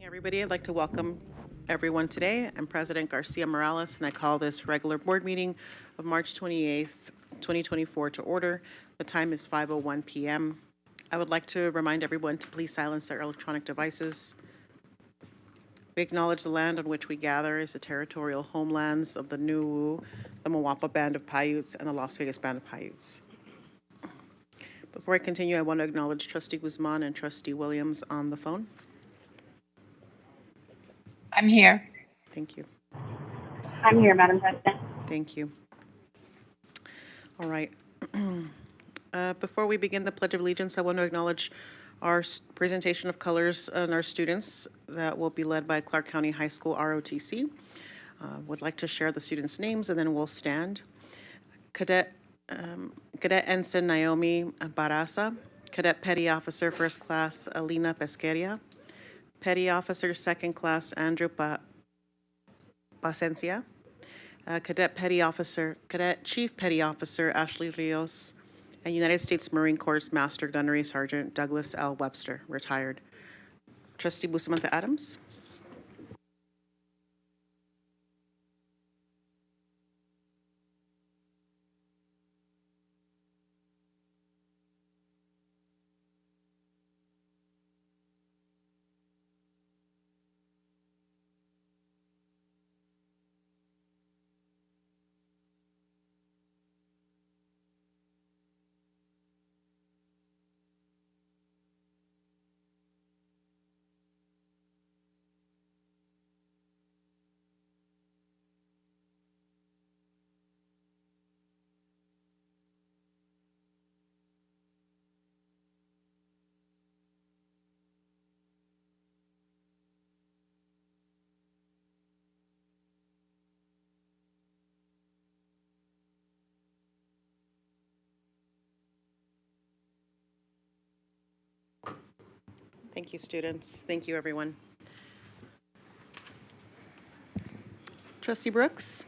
Everybody, I'd like to welcome everyone today. I'm President Garcia Morales, and I call this regular board meeting of March 28th, 2024 to order. The time is 5:01 p.m. I would like to remind everyone to please silence their electronic devices. We acknowledge the land on which we gather is the territorial homelands of the Nuwu, the Mawapa Band of Paiutes, and the Las Vegas Band of Paiutes. Before I continue, I want to acknowledge Trustee Guzman and Trustee Williams on the phone. I'm here. Thank you. I'm here, Madam President. Thank you. All right. Before we begin the Pledge of Allegiance, I want to acknowledge our presentation of colors and our students that will be led by Clark County High School ROTC. Would like to share the students' names and then we'll stand. Cadet Ensign Naomi Barasa, Cadet Petty Officer First Class Alina Pesqueria, Petty Officer Second Class Andrew Pacencia, Cadet Chief Petty Officer Ashley Rios, and United States Marine Corps Master Gunnery Sergeant Douglas L. Webster, retired. Trustee Bustamante Adams. Thank you, students. Thank you, everyone. Trustee Brooks?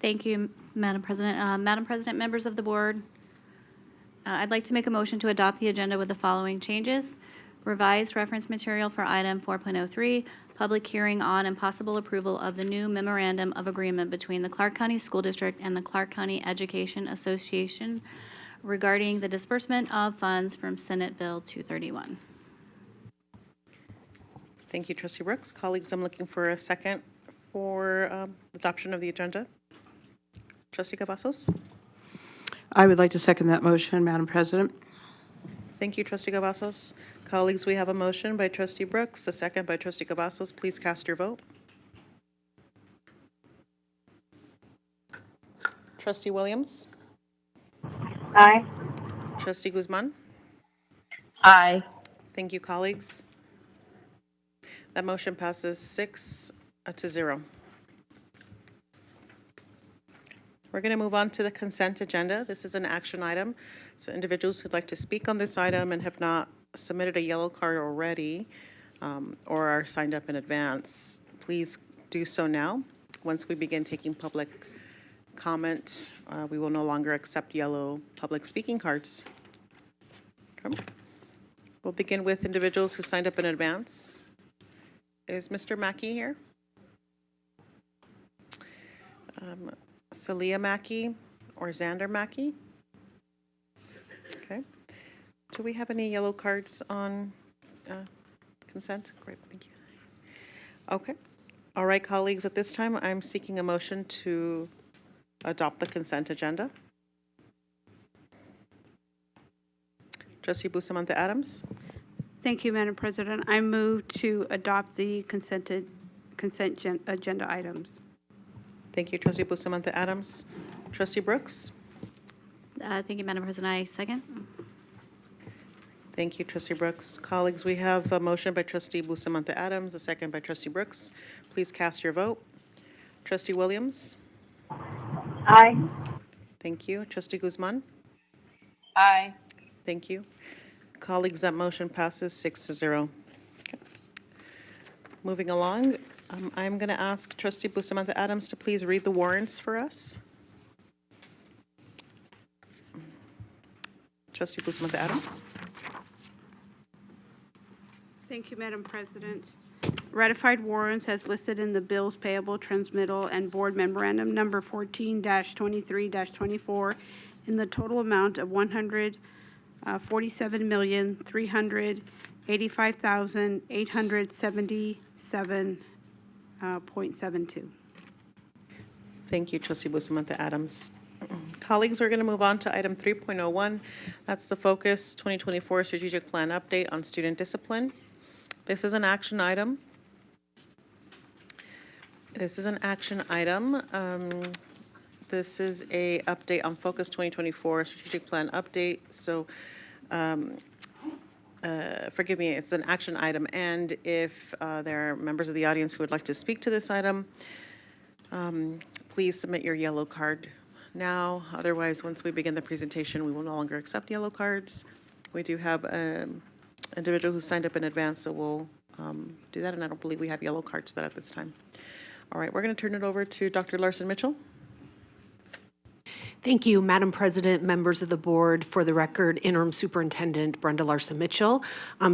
Thank you, Madam President. Madam President, members of the board, I'd like to make a motion to adopt the agenda with the following changes. Revised reference material for item 4.03, public hearing on and possible approval of the new memorandum of agreement between the Clark County School District and the Clark County Education Association regarding the disbursement of funds from Senate Bill 231. Thank you, Trustee Brooks. Colleagues, I'm looking for a second for adoption of the agenda. Trustee Cavazos? I would like to second that motion, Madam President. Thank you, Trustee Cavazos. Colleagues, we have a motion by Trustee Brooks, a second by Trustee Cavazos. Please cast your vote. Trustee Williams? Aye. Trustee Guzman? Aye. Thank you, colleagues. That motion passes 6-0. We're going to move on to the consent agenda. This is an action item. So individuals who'd like to speak on this item and have not submitted a yellow card already or are signed up in advance, please do so now. Once we begin taking public comment, we will no longer accept yellow public speaking cards. Okay. We'll begin with individuals who signed up in advance. Is Mr. Mackey here? Celia Mackey or Xander Mackey? Okay. Do we have any yellow cards on consent? Great, thank you. Okay. All right, colleagues, at this time, I'm seeking a motion to adopt the consent agenda. Trustee Bustamante Adams? Thank you, Madam President. I move to adopt the consent agenda items. Thank you, Trustee Bustamante Adams. Trustee Brooks? Thank you, Madam President. I second. Thank you, Trustee Brooks. Colleagues, we have a motion by Trustee Bustamante Adams, a second by Trustee Brooks. Please cast your vote. Trustee Williams? Aye. Thank you. Trustee Guzman? Aye. Thank you. Colleagues, that motion passes 6-0. Okay. Moving along, I'm going to ask Trustee Bustamante Adams to please read the warrants for us. Trustee Bustamante Adams? Thank you, Madam President. Ratified warrants as listed in the bills payable transmittal and board memorandum number 14-23-24 in the total amount of $147,385,877.72. Thank you, Trustee Bustamante Adams. Colleagues, we're going to move on to item 3.01. That's the Focus 2024 Strategic Plan Update on Student Discipline. This is an action item. This is an update on Focus 2024 Strategic Plan Update. So, forgive me, it's an action item. And if there are members of the audience who would like to speak to this item, please submit your yellow card now. Otherwise, once we begin the presentation, we will no longer accept yellow cards. We do have an individual who signed up in advance, so we'll do that. And I don't believe we have yellow cards for that at this time. All right, we're going to turn it over to Dr. Larson Mitchell. Thank you, Madam President, members of the board. For the record, Interim Superintendent Brenda Larson Mitchell.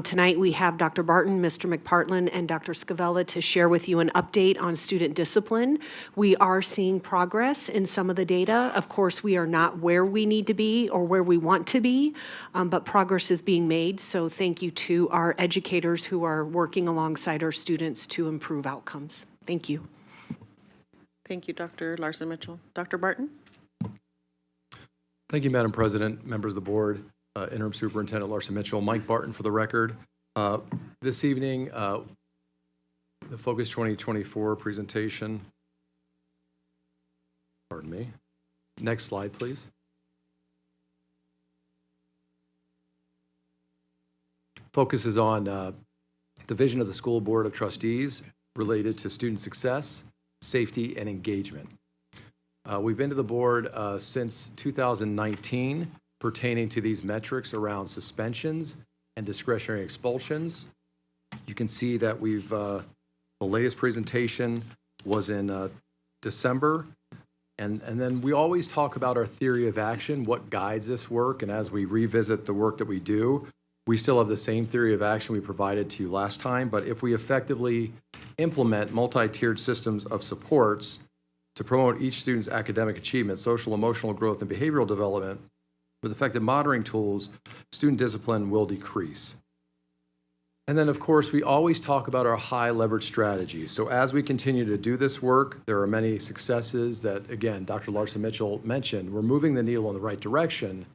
Tonight we have Dr. Barton, Mr. McPartland, and Dr. Scavella to share with you an update on student discipline. We are seeing progress in some of the data. Of course, we are not where we need to be or where we want to be, but progress is being made. So thank you to our educators who are working alongside our students to improve outcomes. Thank you. Thank you, Dr. Larson Mitchell. Dr. Barton? Thank you, Madam President, members of the board, Interim Superintendent Larson Mitchell, Mike Barton for the record. This evening, the Focus 2024 presentation. Pardon me. Next slide, please. Focuses on the vision of the School Board of Trustees related to student success, safety, and engagement. We've been to the board since 2019 pertaining to these metrics around suspensions and discretionary expulsions. You can see that the latest presentation was in December. And then we always talk about our theory of action, what guides this work. And as we revisit the work that we do, we still have the same theory of action we provided to you last time. But if we effectively implement multi-tiered systems of supports to promote each student's academic achievement, social, emotional growth, and behavioral development with effective monitoring tools, student discipline will decrease. And then, of course, we always talk about our high leverage strategies. So as we continue to do this work, there are many successes that, again, Dr. Larson Mitchell mentioned. We're moving the needle in the right direction,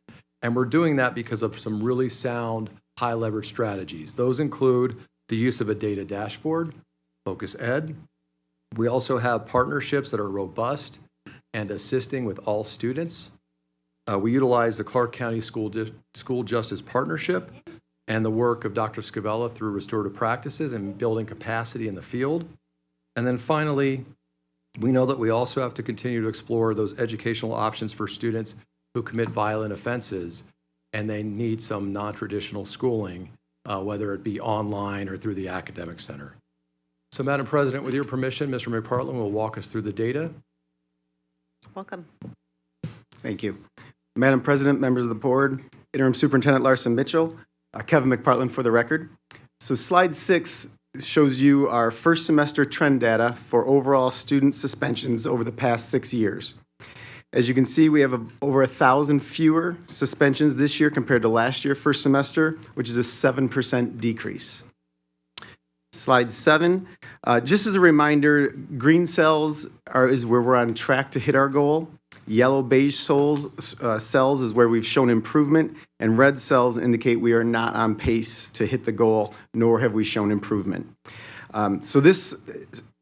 and we're doing that because of some really sound high leverage strategies. Those include the use of a data dashboard, Focus Ed. We also have partnerships that are robust and assisting with all students. We utilize the Clark County School Justice Partnership and the work of Dr. Scavella through restorative practices and building capacity in the field. And then finally, we know that we also have to continue to explore those educational options for students who commit violent offenses, and they need some non-traditional schooling, whether it be online or through the academic center. So, Madam President, with your permission, Mr. McPartland will walk us through the data. Welcome. Thank you. Madam President, members of the board, Interim Superintendent Larson Mitchell, Kevin McPartland for the record. So slide 6 shows you our first semester trend data for overall student suspensions over the past 6 years. As you can see, we have over 1,000 fewer suspensions this year compared to last year first semester, which is a 7% decrease. Slide 7, just as a reminder, green cells is where we're on track to hit our goal. Yellow beige cells is where we've shown improvement, and red cells indicate we are not on pace to hit the goal, nor have we shown improvement. So this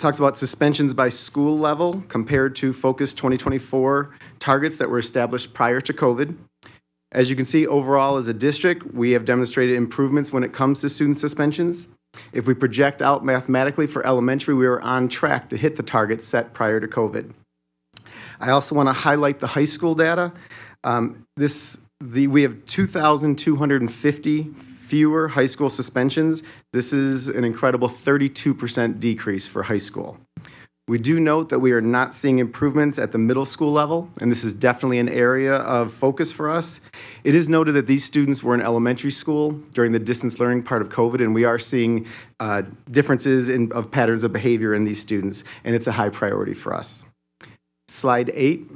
talks about suspensions by school level compared to Focus 2024 targets that were established prior to COVID. As you can see, overall as a district, we have demonstrated improvements when it comes to student suspensions. If we project out mathematically for elementary, we are on track to hit the target set prior to COVID. I also want to highlight the high school data. We have 2,250 fewer high school suspensions. This is an incredible 32% decrease for high school. We do note that we are not seeing improvements at the middle school level, and this is definitely an area of focus for us. It is noted that these students were in elementary school during the distance learning part of COVID, and we are seeing differences of patterns of behavior in these students, and it's a high priority for us. Slide 8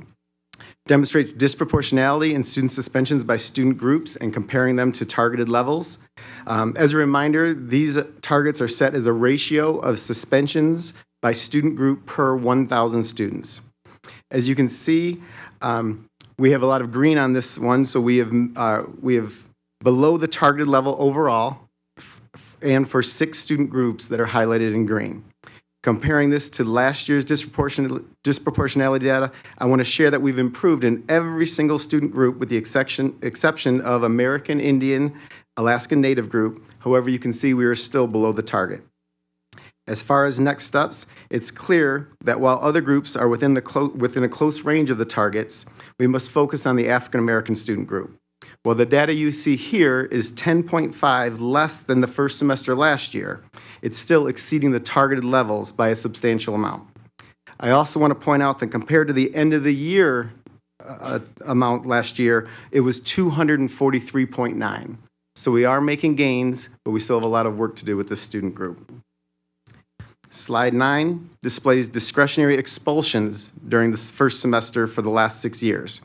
demonstrates disproportionality in student suspensions by student groups and comparing them to targeted levels. As a reminder, these targets are set as a ratio of suspensions by student group per 1,000 students. As you can see, we have a lot of green on this one, so we have below the targeted level overall, and for 6 student groups that are highlighted in green. Comparing this to last year's disproportionality data, I want to share that we've improved in every single student group with the exception of American Indian, Alaskan Native group. However, you can see we are still below the target. As far as next steps, it's clear that while other groups are within a close range of the targets, we must focus on the African American student group. Well, the data you see here is 10.5 less than the first semester last year. It's still exceeding the targeted levels by a substantial amount. I also want to point out that compared to the end of the year amount last year, it was 243.9. So we are making gains, but we still have a lot of work to do with this student group. Slide 9 displays discretionary expulsions during the first semester for the last 6 years.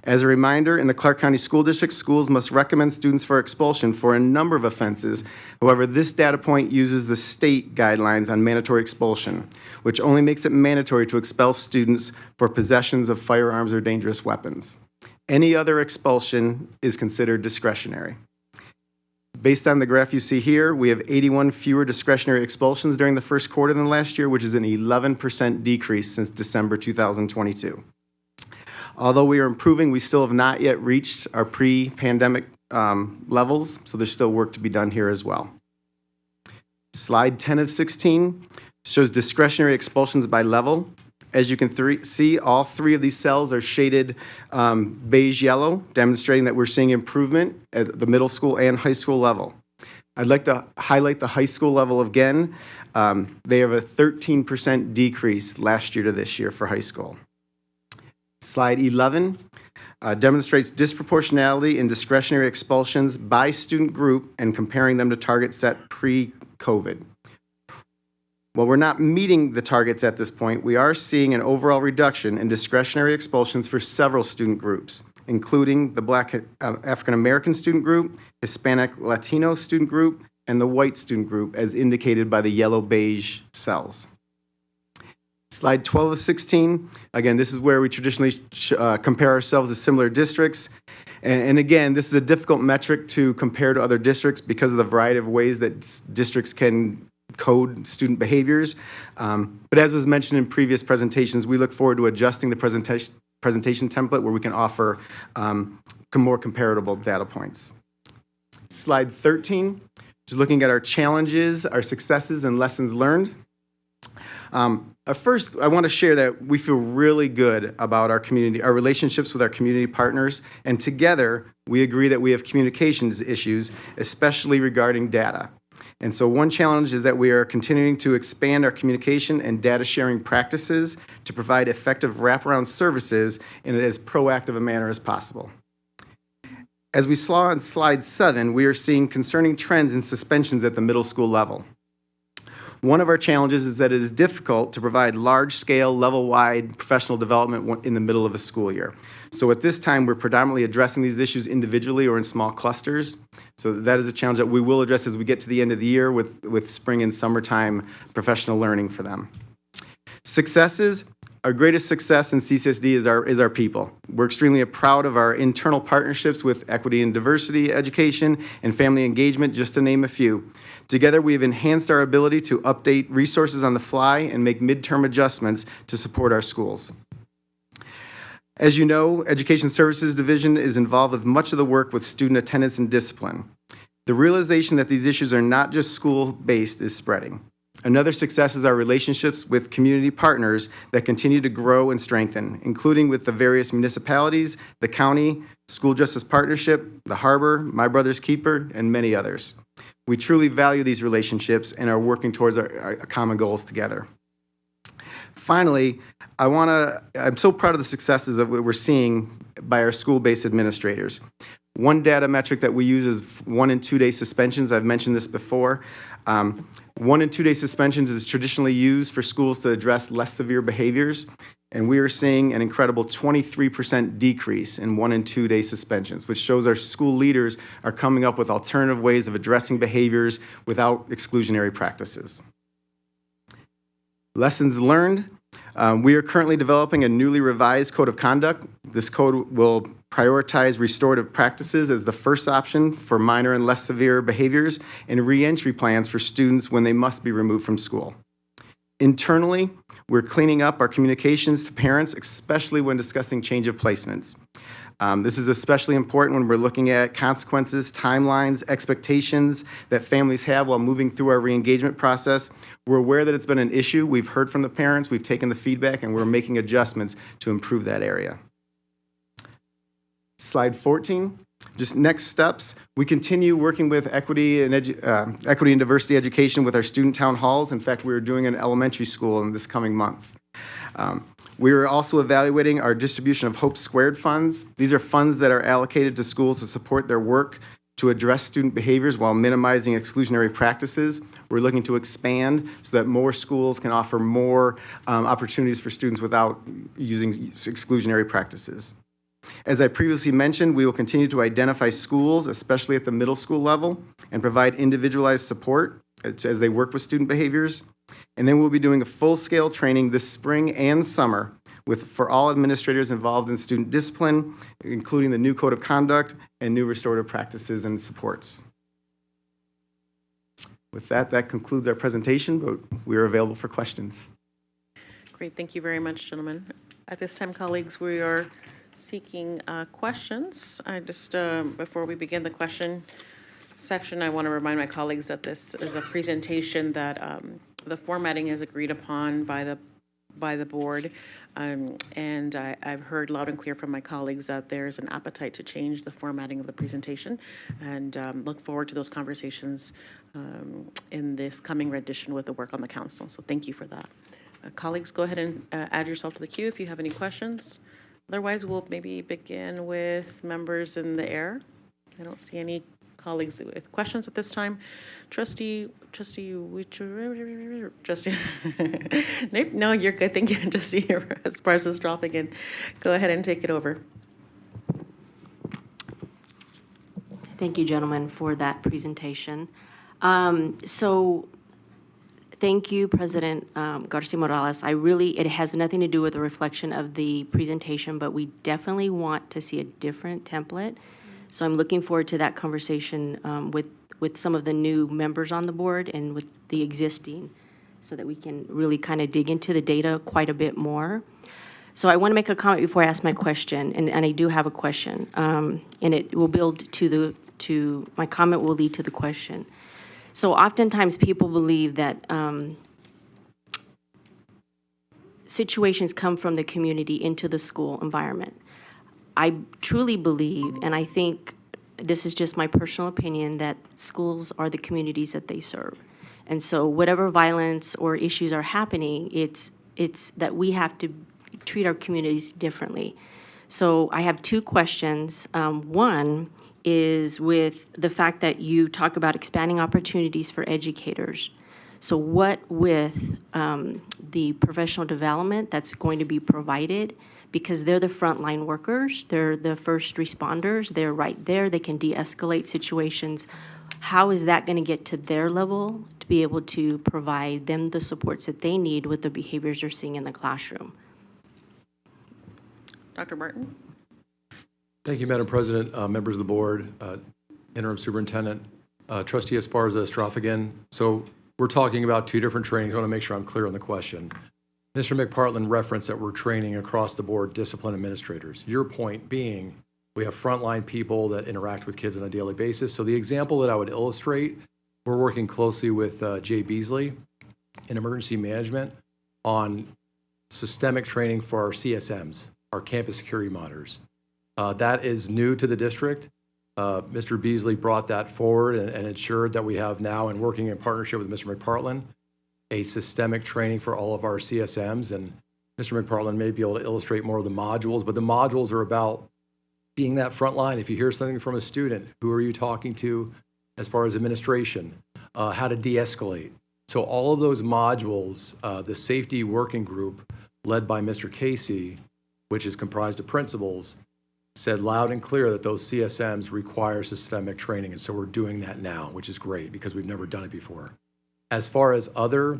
As a reminder, in the Clark County School District, schools must recommend students for expulsion for a number of offenses. However, this data point uses the state guidelines on mandatory expulsion, which only makes it mandatory to expel students for possessions of firearms or dangerous weapons. Any other expulsion is considered discretionary. Based on the graph you see here, we have 81 fewer discretionary expulsions during the first quarter than last year, which is an 11% decrease since December 2022. Although we are improving, we still have not yet reached our pre-pandemic levels, so there's still work to be done here as well. Slide 10 of 16 shows discretionary expulsions by level. As you can see, all three of these cells are shaded beige yellow, demonstrating that we're seeing improvement at the middle school and high school level. I'd like to highlight the high school level again. They have a 13% decrease last year to this year for high school. Slide 11 demonstrates disproportionality in discretionary expulsions by student group and comparing them to targets set pre-COVID. While we're not meeting the targets at this point, we are seeing an overall reduction in discretionary expulsions for several student groups, including the Black African American student group, Hispanic Latino student group, and the white student group, as indicated by the yellow-beige cells. Slide 12 of 16, again, this is where we traditionally compare ourselves to similar districts. And again, this is a difficult metric to compare to other districts because of the variety of ways that districts can code student behaviors. But as was mentioned in previous presentations, we look forward to adjusting the presentation template where we can offer more comparable data points. Slide 13, just looking at our challenges, our successes, and lessons learned. First, I want to share that we feel really good about our community, our relationships with our community partners, and together we agree that we have communications issues, especially regarding data. And so one challenge is that we are continuing to expand our communication and data sharing practices to provide effective wraparound services in as proactive a manner as possible. As we saw on slide 7, we are seeing concerning trends in suspensions at the middle school level. One of our challenges is that it is difficult to provide large-scale, level-wide professional development in the middle of a school year. So at this time, we're predominantly addressing these issues individually or in small clusters. So that is a challenge that we will address as we get to the end of the year with spring and summertime professional learning for them. Successes. Our greatest success in CCSD is our people. We're extremely proud of our internal partnerships with equity and diversity education and family engagement, just to name a few. Together, we have enhanced our ability to update resources on the fly and make midterm adjustments to support our schools. As you know, Education Services Division is involved with much of the work with student attendance and discipline. The realization that these issues are not just school-based is spreading. Another success is our relationships with community partners that continue to grow and strengthen, including with the various municipalities, the county, School Justice Partnership, the Harbor, My Brother's Keeper, and many others. We truly value these relationships and are working towards our common goals together. Finally, I'm so proud of the successes of what we're seeing by our school-based administrators. One data metric that we use is 1 and 2 day suspensions. I've mentioned this before. 1 and 2 day suspensions is traditionally used for schools to address less severe behaviors, and we are seeing an incredible 23% decrease in 1 and 2 day suspensions, which shows our school leaders are coming up with alternative ways of addressing behaviors without exclusionary practices. Lessons learned. We are currently developing a newly revised code of conduct. This code will prioritize restorative practices as the first option for minor and less severe behaviors and reentry plans for students when they must be removed from school. Internally, we're cleaning up our communications to parents, especially when discussing change of placements. This is especially important when we're looking at consequences, timelines, expectations that families have while moving through our re-engagement process. We're aware that it's been an issue. We've heard from the parents, we've taken the feedback, and we're making adjustments to improve that area. Slide 14, just next steps. We continue working with equity and diversity education with our student town halls. In fact, we're doing an elementary school in this coming month. We are also evaluating our distribution of Hope Squared funds. These are funds that are allocated to schools to support their work to address student behaviors while minimizing exclusionary practices. We're looking to expand so that more schools can offer more opportunities for students without using exclusionary practices. As I previously mentioned, we will continue to identify schools, especially at the middle school level, and provide individualized support as they work with student behaviors. And then we'll be doing a full-scale training this spring and summer for all administrators involved in student discipline, including the new code of conduct and new restorative practices and supports. With that, that concludes our presentation, but we are available for questions. Great, thank you very much, gentlemen. At this time, colleagues, we are seeking questions. I just, before we begin the question section, I want to remind my colleagues that this is a presentation that the formatting is agreed upon by the by the board. And I've heard loud and clear from my colleagues that there's an appetite to change the formatting of the presentation, and look forward to those conversations in this coming rendition with the work on the council. So thank you for that. Colleagues, go ahead and add yourself to the queue if you have any questions. Otherwise, we'll maybe begin with members in the air. I don't see any colleagues with questions at this time. Trustee, nope, no, you're good. Thank you, Trustee Esparza dropping in. Go ahead and take it over. Thank you, gentlemen, for that presentation. Thank you, President Garcia Morales. It has nothing to do with the reflection of the presentation, but we definitely want to see a different template. So I'm looking forward to that conversation with some of the new members on the board and with the existing, so that we can really kind of dig into the data quite a bit more. So I want to make a comment before I ask my question, and I do have a question, and it will build my comment will lead to the question. So oftentimes people believe that situations come from the community into the school environment. I truly believe, and I think this is just my personal opinion, that schools are the communities that they serve. And so whatever violence or issues are happening, it's that we have to treat our communities differently. So I have two questions. One is with the fact that you talk about expanding opportunities for educators. So what with the professional development that's going to be provided, because they're the frontline workers, they're the first responders, they're right there, they can de-escalate situations. How is that going to get to their level to be able to provide them the supports that they need with the behaviors they're seeing in the classroom? Dr. Martin? Thank you, Madam President, members of the board, Interim Superintendent, Trustee Esparza Estraffigan. So we're talking about two different trainings. I want to make sure I'm clear on the question. Mr. McPartland referenced that we're training across the board discipline administrators. Your point being, we have frontline people that interact with kids on a daily basis. So the example that I would illustrate, we're working closely with Jay Beasley in emergency management on systemic training for our CSMs, our campus security monitors. That is new to the district. Mr. Beasley brought that forward and ensured that we have now, and working in partnership with Mr. McPartland, a systemic training for all of our CSMs. And Mr. McPartland may be able to illustrate more of the modules, but the modules are about being that front line. If you hear something from a student, who are you talking to as far as administration, how to de-escalate. So all of those modules, the safety working group led by Mr. Casey, which is comprised of principals, said loud and clear that those CSMs require systemic training. And so we're doing that now, which is great because we've never done it before. As far as other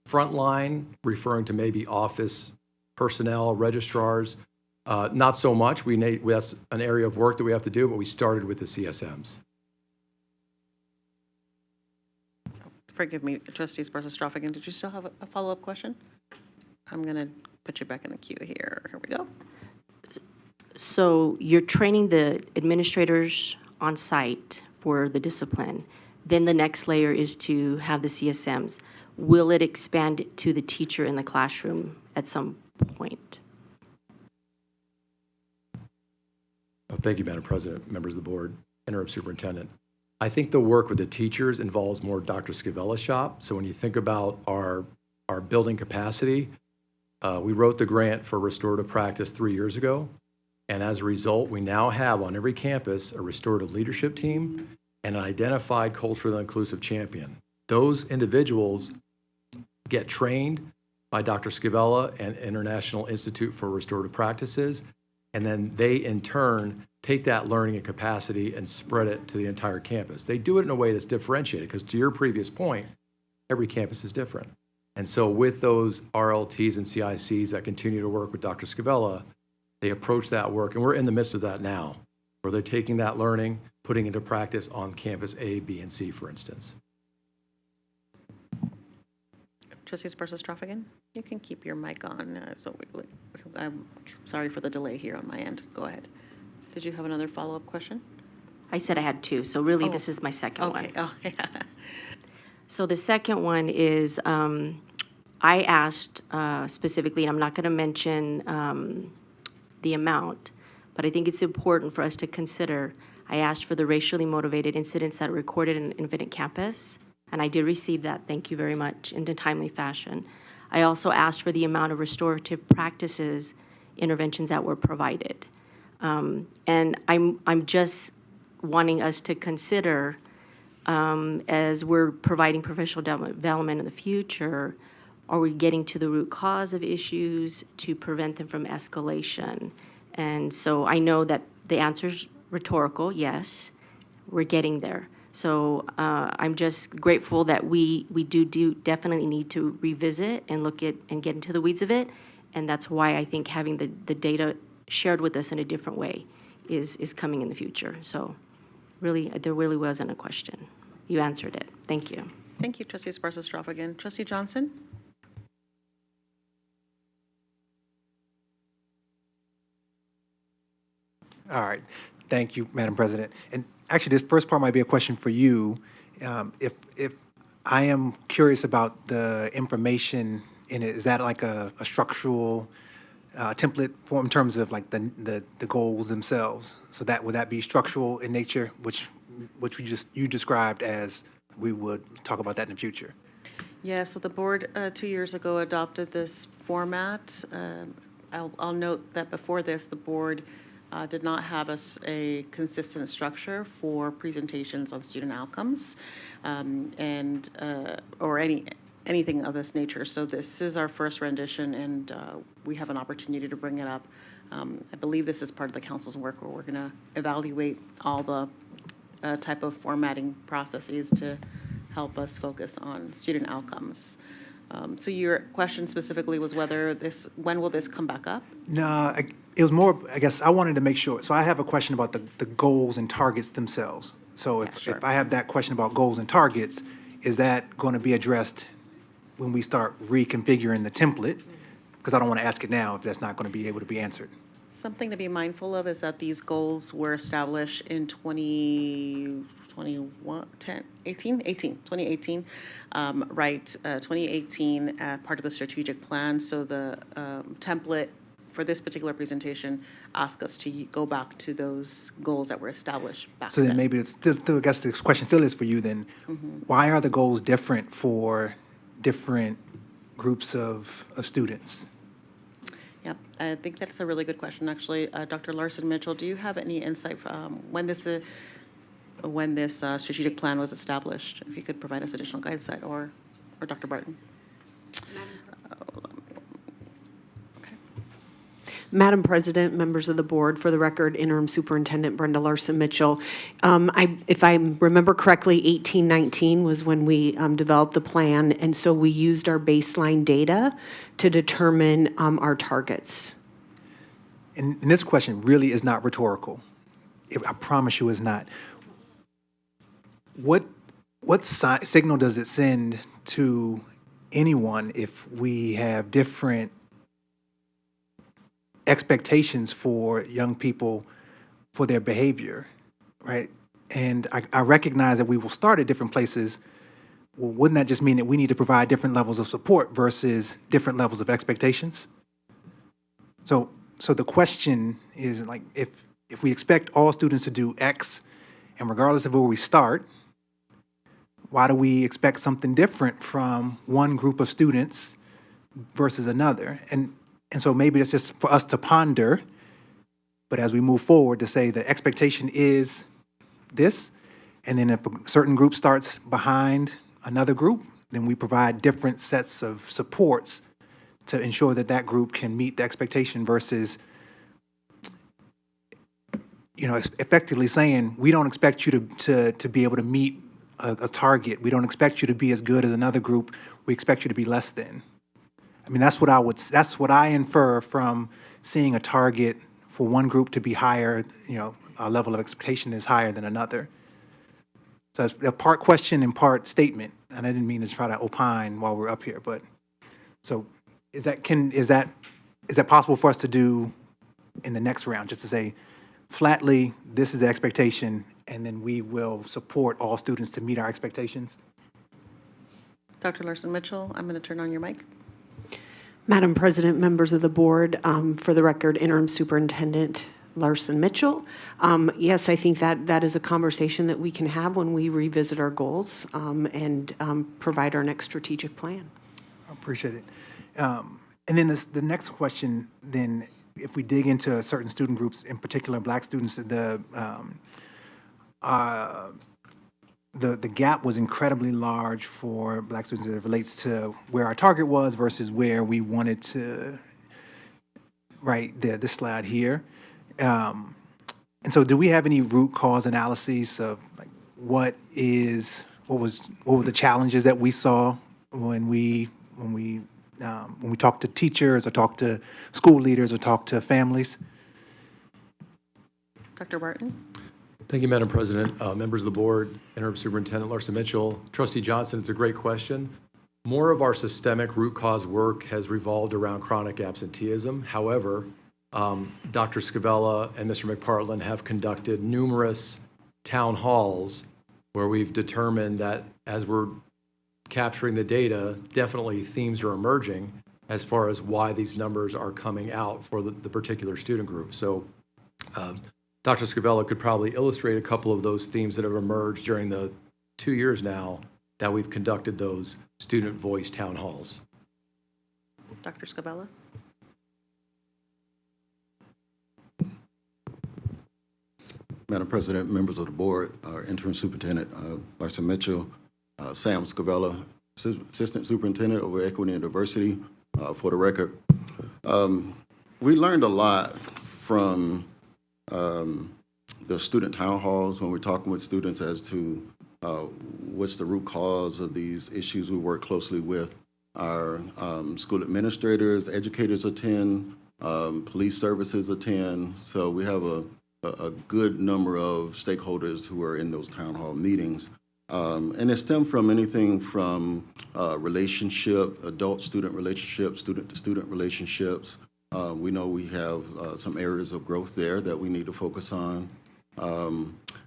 frontline, referring to maybe office personnel, registrars, not so much. That's an area of work that we have to do, but we started with the CSMs. Forgive me, Trustee Esparza-Strophigan, did you still have a follow-up question? I'm going to put you back in the queue here. Here we go. So you're training the administrators on site for the discipline. Then the next layer is to have the CSMs. Will it expand to the teacher in the classroom at some point? Thank you, Madam President, members of the board, Interim Superintendent. I think the work with the teachers involves more Dr. Scavella's shop. So when you think about our building capacity, we wrote the grant for restorative practice 3 years ago. And as a result, we now have on every campus a restorative leadership team and an identified culturally inclusive champion. Those individuals get trained by Dr. Scavella and International Institute for Restorative Practices, and then they in turn take that learning and capacity and spread it to the entire campus. They do it in a way that's differentiated, because to your previous point, every campus is different. And so with those RLTs and CICs that continue to work with Dr. Scavella, they approach that work, and we're in the midst of that now, where they're taking that learning, putting into practice on campus A, B, and C, for instance. Trustee Esparza-Strophigan, you can keep your mic on. I'm sorry for the delay here on my end. Go ahead. Did you have another follow-up question? I said I had two, so really this is my second one. Okay. Oh, yeah. So the second one is, I asked specifically, and I'm not going to mention the amount, but I think it's important for us to consider. I asked for the racially motivated incidents that are recorded in Infinite Campus, and I did receive that, thank you very much, in a timely fashion. I also asked for the amount of restorative practices interventions that were provided. And I'm just wanting us to consider, as we're providing professional development in the future, are we getting to the root cause of issues to prevent them from escalation? And so I know that the answer's rhetorical, yes, we're getting there. So I'm just grateful that we do definitely need to revisit and look at and get into the weeds of it. And that's why I think having the data shared with us in a different way is coming in the future. So really, there really wasn't a question. You answered it. Thank you. Thank you, Trustee Esparza-Straff again. Trustee Johnson? All right. Thank you, Madam President. And actually, this first part might be a question for you. If I am curious about the information in it, is that like a structural template form in terms of like the goals themselves? So that would that be structural in nature, which you described as we would talk about that in the future? Yeah, so the board 2 years ago adopted this format. I'll note that before this, the board did not have a consistent structure for presentations on student outcomes or anything of this nature. So this is our first rendition, and we have an opportunity to bring it up. I believe this is part of the council's work where we're going to evaluate all the type of formatting processes to help us focus on student outcomes. So your question specifically was when will this come back up? No, it was more, I guess, I wanted to make sure. So I have a question about the goals and targets themselves. So if I have that question about goals and targets, is that going to be addressed when we start reconfiguring the template? Because I don't want to ask it now if that's not going to be able to be answered. Something to be mindful of is that these goals were established in 2018, right, 2018, part of the strategic plan. So the template for this particular presentation asks us to go back to those goals that were established back So then then. maybe it's still, I guess this question still is for you then. Why are the goals different for different groups of students? Yep, I think that's a really good question, actually. Dr. Larson Mitchell, do you have any insight when this strategic plan was established? If you could provide us additional guidance, or Dr. Barton? Madam President, members of the board, for the record, Interim Superintendent Brenda Larson Mitchell. If I remember correctly, 1819 was when we developed the plan, and so we used our baseline data to determine our targets. And this question really is not rhetorical. I promise you it's not. What signal does it send to anyone if we have different expectations for young people for their behavior, right? And I recognize that we will start at different places. Well, wouldn't that just mean that we need to provide different levels of support versus different levels of expectations? So the question is, like, if we expect all students to do X, and regardless of where we start, why do we expect something different from one group of students versus another? And so maybe it's just for us to ponder, but as we move forward to say the expectation is this, and then if a certain group starts behind another group, then we provide different sets of supports to ensure that that group can meet the expectation versus, effectively saying, we don't expect you to be able to meet a target. We don't expect you to be as good as another group. We expect you to be less than. I mean, that's what I infer from seeing a target for one group to be higher, a level of expectation is higher than another. So it's a part question and part statement, and I didn't mean to try to opine while we're up here, but so is that possible for us to do in the next round, just to say flatly, this is the expectation, and then we will support all students to meet our expectations? Dr. Larson Mitchell, I'm going to turn on your mic. Madam President, members of the board, for the record, Interim Superintendent Larson Mitchell. Yes, I think that is a conversation that we can have when we revisit our goals and provide our next strategic plan. I appreciate it. And then the next question, then, if we dig into certain student groups, in particular Black students, the gap was incredibly large for Black students as it relates to where our target was versus where we wanted to, right, this slide here. And so do we have any root cause analyses of like what were the challenges that we saw when we talked to teachers or talked to school leaders or talked to families? Dr. Barton? Thank you, Madam President. Members of the board, Interim Superintendent Larson Mitchell. Trustee Johnson, it's a great question. More of our systemic root cause work has revolved around chronic absenteeism. However, Dr. Scavella and Mr. McPartland have conducted numerous town halls where we've determined that as we're capturing the data, definitely themes are emerging as far as why these numbers are coming out for the particular student group. So Dr. Scavella could probably illustrate a couple of those themes that have emerged during the 2 years now that we've conducted those student voice town halls. Dr. Scavella? Madam President, members of the board, our Interim Superintendent Larson Mitchell, Sam Scavella, Assistant Superintendent over Equity and Diversity. For the record, we learned a lot from the student town halls when we're talking with students as to what's the root cause of these issues. We work closely with our school administrators, educators attend, police services attend. So we have a good number of stakeholders who are in those town hall meetings. And it stemmed from anything from relationship, adult-student relationships, student-to-student relationships. We know we have some areas of growth there that we need to focus on.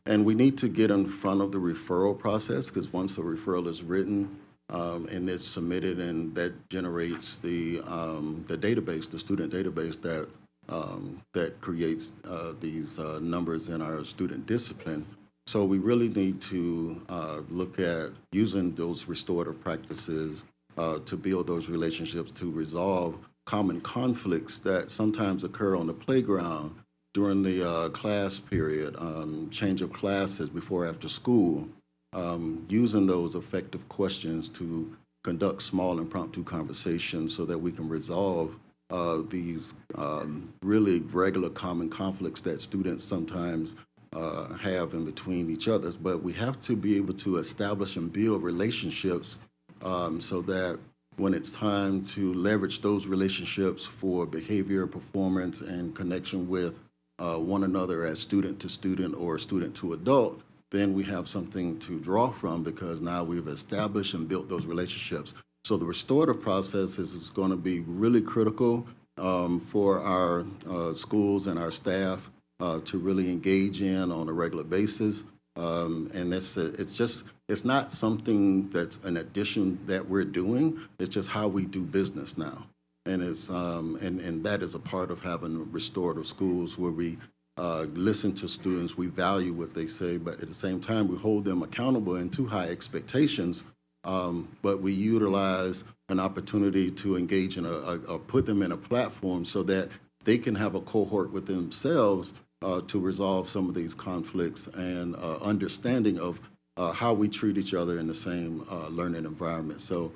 And we need to get in front of the referral process, because once a referral is written and it's submitted, and that generates the database, the student database that creates these numbers in our student discipline. So we really need to look at using those restorative practices to build those relationships, to resolve common conflicts that sometimes occur on the playground during the class period, change of classes before after school, using those effective questions to conduct small impromptu conversations so that we can resolve these really regular common conflicts that students sometimes have in between each other. But we have to be able to establish and build relationships so that when it's time to leverage those relationships for behavior, performance, and connection with one another as student to student or student to adult, then we have something to draw from, because now we've established and built those relationships. So the restorative process is going to be really critical for our schools and our staff to really engage in on a regular basis. And it's not something that's an addition that we're doing. It's just how we do business now. And it's and that is a part of having restorative schools, where we listen to students, we value what they say, but at the same time we hold them accountable and to high expectations. But we utilize an opportunity to engage in put them in a platform so that they can have a cohort with themselves to resolve some of these conflicts, and understanding of how we treat each other in the same learning environment. So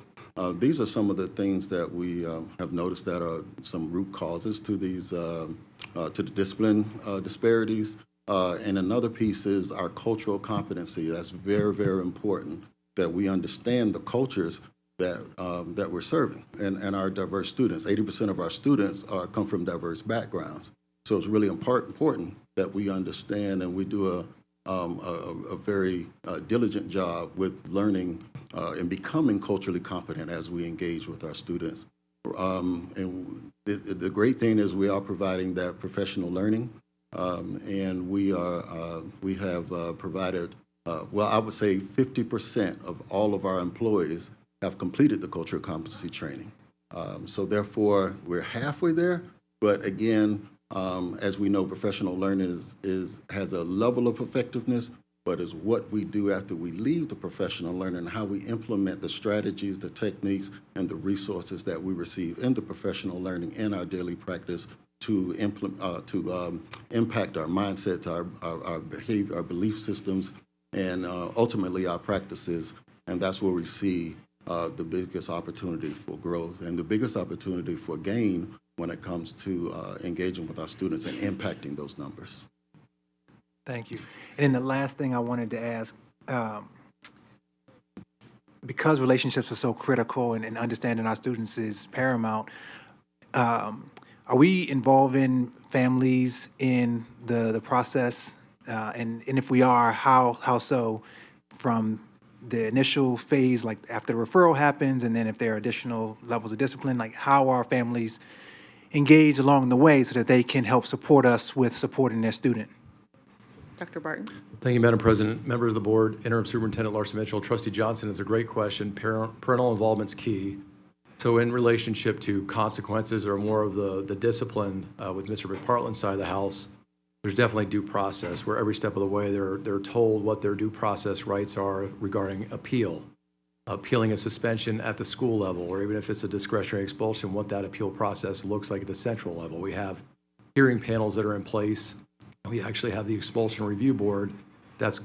these are some of the things that we have noticed that are some root causes to these to the discipline disparities. And another piece is our cultural competency. That's very, very important, that we understand the cultures that we're serving, and our diverse students. 80% of our students come from diverse backgrounds. So it's really important that we understand, and we do a very diligent job with learning and becoming culturally competent as we engage with our students. And the great thing is we are providing that professional learning, and we have provided, well, I would say 50% of all of our employees have completed the cultural competency training. So therefore, we're halfway there. But again, as we know, professional learning has a level of effectiveness, but is what we do after we leave the professional learning, how we implement the strategies, the techniques, and the resources that we receive in the professional learning in our daily practice to impact our mindsets, our behavior, our belief systems, and ultimately our practices. And that's where we see the biggest opportunity for growth and the biggest opportunity for gain when it comes to engaging with our students and impacting those numbers. Thank you. And then the last thing I wanted to ask, because relationships are so critical and understanding our students is paramount, are we involving families in the process? And if we are, how so, from the initial phase, like after the referral happens, and then if there are additional levels of discipline, like how are families engaged along the way so that they can help support us with supporting their student? Dr. Barton? Thank you, Madam President, members of the board, Interim Superintendent Larson Mitchell. Trustee Johnson is a great question. Parental involvement's key. So in relationship to consequences or more of the discipline with Mr. McPartland's side of the house, there's definitely due process where every step of the way they're told what their due process rights are regarding appealing a suspension at the school level, or even if it's a discretionary expulsion, what that appeal process looks like at the central level. We have hearing panels that are in place. We actually have the expulsion review board that's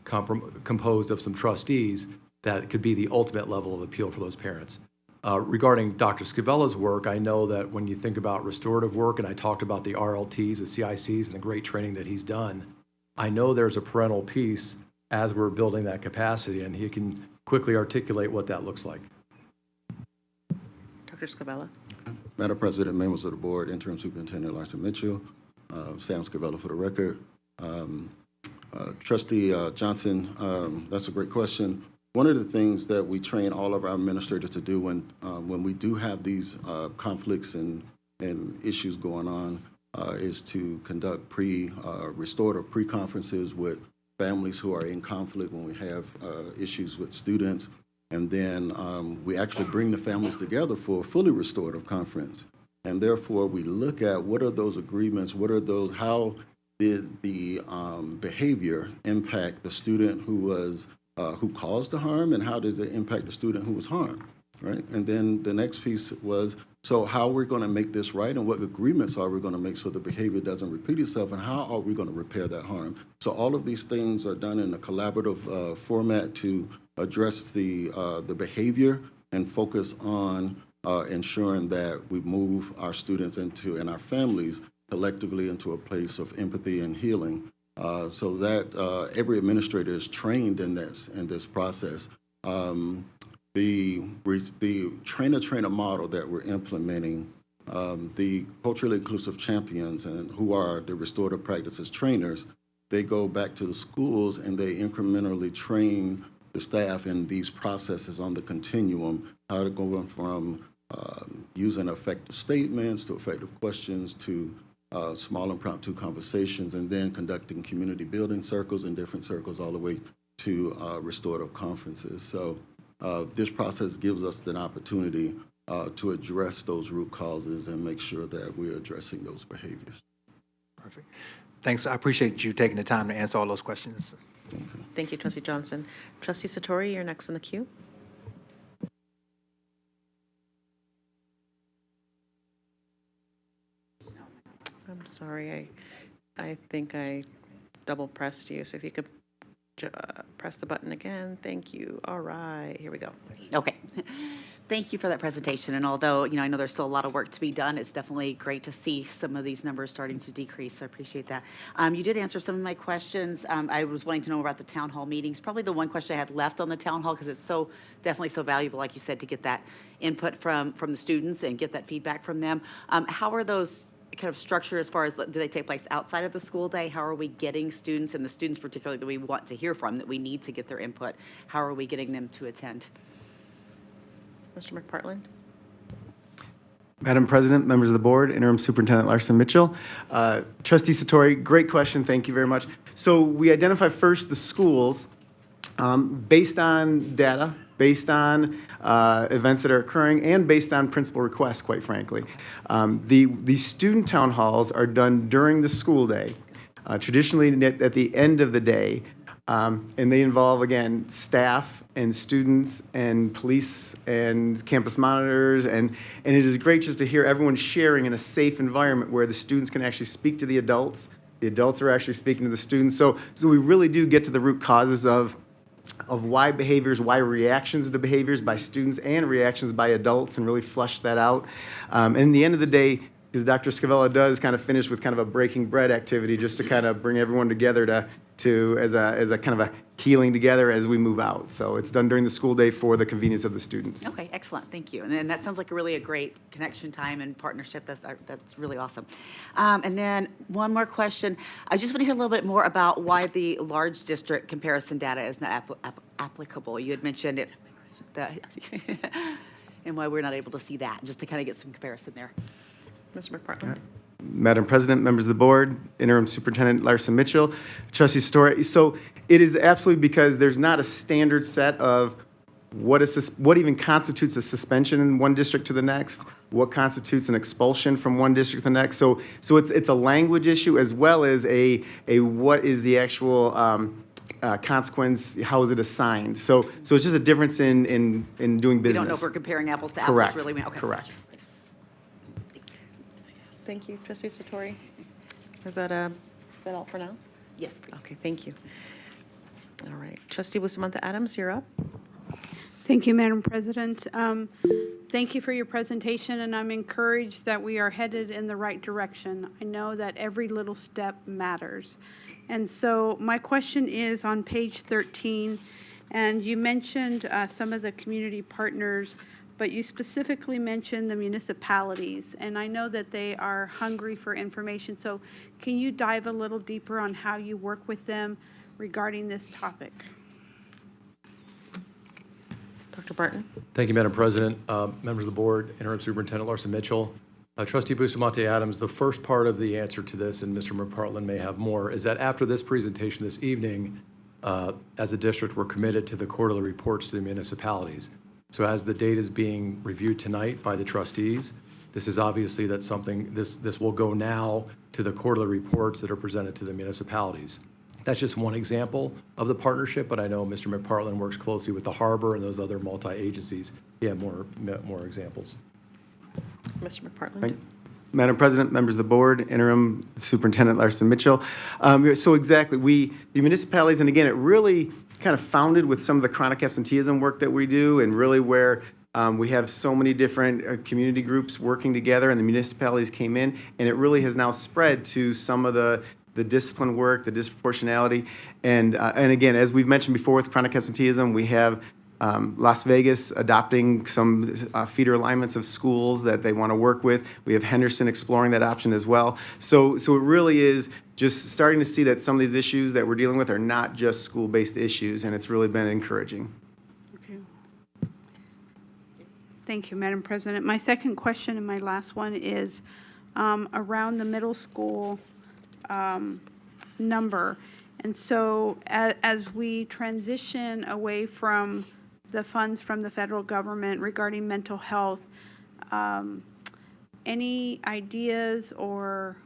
composed of some trustees that could be the ultimate level of appeal for those parents. Regarding Dr. Scavella's work, I know that when you think about restorative work, and I talked about the RLTs, the CICs, and the great training that he's done, I know there's a parental piece as we're building that capacity, and he can quickly articulate what that looks like. Dr. Scavella? Madam President, members of the board, Interim Superintendent Larson Mitchell, Sam Scavella for the record. Trustee Johnson, that's a great question. One of the things that we train all of our administrators to do when we do have these conflicts and issues going on is to conduct restorative pre-conferences with families who are in conflict when we have issues with students. And then we actually bring the families together for a fully restorative conference. And therefore, we look at what are those agreements, how did the behavior impact the student who caused the harm, and how does it impact the student who was harmed, right? And then the next piece was, so how we're going to make this right, and what agreements are we going to make so the behavior doesn't repeat itself, and how are we going to repair that harm? So all of these things are done in a collaborative format to address the behavior and focus on ensuring that we move our students and our families collectively into a place of empathy and healing. So that every administrator is trained in this process. The trainer model that we're implementing, the culturally inclusive champions and who are the restorative practices trainers, they go back to the schools and they incrementally train the staff in these processes on the continuum, how to go from using effective statements to effective questions to small impromptu conversations, and then conducting community building circles and different circles all the way to restorative conferences. So this process gives us an opportunity to address those root causes and make sure that we're addressing those behaviors. Perfect. Thanks. I appreciate you taking the time to answer all those questions. Thank you, Trustee Johnson. Trustee Satori, you're next in the queue. I'm sorry, I think I double pressed you, so if you could press the button again. Thank you. All right, here we go. Okay. Thank you for that presentation. And although, I know there's still a lot of work to be done, it's definitely great to see some of these numbers starting to decrease. So I appreciate that. You did answer some of my questions. I was wanting to know about the town hall meetings. Probably the one question I had left on the town hall, because it's definitely so valuable, like you said, to get that input from the students and get that feedback from them. How are those kind of structured as far as, do they take place outside of the school day? How are we getting students, and the students particularly that we want to hear from, that we need to get their input, how are we getting them to attend? Mr. McPartland? Madam President, members of the board, Interim Superintendent Larson Mitchell. Trustee Satori, great question. Thank you very much. So we identify first the schools based on data based on events that are occurring and based on principal requests, quite frankly. The student town halls are done during the school day, traditionally at the end of the day. And they involve, again, staff and students and police and campus monitors. And it is great just to hear everyone sharing in a safe environment where the students can actually speak to the adults. The adults are actually speaking to the students. So we really do get to the root causes of why behaviors, why reactions to behaviors by students and reactions by adults, and really flush that out. And in the end of the day, because Dr. Scavella does kind of finish with kind of a breaking bread activity just to kind of bring everyone together to as a kind of a healing together as we move out. So it's done during the school day for the convenience of the students. Okay, excellent, thank you. And then that sounds like a great connection time and partnership. That's really awesome. And then one more question. I just want to hear a little bit more about why the large district comparison data is not applicable. You had mentioned it, and why we're not able to see that, just to kind of get some comparison there. Mr. McPartland. Madam President, members of the board, Interim Superintendent Larson Mitchell, Trustee Story. So it is absolutely because there's not a standard set of what even constitutes a suspension in one district to the next, what constitutes an expulsion from one district to the next. So it's a language issue as well as a what is the actual consequence, how is it assigned? So it's just a difference in doing business. We don't know if we're comparing apples to apples, Correct. really. Okay. Correct. Thank you, Trustee Satori. Is that all for now? Yes. Okay, thank you. All right, Trustee Bustamante Adams, you're up. Thank you, Madam President. Thank you for your presentation, and I'm encouraged that we are headed in the right direction. I know that every little step matters. And so my question is on page 13, and you mentioned some of the community partners, but you specifically mentioned the municipalities, and I know that they are hungry for information. So can you dive a little deeper on how you work with them regarding this topic? Dr. Barton. Thank you, Madam President. Members of the board, Interim Superintendent Larson Mitchell. Trustee Bustamante Adams, the first part of the answer to this, and Mr. McPartland may have more, is that after this presentation this evening, as a district, we're committed to the quarterly reports to the municipalities. So as the data is being reviewed tonight by the trustees, this is obviously this will go now to the quarterly reports that are presented to the municipalities. That's just one example of the partnership, but I know Mr. McPartland works closely with the harbor and those other multi-agencies. He had more examples. Mr. McPartland. Madam President, members of the board, Interim Superintendent Larson Mitchell. So exactly, the municipalities, and again, it really kind of founded with some of the chronic absenteeism work that we do, and really where we have so many different community groups working together, and the municipalities came in, and it really has now spread to some of the discipline work, the disproportionality, and again, as we've mentioned before with chronic absenteeism, we have Las Vegas adopting some feeder alignments of schools that they want to work with. We have Henderson exploring that option as well. So it really is just starting to see that some of these issues that we're dealing with are not just school-based issues, and it's really been encouraging. Okay. Thank you, Madam President. My second question and my last one is around the middle school number. And so as we transition away from the funds from the federal government regarding mental health, any ideas or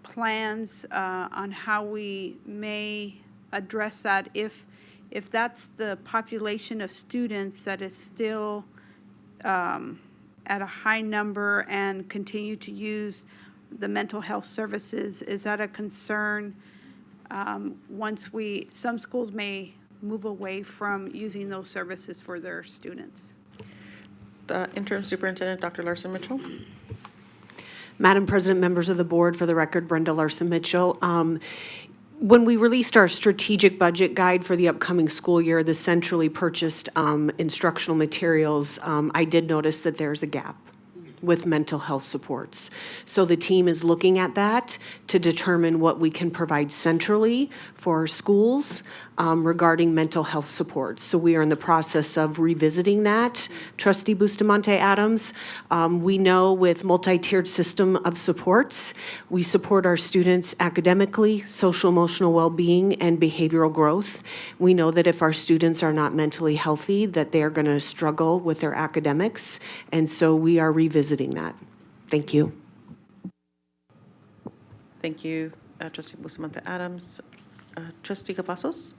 plans on how we may address that if that's the population of students that is still at a high number and continue to use the mental health services? Is that a concern once some schools may move away from using those services for their students? Interim Superintendent Dr. Larson Mitchell. Madam President, members of the board, for the record, Brenda Larson Mitchell. When we released our strategic budget guide for the upcoming school year, the centrally purchased instructional materials, I did notice that there's a gap. with mental health supports. So the team is looking at that to determine what we can provide centrally for our schools regarding mental health supports. So we are in the process of revisiting that. Trustee Bustamante Adams, we know with multi-tiered system of supports, we support our students academically, social emotional well-being, and behavioral growth. We know that if our students are not mentally healthy, that they are going to struggle with their academics, and so we are revisiting that. Thank you. Thank you, Trustee Bustamante Adams. Trustee Cavazos?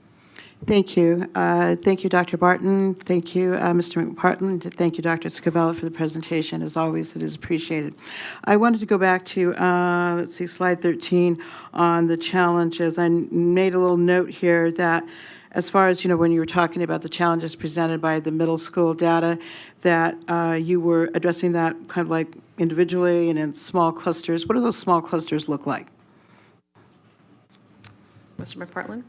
Thank you. Thank you, Dr. Barton. Thank you, Mr. McPartland. Thank you, Dr. Scavella, for the presentation. As always, it is appreciated. I wanted to go back to, let's see, slide 13 on the challenges. I made a little note here that as far as, when you were talking about the challenges presented by the middle school data, that you were addressing that kind of like individually and in small clusters. What do those small clusters look like? Mr. McPartland?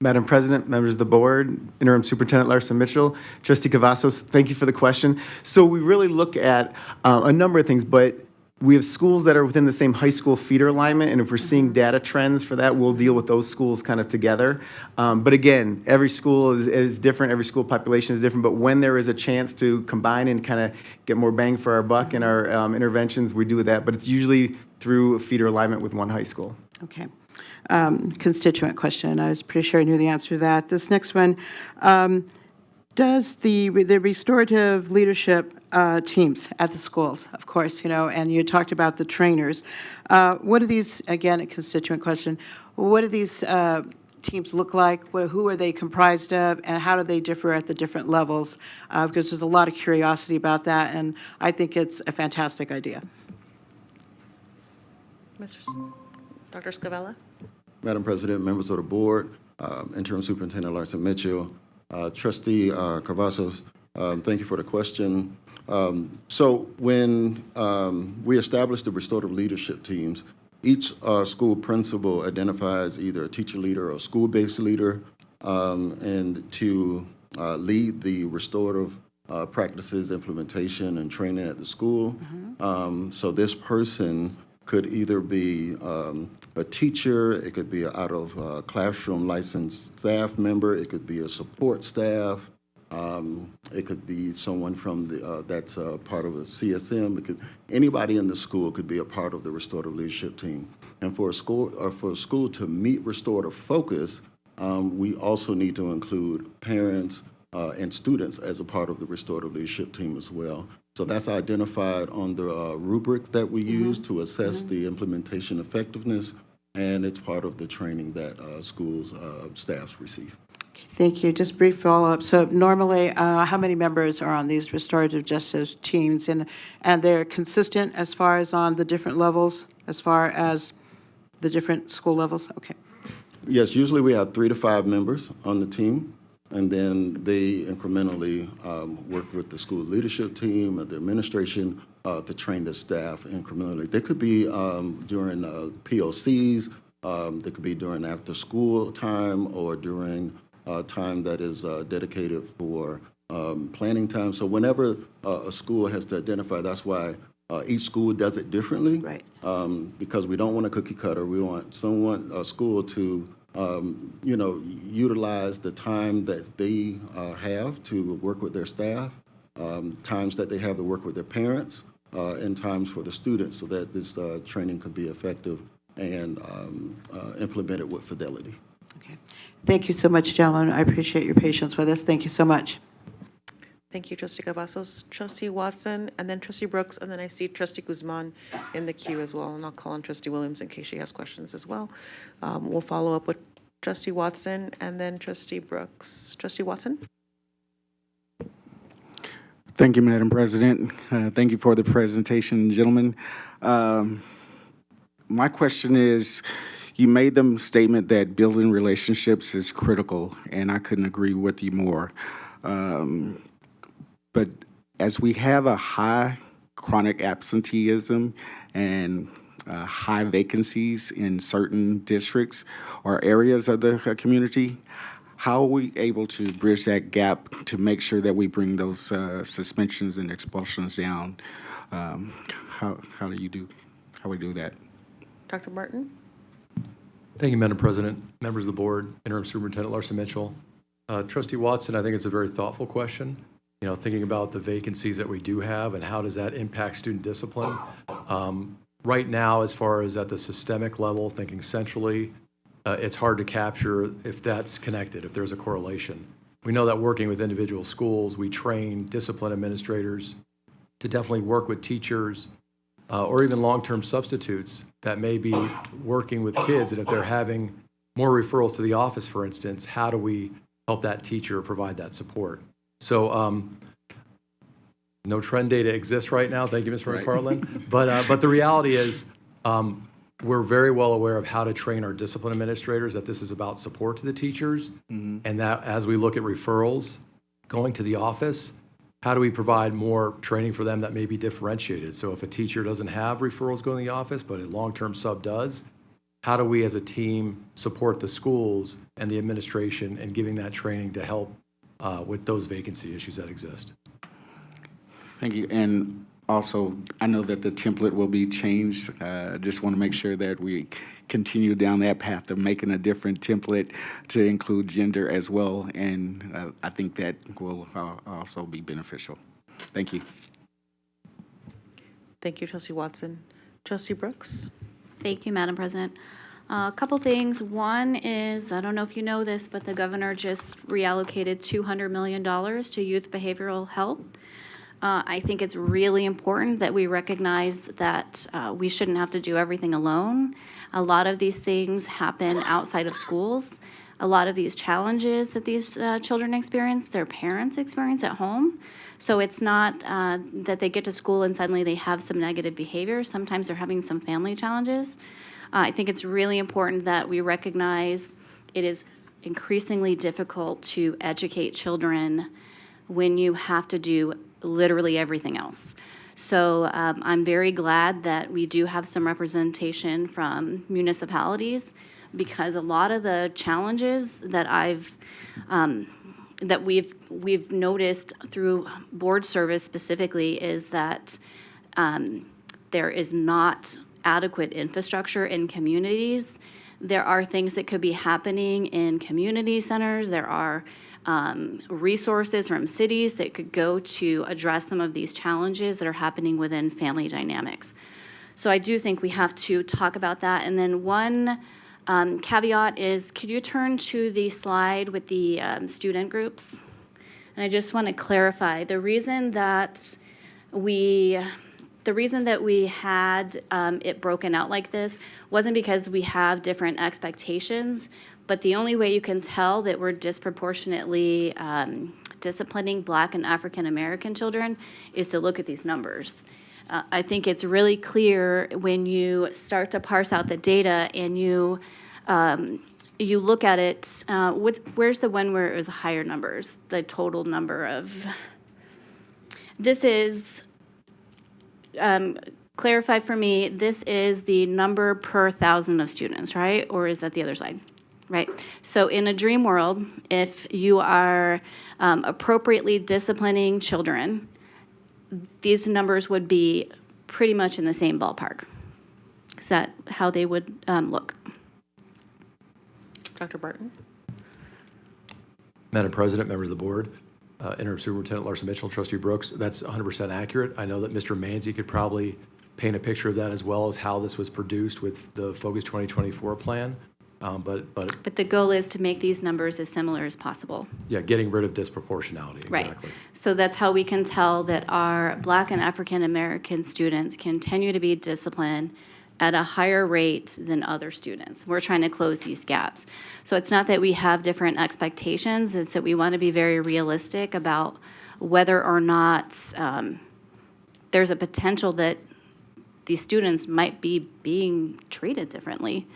Madam President, members of the board, Interim Superintendent Larson Mitchell, Trustee Cavazos, thank you for the question. So we really look at a number of things, but we have schools that are within the same high school feeder alignment, and if we're seeing data trends for that, we'll deal with those schools kind of together. But again, every school is different, every school population is different, but when there is a chance to combine and kind of get more bang for our buck in our interventions, we do that, but it's usually through a feeder alignment with one high school. Okay. Constituent question. I was pretty sure I knew the answer to that. This next one, does the restorative leadership teams at the schools, of course, and you talked about the trainers. What do these, again, a constituent question, what do these teams look like? Who are they comprised of, and how do they differ at the different levels? Because there's a lot of curiosity about that, and I think it's a fantastic idea. Dr. Scavella? Madam President, members of the board, Interim Superintendent Larson Mitchell, Trustee Cavazos, thank you for the question. So when we established the restorative leadership teams, each school principal identifies either a teacher leader or a school-based leader, and to lead the restorative practices, implementation, and training at the school. So this person could either be a teacher, it could be an out-of-classroom licensed staff member, it could be a support staff, it could be someone from that's part of a CSM. Anybody in the school could be a part of the restorative leadership team. And for a school to meet restorative focus, we also need to include parents and students as a part of the restorative leadership team as well. So that's identified on the rubric that we use to assess the implementation effectiveness, and it's part of the training that schools' staffs receive. Okay, thank you. Just brief follow-up. So normally, how many members are on these restorative justice teams, and they're consistent as far as on the different levels, as far as the different school levels? Okay. Yes, usually we have 3 to 5 members on the team. And then they incrementally work with the school leadership team and the administration to train the staff incrementally. They could be during POCs, they could be during after school time, or during time that is dedicated for planning time. So whenever a school has to identify, that's why each school does it differently. Right. Because we don't want a cookie cutter. We want a school to utilize the time that they have to work with their staff, times that they have to work with their parents, and times for the students, so that this training could be effective and implemented with fidelity. Okay. Thank you so much, gentlemen. I appreciate your patience with us. Thank you so much. Thank you, Trustee Cavazos. Trustee Watson, and then Trustee Brooks, and then I see Trustee Guzman in the queue as well, and I'll call on Trustee Williams in case she has questions as well. We'll follow up with Trustee Watson and then Trustee Brooks. Trustee Watson? Thank you, Madam President. Thank you for the presentation, gentlemen. My question is, you made the statement that building relationships is critical, and I couldn't agree with you more. But as we have a high chronic absenteeism and high vacancies in certain districts or areas of the community, how are we able to bridge that gap to make sure that we bring those suspensions and expulsions down? How we do that? Dr. Barton? Thank you, Madam President, members of the board, Interim Superintendent Larson Mitchell. Trustee Watson, I think it's a very thoughtful question. You know, thinking about the vacancies that we do have and how does that impact student discipline. Right now, as far as at the systemic level, thinking centrally, it's hard to capture if that's connected, if there's a correlation. We know that working with individual schools, we train discipline administrators to definitely work with teachers or even long-term substitutes that may be working with kids. And if they're having more referrals to the office, for instance, how do we help that teacher provide that support? So no trend data exists right now. Thank you, Mr. McPartland. But the reality is we're very well aware of how to train our discipline administrators, that this is about support to the teachers, and that as we look at referrals going to the office, how do we provide more training for them that may be differentiated? So if a teacher doesn't have referrals going to the office, but a long-term sub does, how do we as a team support the schools and the administration in giving that training to help with those vacancy issues that exist? Thank you. And also, I know that the template will be changed. Just want to make sure that we continue down that path of making a different template to include gender as well. And I think that will also be beneficial. Thank you. Thank you, Trustee Watson. Trustee Brooks? Thank you, Madam President. A couple things. One is, I don't know if you know this, but the governor just reallocated $200 million to youth behavioral health. I think it's really important that we recognize that we shouldn't have to do everything alone. A lot of these things happen outside of schools. A lot of these challenges that these children experience, their parents experience at home. So it's not that they get to school and suddenly they have some negative behavior. Sometimes they're having some family challenges. I think it's really important that we recognize it is increasingly difficult to educate children when you have to do literally everything else. So I'm very glad that we do have some representation from municipalities, because a lot of the challenges that we've noticed through board service specifically is that there is not adequate infrastructure in communities. There are things that could be happening in community centers. There are resources from cities that could go to address some of these challenges that are happening within family dynamics. So I do think we have to talk about that. And then one caveat is, could you turn to the slide with the student groups? And I just want to clarify, the reason that we had it broken out like this wasn't because we have different expectations, but the only way you can tell that we're disproportionately disciplining Black and African American children is to look at these numbers. I think it's really clear when you start to parse out the data and you look at it. Where's the one where it was higher numbers? The total number of. This is. Clarify for me, this is the number per 1,000 of students, right? Or is that the other side? Right. So in a dream world, if you are appropriately disciplining children, these numbers would be pretty much in the same ballpark. Is that how they would look? Dr. Barton? Madam President, members of the board, Interim Superintendent Larson Mitchell, Trustee Brooks, that's 100% accurate. I know that Mr. Manzi could probably paint a picture of that, as well as how this was produced with the Focus 2024 plan. But the goal is to make these numbers as similar as possible. Yeah, getting rid of disproportionality. Right. Exactly. So that's how we can tell that our Black and African American students continue to be disciplined at a higher rate than other students. We're trying to close these gaps. So it's not that we have different expectations, it's that we want to be very realistic about whether or not there's a potential that these students might be being treated differently.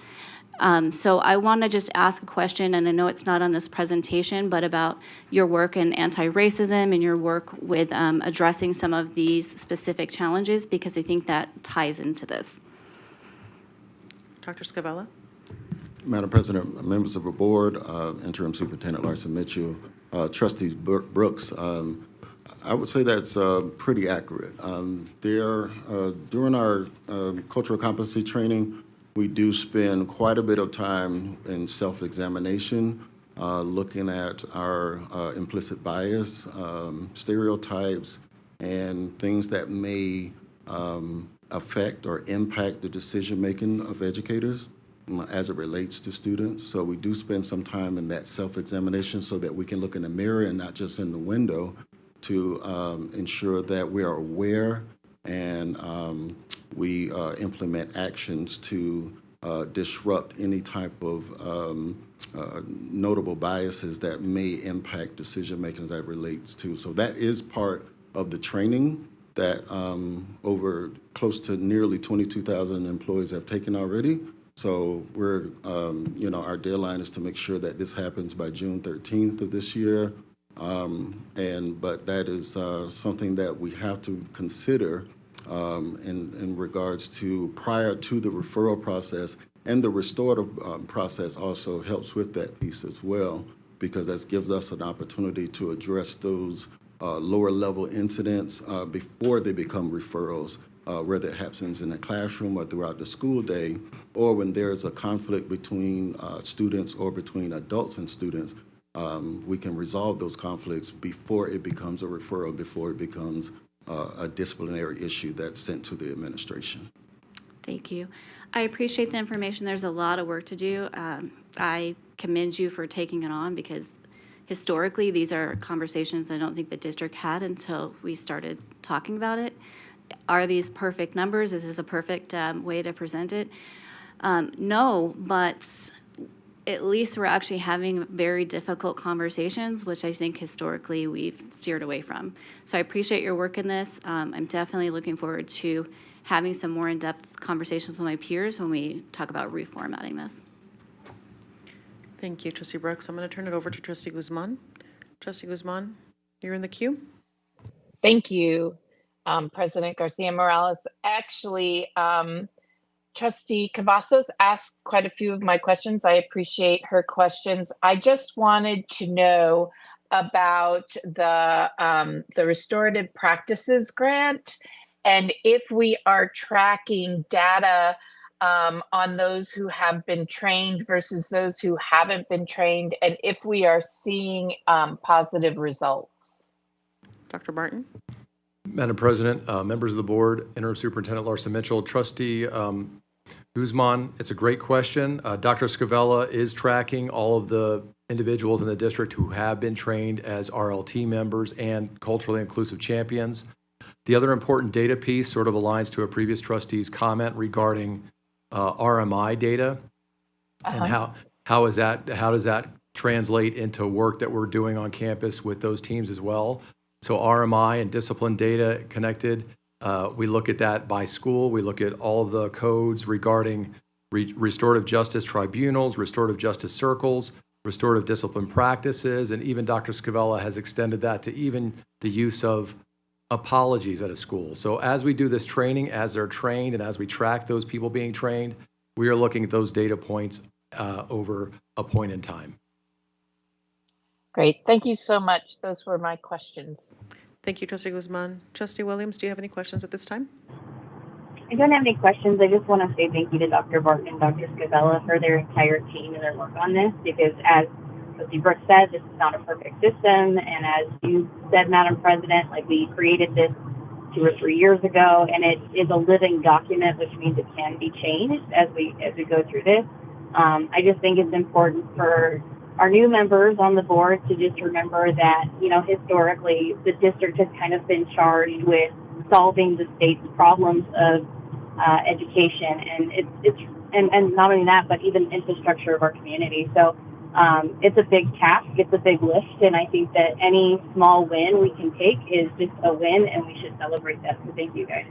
So I want to just ask a question, and I know it's not on this presentation, but about your work in anti-racism and your work with addressing some of these specific challenges, because I think that ties into this. Dr. Scavella? Madam President, members of the board, Interim Superintendent Larson Mitchell, Trustees Brooks, I would say that's pretty accurate. During our cultural competency training, we do spend quite a bit of time in self-examination, looking at our implicit bias, stereotypes, and things that may affect or impact the decision-making of educators as it relates to students. So we do spend some time in that self-examination so that we can look in the mirror and not just in the window to ensure that we are aware and we implement actions to disrupt any type of notable biases that may impact decision-making as that relates to. So that is part of the training that over close to nearly 22,000 employees have taken already. So we're, our deadline is to make sure that this happens by June 13th of this year. But that is something that we have to consider in regards to prior to the referral process, and the restorative process also helps with that piece as well, because that gives us an opportunity to address those lower level incidents before they become referrals, whether it happens in the classroom or throughout the school day, or when there's a conflict between students or between adults and students. We can resolve those conflicts before it becomes a referral, before it becomes a disciplinary issue that's sent to the administration. Thank you. I appreciate the information. There's a lot of work to do. I commend you for taking it on, because historically, these are conversations I don't think the district had until we started talking about it. Are these perfect numbers? Is this a perfect way to present it? No, but at least we're actually having very difficult conversations, which I think historically we've steered away from. So I appreciate your work in this. I'm definitely looking forward to having some more in-depth conversations with my peers when we talk about reformatting this. Thank you, Trustee Brooks. I'm going to turn it over to Trustee Guzman. Trustee Guzman, you're in the queue. Thank you, President Garcia Morales. Actually, Trustee Cavazos asked quite a few of my questions. I appreciate her questions. I just wanted to know about the Restorative Practices Grant, and if we are tracking data on those who have been trained versus those who haven't been trained, and if we are seeing positive results. Dr. Barton. Madam President, members of the board, Interim Superintendent Larson Mitchell, Trustee Guzman, it's a great question. Dr. Scavella is tracking all of the individuals in the district who have been trained as RLT members and culturally inclusive champions. The other important data piece sort of aligns to a previous trustee's comment regarding RMI data, and how does that translate into work that we're doing on campus with those teams as well. So RMI and discipline data connected. We look at that by school. We look at all of the codes regarding restorative justice tribunals, restorative justice circles, restorative discipline practices, and even Dr. Scavella has extended that to even the use of apologies at a school. So as we do this training, as they're trained, and as we track those people being trained, we are looking at those data points over a point in time. Great. Thank you so much. Those were my questions. Thank you, Trustee Guzman. Trustee Williams, do you have any questions at this time? I don't have any questions. I just want to say thank you to Dr. Barton and Dr. Scavella for their entire team and their work on this, because as Trustee Brooks said, this is not a perfect system. And as you said, Madam President, like, we created this 2 or 3 years ago, and it is a living document, which means it can be changed as we go through this. I just think it's important for our new members on the board to just remember that, historically, the district has kind of been charged with solving the state's problems of education, and not only that, but even infrastructure of our community. So it's a big task, it's a big lift, and I think that any small win we can take is just a win, and we should celebrate that. So thank you, guys.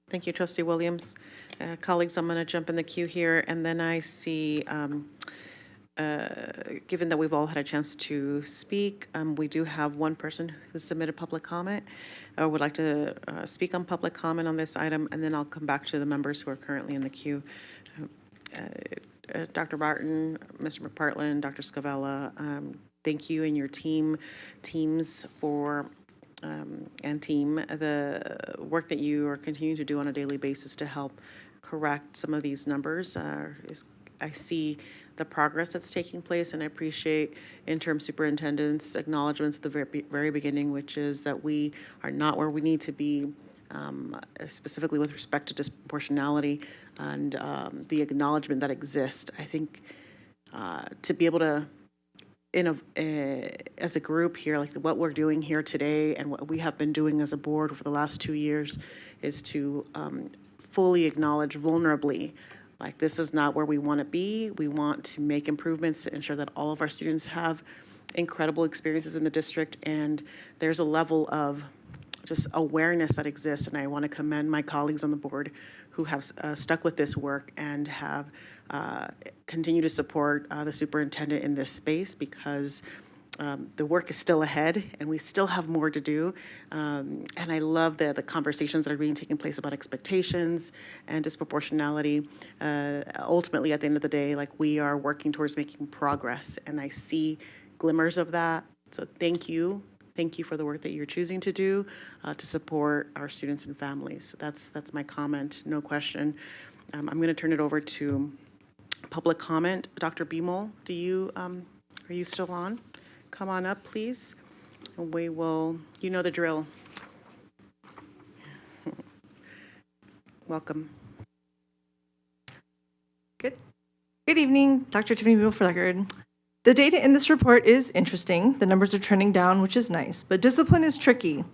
Thank you, Trustee Williams. Colleagues, I'm going to jump in the queue here, and then I see, given that we've all had a chance to speak, we do have one person who submitted public comment, would like to speak on public comment on this item, and then I'll come back to the members who are currently in the queue. Dr. Barton, Mr. McPartland, Dr. Scavella, thank you and your teams for the work that you are continuing to do on a daily basis to help correct some of these numbers. I see the progress that's taking place, and I appreciate interim superintendent's acknowledgments at the very beginning, which is that we are not where we need to be, specifically with respect to disproportionality and the acknowledgement that exists. I think to be able to, as a group here, like what we're doing here today and what we have been doing as a board for the last 2 years is to fully acknowledge vulnerably, like this is not where we want to be. We want to make improvements to ensure that all of our students have incredible experiences in the district, and there's a level of just awareness that exists, and I want to commend my colleagues on the board who have stuck with this work and have continued to support the superintendent in this space, because the work is still ahead and we still have more to do. And I love the conversations that are being taken place about expectations and disproportionality. Ultimately, at the end of the day, like we are working towards making progress, and I see glimmers of that. So thank you. Thank you for the work that you're choosing to do to support our students and families. That's my comment, no question. I'm going to turn it over to public comment. Dr. Beamel, are you still on? Come on up, please. And we will, you know the drill. Welcome. Good evening, Dr. Tiffany Beamel for the record. The data in this report is interesting. The numbers are trending down, which is nice, but discipline is tricky.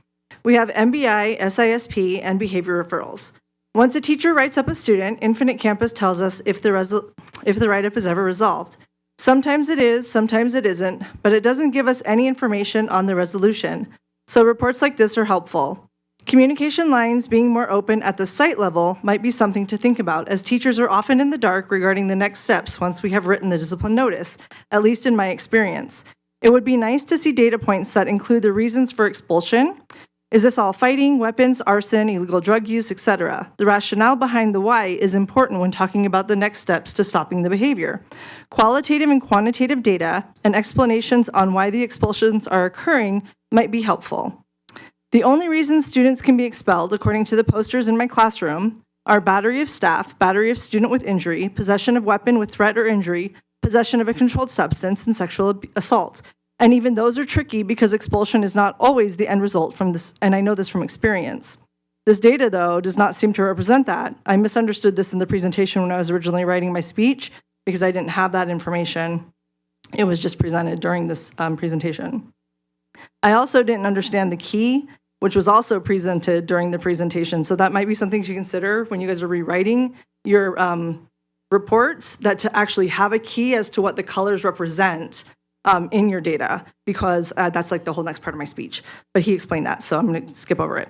We have MBI, SISP, and behavior referrals. Once a teacher writes up a student, Infinite Campus tells us if the write-up is ever resolved. Sometimes it is, sometimes it isn't, but it doesn't give us any information on the resolution. So reports like this are helpful. Communication lines being more open at the site level might be something to think about, as teachers are often in the dark regarding the next steps once we have written the discipline notice, at least in my experience. It would be nice to see data points that include the reasons for expulsion. Is this all fighting, weapons, arson, illegal drug use, etc.? The rationale behind the why is important when talking about the next steps to stopping the behavior. Qualitative and quantitative data and explanations on why the expulsions are occurring might be helpful. The only reasons students can be expelled, according to the posters in my classroom, are battery of staff, battery of student with injury, possession of weapon with threat or injury, possession of a controlled substance, and sexual assault. And even those are tricky because expulsion is not always the end result from this, and I know this from experience. This data, though, does not seem to represent that. I misunderstood this in the presentation when I was originally writing my speech because I didn't have that information. It was just presented during this presentation. I also didn't understand the key, which was also presented during the presentation. So that might be something to consider when you guys are rewriting your reports, that to actually have a key as to what the colors represent in your data, because that's like the whole next part of my speech. But he explained that, so I'm going to skip over it.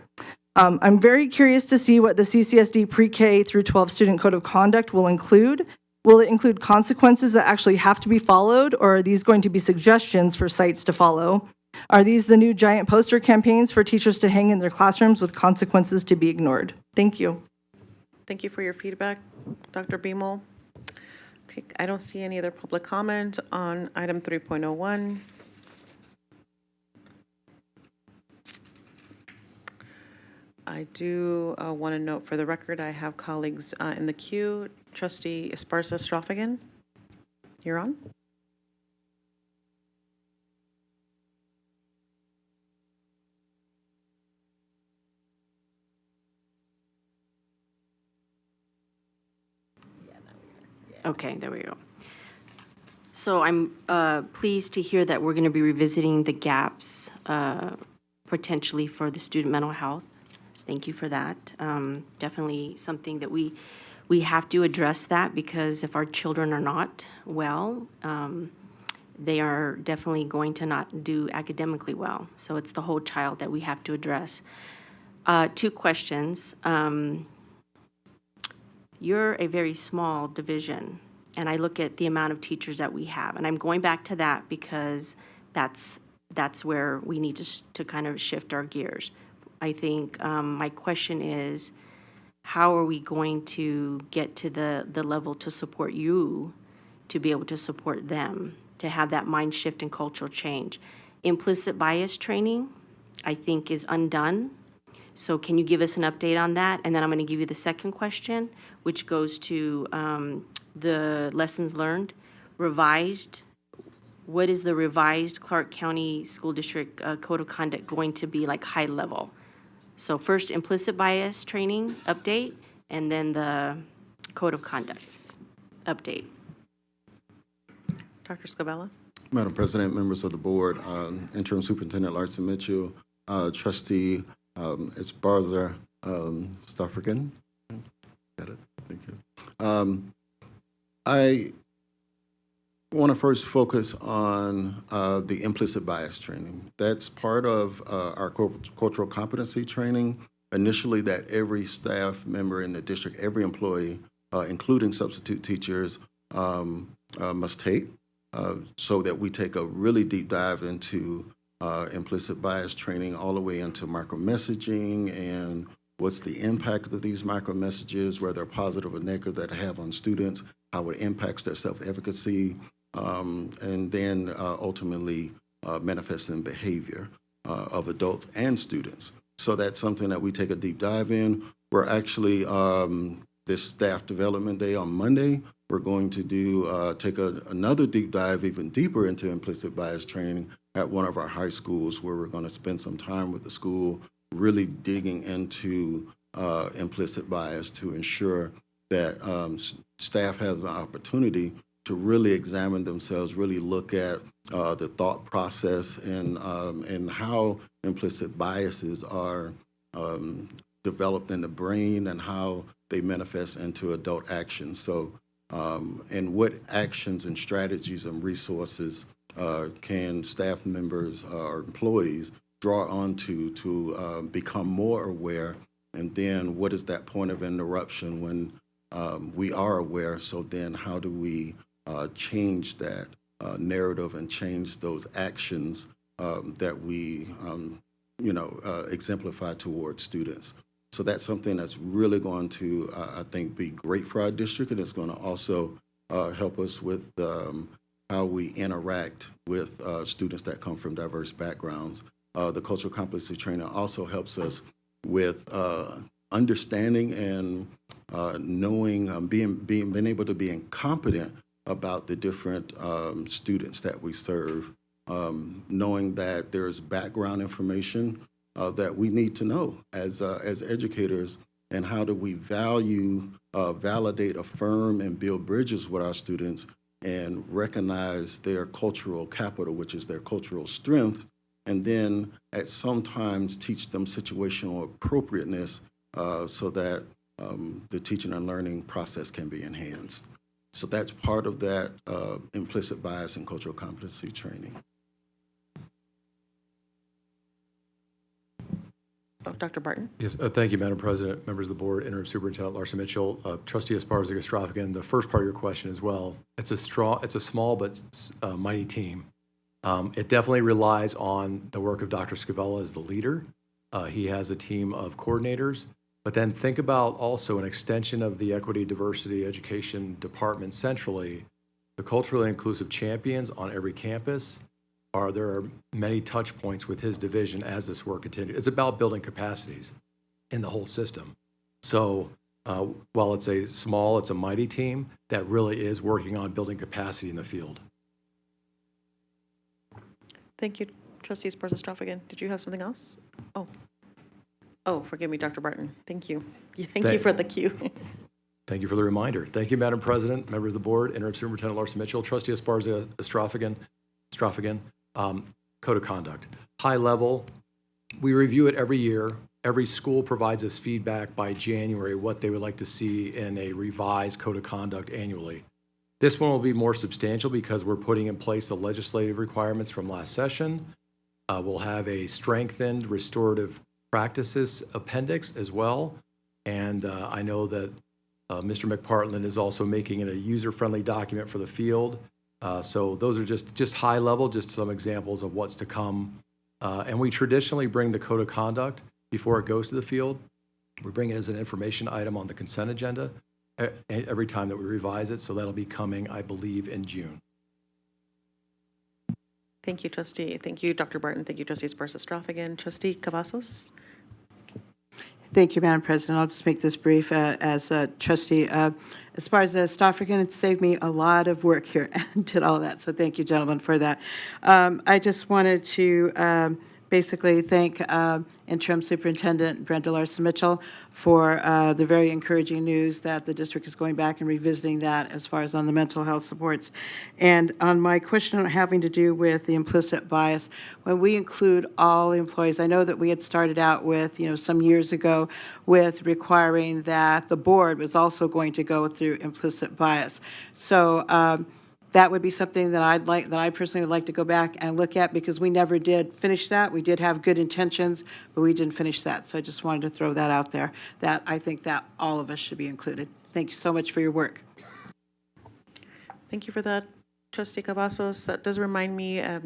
I'm very curious to see what the CCSD pre-K through 12 student code of conduct will include. Will it include consequences that actually have to be followed, or are these going to be suggestions for sites to follow? Are these the new giant poster campaigns for teachers to hang in their classrooms with consequences to be ignored? Thank you. Thank you for your feedback, Dr. Beamel. Okay, I don't see any other public comment on item 3.01. I do want to note for the record, I have colleagues in the queue. Trustee Esparza-Strofagan, you're on. Okay, there we go. So I'm pleased to hear that we're going to be revisiting the gaps potentially for the student mental health. Thank you for that. Definitely something that we have to address that, because if our children are not well, they are definitely going to not do academically well. So it's the whole child that we have to address. 2 questions. You're a very small division, and I look at the amount of teachers that we have, and I'm going back to that because that's where we need to kind of shift our gears. I think my question is, how are we going to get to the level to support you to be able to support them? to have that mind shift and cultural change. Implicit bias training, I think, is undone. So can you give us an update on that? And then I'm going to give you the second question, which goes to the lessons learned. Revised, what is the revised Clark County School District Code of Conduct going to be, like, high level? So first, implicit bias training update, and then the Code of Conduct update. Dr. Scavella? Madam President, members of the board, Interim Superintendent Larson Mitchell, Trustee Esparza Stoffergen. Got it. Thank you. I want to first focus on the implicit bias training. That's part of our cultural competency training. Initially, that every staff member in the district, every employee, including substitute teachers, must take, so that we take a really deep dive into implicit bias training all the way into micro-messaging and what's the impact of these micro-messages, whether positive or negative, that have on students, how it impacts their self-efficacy, and then ultimately manifests in behavior of adults and students. So that's something that we take a deep dive in. We're actually, this staff development day on Monday, we're going to do take another deep dive even deeper into implicit bias training at one of our high schools, where we're going to spend some time with the school really digging into implicit bias to ensure that staff has an opportunity to really examine themselves, really look at the thought process and how implicit biases are developed in the brain and how they manifest into adult actions. So, and what actions and strategies and resources can staff members or employees draw onto to become more aware, and then what is that point of interruption when we are aware? So then how do we change that narrative and change those actions that we exemplify towards students? So that's something that's really going to, I think, be great for our district, and it's going to also help us with how we interact with students that come from diverse backgrounds. The cultural competency training also helps us with understanding and knowing, being able to be competent about the different students that we serve, knowing that there's background information that we need to know as educators, and how do we value, validate, affirm, and build bridges with our students and recognize their cultural capital, which is their cultural strength, and then at sometimes teach them situational appropriateness so that the teaching and learning process can be enhanced. So that's part of that implicit bias and cultural competency training. Oh, Dr. Barton? Yes, thank you, Madam President, members of the board, Interim Superintendent Larson Mitchell, Trustee Esparza-Gostrovigan. The first part of your question as well. It's a small but mighty team. It definitely relies on the work of Dr. Scavella as the leader. He has a team of coordinators, but then think about also an extension of the Equity, Diversity, Education Department centrally, the culturally inclusive champions on every campus. There are many touch points with his division as this work continues. It's about building capacities in the whole system. So while it's a mighty team that really is working on building capacity in the field. Thank you, Trustee Esparza-Strophigan. Did you have something else? Oh, forgive me, Dr. Barton. Thank you. Thank you for the cue. Thank you for the reminder. Thank you, Madam President, members of the board, Interim Superintendent Larson Mitchell, Trustee Esparza-Strophigan. Code of conduct. High level, we review it every year. Every school provides us feedback by January what they would like to see in a revised code of conduct annually. This one will be more substantial because we're putting in place the legislative requirements from last session. We'll have a strengthened restorative practices appendix as well. And I know that Mr. McPartland is also making it a user-friendly document for the field. So those are just high level, just some examples of what's to come. And we traditionally bring the code of conduct before it goes to the field. We bring it as an information item on the consent agenda every time that we revise it. So that'll be coming, I believe, in June. Thank you, trustee. Thank you, Dr. Barton. Thank you, trustee Esparza-Strophigan. Trustee Cavazos? Thank you, Madam President. I'll just make this brief as a trustee. As far as the Stoffergan, it saved me a lot of work here and did all that. So thank you, gentlemen, for that. I just wanted to basically thank Interim Superintendent Brenda Larson-Mitchell for the very encouraging news that the district is going back and revisiting that as far as on the mental health supports. And on my question having to do with the implicit bias, when we include all employees, I know that we had started out with, some years ago with requiring that the board was also going to go through implicit bias. So that would be something that I personally would like to go back and look at, because we never did finish that. We did have good intentions, but we didn't finish that. So I just wanted to throw that out there, that I think that all of us should be included. Thank you so much for your work. Thank you for that, trustee Cavazos. That does remind me, I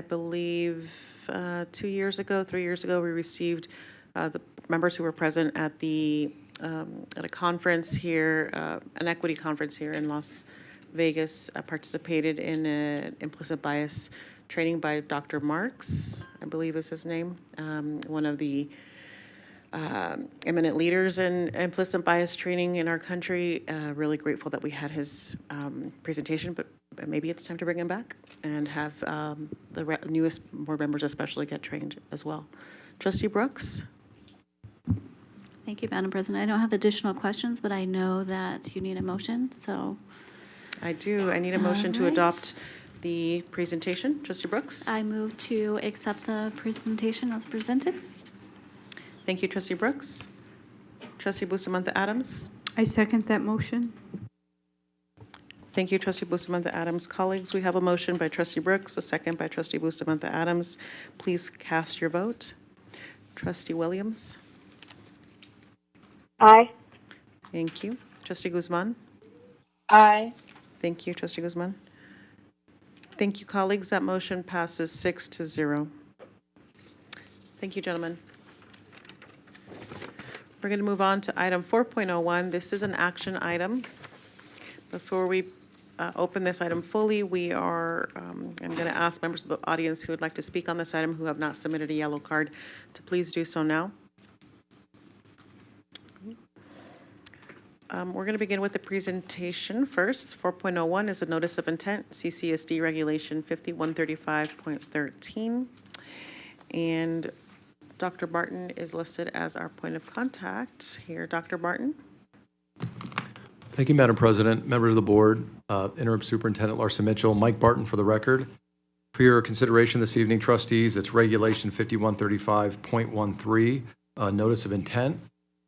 believe 3 years ago, we received the members who were present at a conference here, an equity conference here in Las Vegas, participated in an implicit bias training by Dr. Marks, I believe is his name, one of the eminent leaders in implicit bias training in our country. Really grateful that we had his presentation, but maybe it's time to bring him back and have the newest board members especially get trained as well. Trustee Brooks? Thank you, Madam President. I don't have additional questions, but I know that you need a motion, so. I do. I need a motion to adopt the presentation. Trustee Brooks? I move to accept the presentation as presented. Thank you, Trustee Brooks. Trustee Bustamante Adams? I second that motion. Thank you, Trustee Bustamante Adams. Colleagues, we have a motion by Trustee Brooks, a second by Trustee Bustamante Adams. Please cast your vote. Trustee Williams? Aye. Thank you. Trustee Guzman? Aye. Thank you, Trustee Guzman. Thank you, colleagues. That motion passes 6-0. Thank you, gentlemen. We're going to move on to item 4.01. This is an action item. Before we open this item fully, I'm going to ask members of the audience who would like to speak on this item who have not submitted a yellow card to please do so now. We're going to begin with the presentation first. 4.01 is a notice of intent, CCSD Regulation 5135.13. And Dr. Barton is listed as our point of contact here. Dr. Barton? Thank you, Madam President, members of the board, Interim Superintendent Larson-Mitchell, Mike Barton for the record. For your consideration this evening, trustees, it's Regulation 5135.13, notice of intent.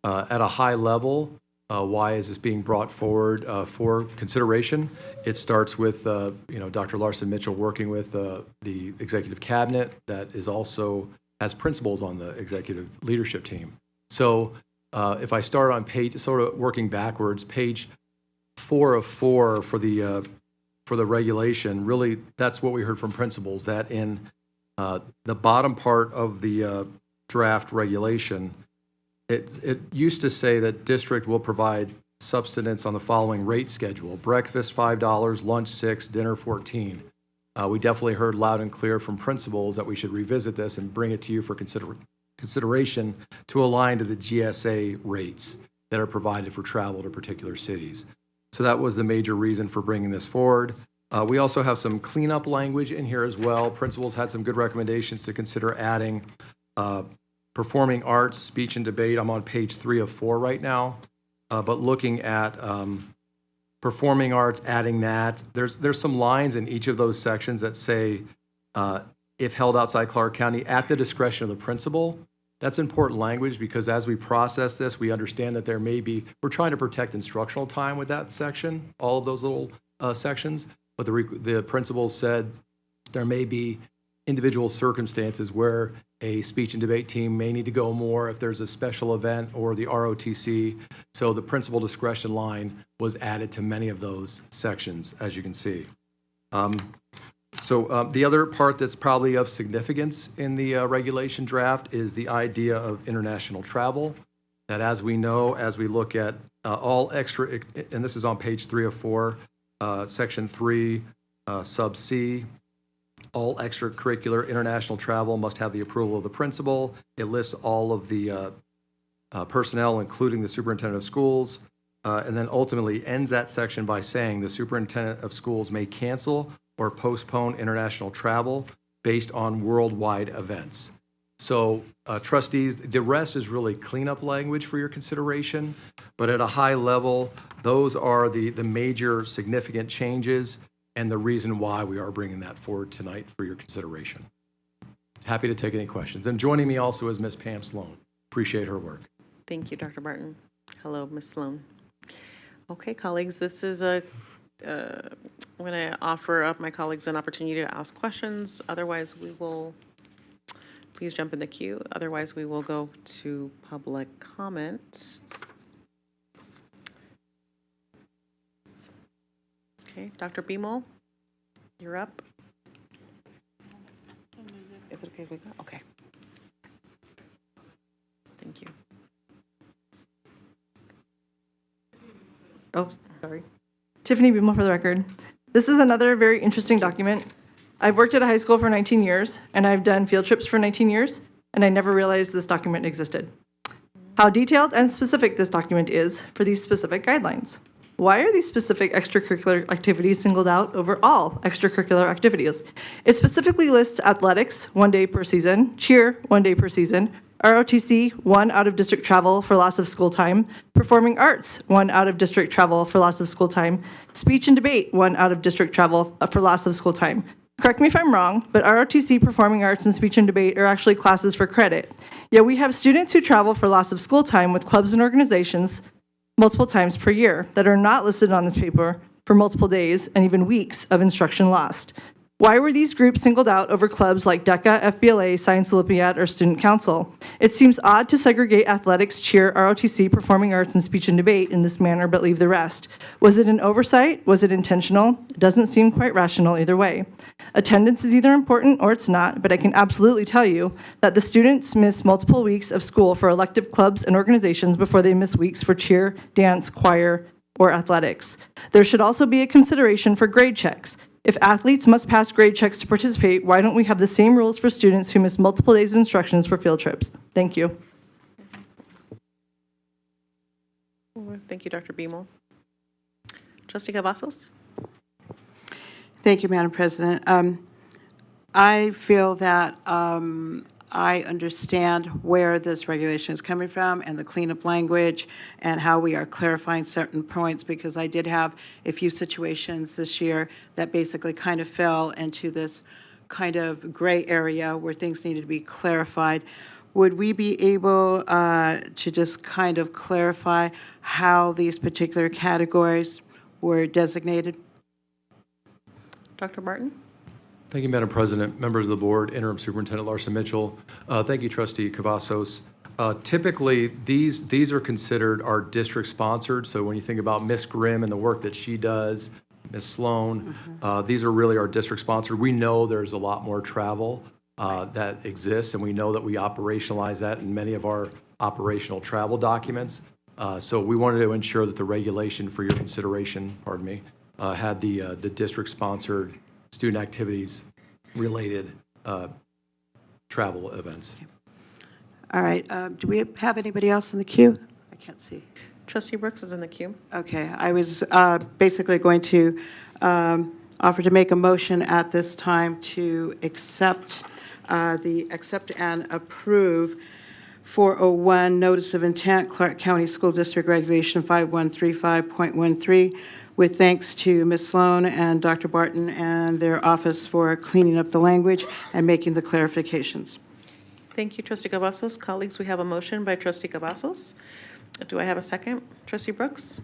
At a high level, why is this being brought forward for consideration? It starts with, Dr. Larson-Mitchell working with the executive cabinet that is also has principals on the executive leadership team. So if I start on page, sort of working backwards, page 4 of 4 for the regulation, really that's what we heard from principals, that in the bottom part of the draft regulation, it used to say that district will provide subsistence on the following rate schedule: breakfast $5, lunch $6, dinner $14. We definitely heard loud and clear from principals that we should revisit this and bring it to you for consideration to align to the GSA rates that are provided for travel to particular cities. So that was the major reason for bringing this forward. We also have some cleanup language in here as well. Principals had some good recommendations to consider adding performing arts, speech and debate. I'm on page 3 of 4 right now, but looking at performing arts, adding that. There's some lines in each of those sections that say, if held outside Clark County, at the discretion of the principal. That's important language because as we process this, we understand that there may be, we're trying to protect instructional time with that section, all of those little sections, but the principal said there may be individual circumstances where a speech and debate team may need to go more if there's a special event or the ROTC. So the principal discretion line was added to many of those sections, as you can see. The other part that's probably of significance in the regulation draft is the idea of international travel. That, as we know, as we look at all extra, and this is on page 3 of 4, section 3, sub C, All extracurricular international travel must have the approval of the principal. It lists all of the personnel, including the superintendent of schools, and then ultimately ends that section by saying the superintendent of schools may cancel or postpone international travel based on worldwide events. So trustees, the rest is really cleanup language for your consideration, but at a high level, those are the major significant changes and the reason why we are bringing that forward tonight for your consideration. Happy to take any questions. And joining me also is Ms. Pam Sloan. Appreciate her work. Thank you, Dr. Barton. Hello, Ms. Sloan. Okay, colleagues, this is I'm going to offer up my colleagues an opportunity to ask questions. Otherwise, we will, please jump in the queue. Otherwise, we will go to public comment. Okay, Dr. Beamel, you're up. Is it okay if we go? Okay. Thank you. Oh, sorry. Tiffany Beamel for the record. This is another very interesting document. I've worked at a high school for 19 years, and I've done field trips for 19 years, and I never realized this document existed. How detailed and specific this document is for these specific guidelines. Why are these specific extracurricular activities singled out over all extracurricular activities? It specifically lists athletics, 1 day per season, cheer, 1 day per season, ROTC, 1 out-of-district travel for loss of school time, performing arts, 1 out-of-district travel for loss of school time, speech and debate, 1 out-of-district travel for loss of school time. Correct me if I'm wrong, but ROTC, performing arts, and speech and debate are actually classes for credit. Yet we have students who travel for loss of school time with clubs and organizations multiple times per year that are not listed on this paper for multiple days and even weeks of instruction lost. Why were these groups singled out over clubs like DECA, FBLA, Science Olympiad, or Student Council? It seems odd to segregate athletics, cheer, ROTC, performing arts, and speech and debate in this manner, but leave the rest. Was it an oversight? Was it intentional? It doesn't seem quite rational either way. Attendance is either important or it's not, but I can absolutely tell you that the students miss multiple weeks of school for elective clubs and organizations before they miss weeks for cheer, dance, choir, or athletics. There should also be a consideration for grade checks. If athletes must pass grade checks to participate, why don't we have the same rules for students who miss multiple days of instructions for field trips? Thank you. Thank you, Dr. Beamel. Trustee Cavazos? Thank you, Madam President. I feel that I understand where this regulation is coming from and the cleanup language and how we are clarifying certain points, because I did have a few situations this year that basically kind of fell into this kind of gray area where things needed to be clarified. Would we be able to just kind of clarify how these particular categories were designated? Dr. Barton? Thank you, Madam President, members of the board, Interim Superintendent Larson Mitchell. Thank you, Trustee Cavazos. Typically, these are considered our district-sponsored. So when you think about Ms. Grimm and the work that she does, Ms. Sloan, these are really our district-sponsored. We know there's a lot more travel that exists, and we know that we operationalize that in many of our operational travel documents. So we wanted to ensure that the regulation for your consideration, had the district-sponsored student activities related travel events. All right. Do we have anybody else in the queue? I can't see. Trustee Brooks is in the queue. Okay. I was basically going to offer to make a motion at this time to accept and approve 401 Notice of Intent, Clark County School District Regulation 5135.13, with thanks to Ms. Sloan and Dr. Barton and their office for cleaning up the language and making the clarifications. Thank you, Trustee Cavazos. Colleagues, we have a motion by Trustee Cavazos. Do I have a second? Trustee Brooks?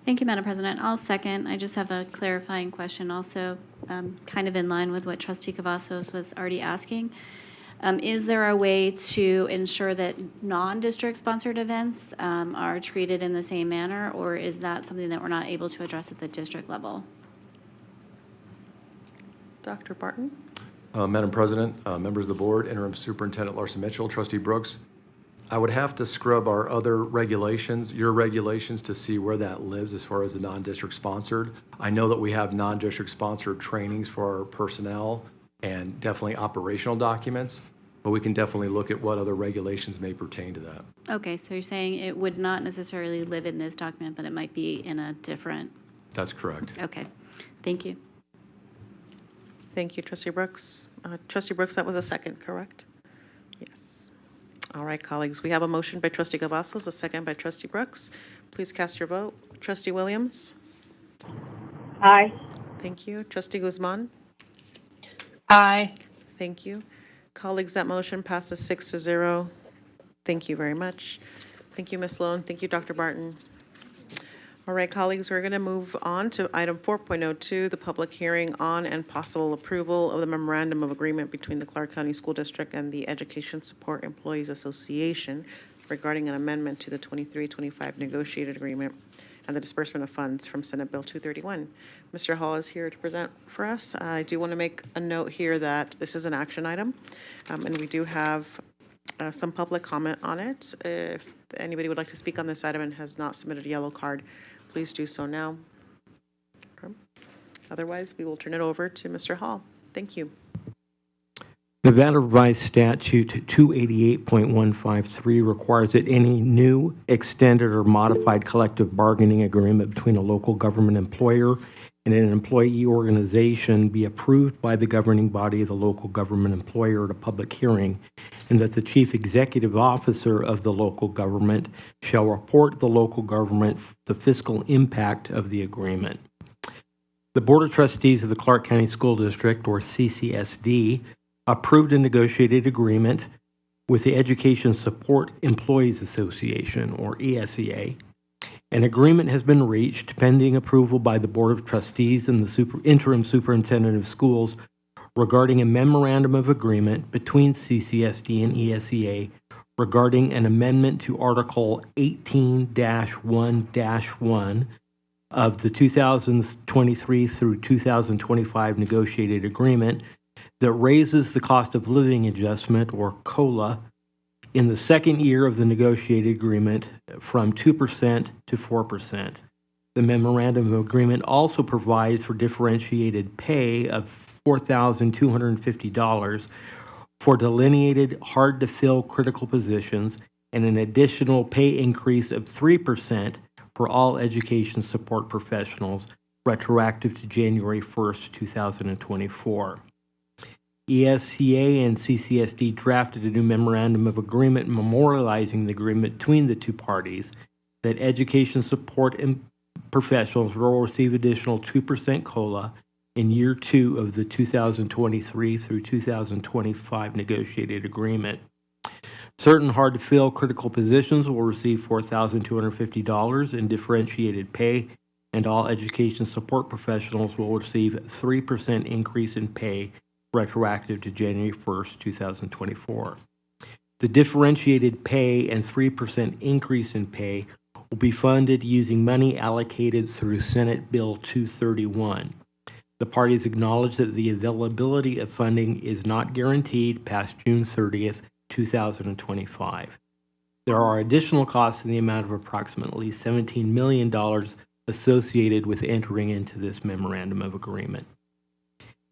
Thank you, Madam President. I'll second. I just have a clarifying question also, kind of in line with what Trustee Cavazos was already asking. Is there a way to ensure that non-district sponsored events are treated in the same manner, or is that something that we're not able to address at the district level? Dr. Barton? Madam President, members of the board, Interim Superintendent Larson Mitchell, Trustee Brooks, I would have to scrub our other regulations, your regulations, to see where that lives as far as the non-district sponsored. I know that we have non-district sponsored trainings for our personnel and definitely operational documents, but we can definitely look at what other regulations may pertain to that. Okay, so you're saying it would not necessarily live in this document, but it might be in a different, That's correct. okay. Thank you. Thank you, Trustee Brooks. Trustee Brooks, that was a second, correct? Yes. All right, colleagues, we have a motion by Trustee Cavazos, a second by Trustee Brooks. Please cast your vote. Trustee Williams? Aye. Thank you. Trustee Guzman? Aye. Thank you. Colleagues, that motion passes 6-0. Thank you very much. Thank you, Ms. Sloan. Thank you, Dr. Barton. All right, colleagues, we're going to move on to item 4.02, the public hearing on and possible approval of the memorandum of agreement between the Clark County School District and the Education Support Employees Association regarding an amendment to the 23-25 negotiated agreement and the disbursement of funds from Senate Bill 231. Mr. Hall is here to present for us. I do want to make a note here that this is an action item, and we do have some public comment on it. If anybody would like to speak on this item and has not submitted a yellow card, please do so now. Okay. Otherwise, we will turn it over to Mr. Hall. Thank you. Nevada Revised Statute 288.153 requires that any new, extended, or modified collective bargaining agreement between a local government employer and an employee organization be approved by the governing body of the local government employer at a public hearing, and that the chief executive officer of the local government shall report to the local government the fiscal impact of the agreement. The Board of Trustees of the Clark County School District, or CCSD, approved a negotiated agreement with the Education Support Employees Association, or ESEA. An agreement has been reached pending approval by the Board of Trustees and the interim superintendent of schools regarding a memorandum of agreement between CCSD and ESEA regarding an amendment to Article 18-1-1 of the 2023 through 2025 negotiated agreement that raises the cost of living adjustment, or COLA, in the second year of the negotiated agreement from 2% to 4%. The memorandum of agreement also provides for differentiated pay of $4,250 for delineated, hard-to-fill critical positions and an additional pay increase of 3% for all education support professionals, retroactive to January 1st, 2024. ESCA and CCSD drafted a new memorandum of agreement memorializing the agreement between the two parties that education support and professionals will receive additional 2% COLA in year 2 of the 2023 through 2025 negotiated agreement. Certain hard-to-fill critical positions will receive $4,250 in differentiated pay, and all education support professionals will receive 3% increase in pay retroactive to January 1st, 2024. The differentiated pay and 3% increase in pay will be funded using money allocated through Senate Bill 231. The parties acknowledge that the availability of funding is not guaranteed past June 30th, 2025. There are additional costs in the amount of approximately $17 million associated with entering into this memorandum of agreement.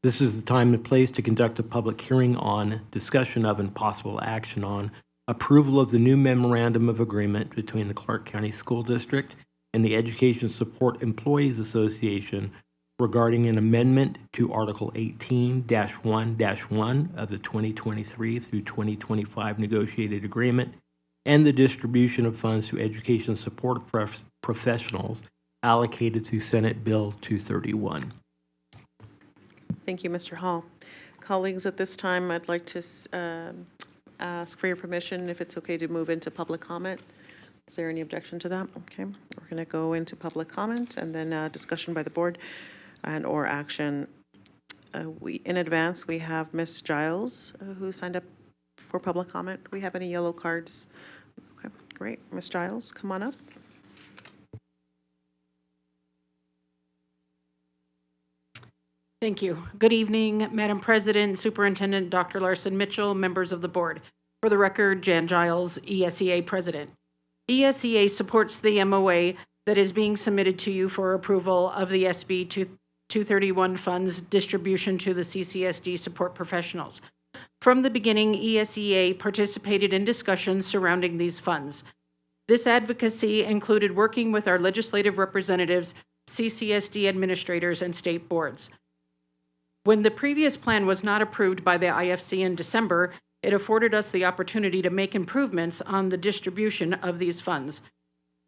This is the time and place to conduct a public hearing on, discussion of, and possible action on approval of the new memorandum of agreement between the Clark County School District and the Education Support Employees Association regarding an amendment to Article 18-1-1 of the 2023 through 2025 negotiated agreement and the distribution of funds to education support professionals allocated through Senate Bill 231. Thank you, Mr. Hall. Colleagues, at this time, I'd like to ask for your permission, if it's okay, to move into public comment. Is there any objection to that? Okay, we're going to go into public comment and then discussion by the board and or action. In advance, we have Ms. Giles who signed up for public comment. Do we have any yellow cards? Okay, great. Ms. Giles, come on up. Thank you. Good evening, Madam President, Superintendent Dr. Larson Mitchell, members of the board. For the record, Jan Giles, ESEA President. ESEA supports the MOA that is being submitted to you for approval of the SB 231 funds distribution to the CCSD support professionals. From the beginning, ESEA participated in discussions surrounding these funds. This advocacy included working with our legislative representatives, CCSD administrators, and state boards. When the previous plan was not approved by the IFC in December, it afforded us the opportunity to make improvements on the distribution of these funds.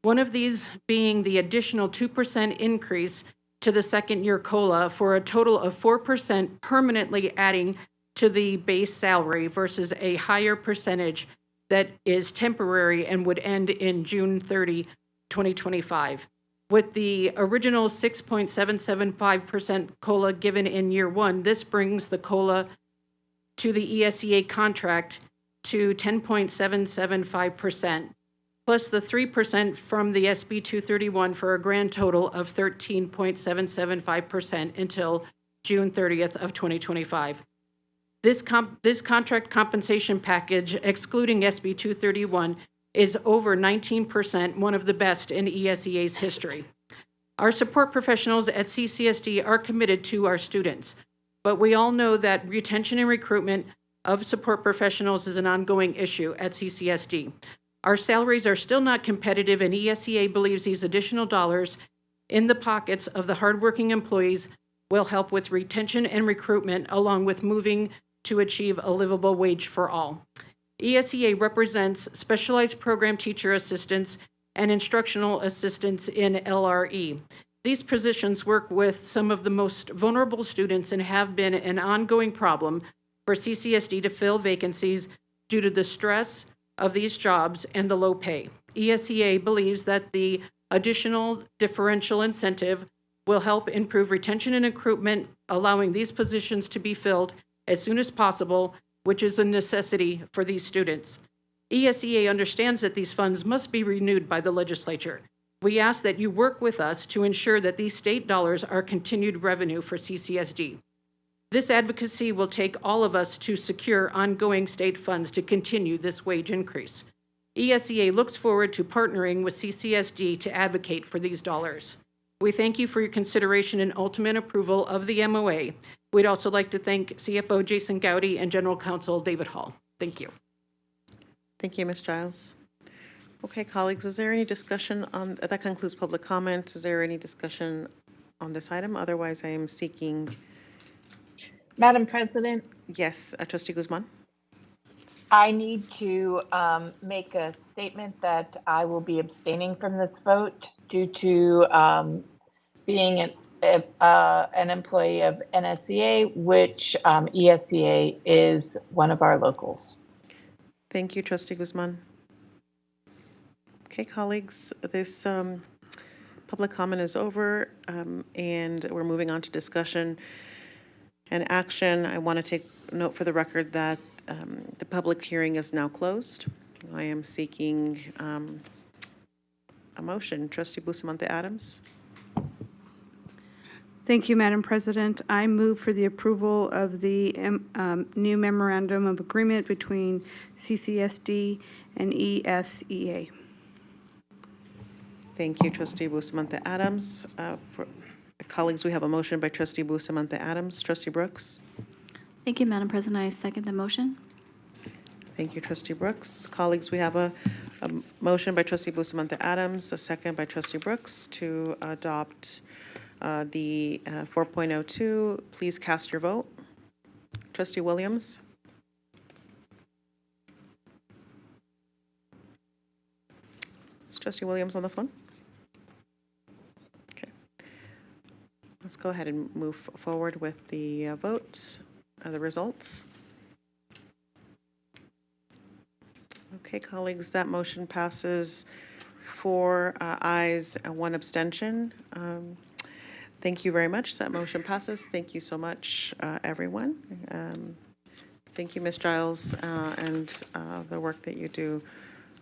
One of these being the additional 2% increase to the second-year COLA for a total of 4% permanently adding to the base salary versus a higher percentage that is temporary and would end in June 30, 2025. With the original 6.775% COLA given in year one, this brings the COLA to the ESEA contract to 10.775%, plus the 3% from the SB 231 for a grand total of 13.775% until June 30th of 2025. This contract compensation package, excluding SB 231, is over 19%, one of the best in ESEA's history. Our support professionals at CCSD are committed to our students, but we all know that retention and recruitment of support professionals is an ongoing issue at CCSD. Our salaries are still not competitive, and ESEA believes these additional dollars in the pockets of the hardworking employees will help with retention and recruitment, along with moving to achieve a livable wage for all. ESEA represents specialized program teacher assistants and instructional assistants in LRE. These positions work with some of the most vulnerable students and have been an ongoing problem for CCSD to fill vacancies due to the stress of these jobs and the low pay. ESEA believes that the additional differential incentive will help improve retention and recruitment, allowing these positions to be filled as soon as possible, which is a necessity for these students. ESEA understands that these funds must be renewed by the legislature. We ask that you work with us to ensure that these state dollars are continued revenue for CCSD. This advocacy will take all of us to secure ongoing state funds to continue this wage increase. ESEA looks forward to partnering with CCSD to advocate for these dollars. We thank you for your consideration and ultimate approval of the MOA. We'd also like to thank CFO Jason Gowdy and General Counsel David Hall. Thank you. Thank you, Ms. Giles. Okay, colleagues, is there any discussion on, that concludes public comment. Is there any discussion on this item? Otherwise, I am seeking. Madam President, Yes, Trustee Guzman. I need to make a statement that I will be abstaining from this vote due to being an employee of NSEA, which ESEA is one of our locals. Thank you, Trustee Guzman. Okay, colleagues, this public comment is over, and we're moving on to discussion and action. I want to take note for the record that the public hearing is now closed. I am seeking a motion. Trustee Bustamante Adams. Thank you, Madam President. I move for the approval of the new memorandum of agreement between CCSD and ESEA. Thank you, Trustee Bustamante Adams. Colleagues, we have a motion by Trustee Bustamante Adams. Trustee Brooks. Thank you, Madam President. I second the motion. Thank you, Trustee Brooks. Colleagues, we have a motion by Trustee Bustamante Adams, a second by Trustee Brooks to adopt the 4.02. Please cast your vote. Trustee Williams. Is Trustee Williams on the phone? Okay. Let's go ahead and move forward with the votes, the results. Okay, colleagues, that motion passes 4 ayes and 1 abstention. Thank you very much. That motion passes. Thank you so much, everyone. Thank you, Ms. Giles, and the work that you do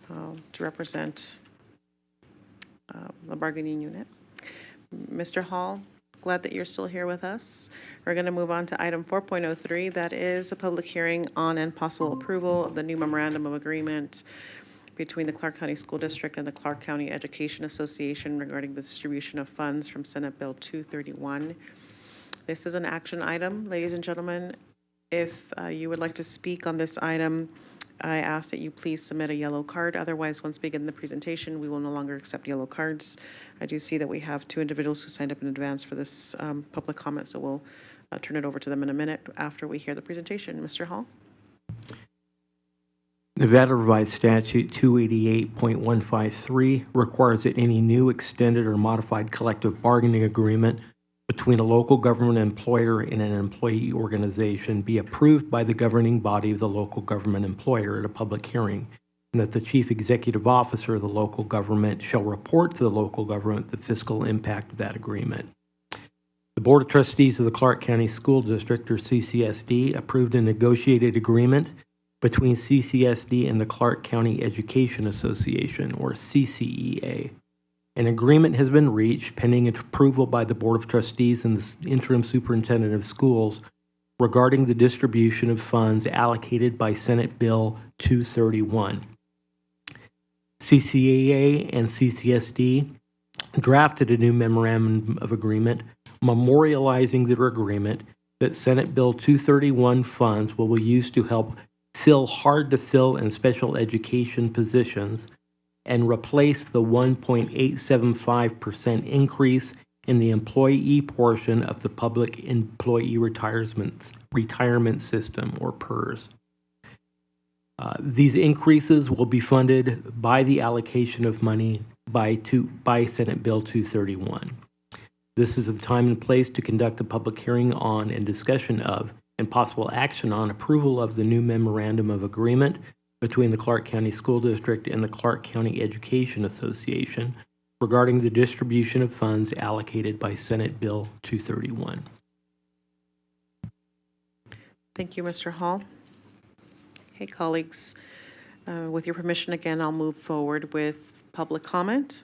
to represent the bargaining unit. Mr. Hall, glad that you're still here with us. We're going to move on to item 4.03. That is a public hearing on and possible approval of the new memorandum of agreement between the Clark County School District and the Clark County Education Association regarding the distribution of funds from Senate Bill 231. This is an action item, ladies and gentlemen. If you would like to speak on this item, I ask that you please submit a yellow card. Otherwise, once we begin the presentation, we will no longer accept yellow cards. I do see that we have 2 individuals who signed up in advance for this public comment, so we'll turn it over to them in a minute after we hear the presentation. Mr. Hall? Nevada Revised Statute 288.153 requires that any new, extended, or modified collective bargaining agreement between a local government employer and an employee organization be approved by the governing body of the local government employer at a public hearing, and that the chief executive officer of the local government shall report to the local government the fiscal impact of that agreement. The Board of Trustees of the Clark County School District, or CCSD, approved a negotiated agreement between CCSD and the Clark County Education Association, or CCEA. An agreement has been reached pending approval by the Board of Trustees and the interim superintendent of schools regarding the distribution of funds allocated by Senate Bill 231. CCEA and CCSD drafted a new memorandum of agreement memorializing their agreement that Senate Bill 231 funds will be used to help fill hard-to-fill and special education positions and replace the 1.875% increase in the employee portion of the Public Employee Retirement System, or PERS. These increases will be funded by the allocation of money by Senate Bill 231. This is the time and place to conduct a public hearing on and discussion of and possible action on approval of the new memorandum of agreement between the Clark County School District and the Clark County Education Association regarding the distribution of funds allocated by Senate Bill 231. Thank you, Mr. Hall. Hey, colleagues, with your permission again, I'll move forward with public comment.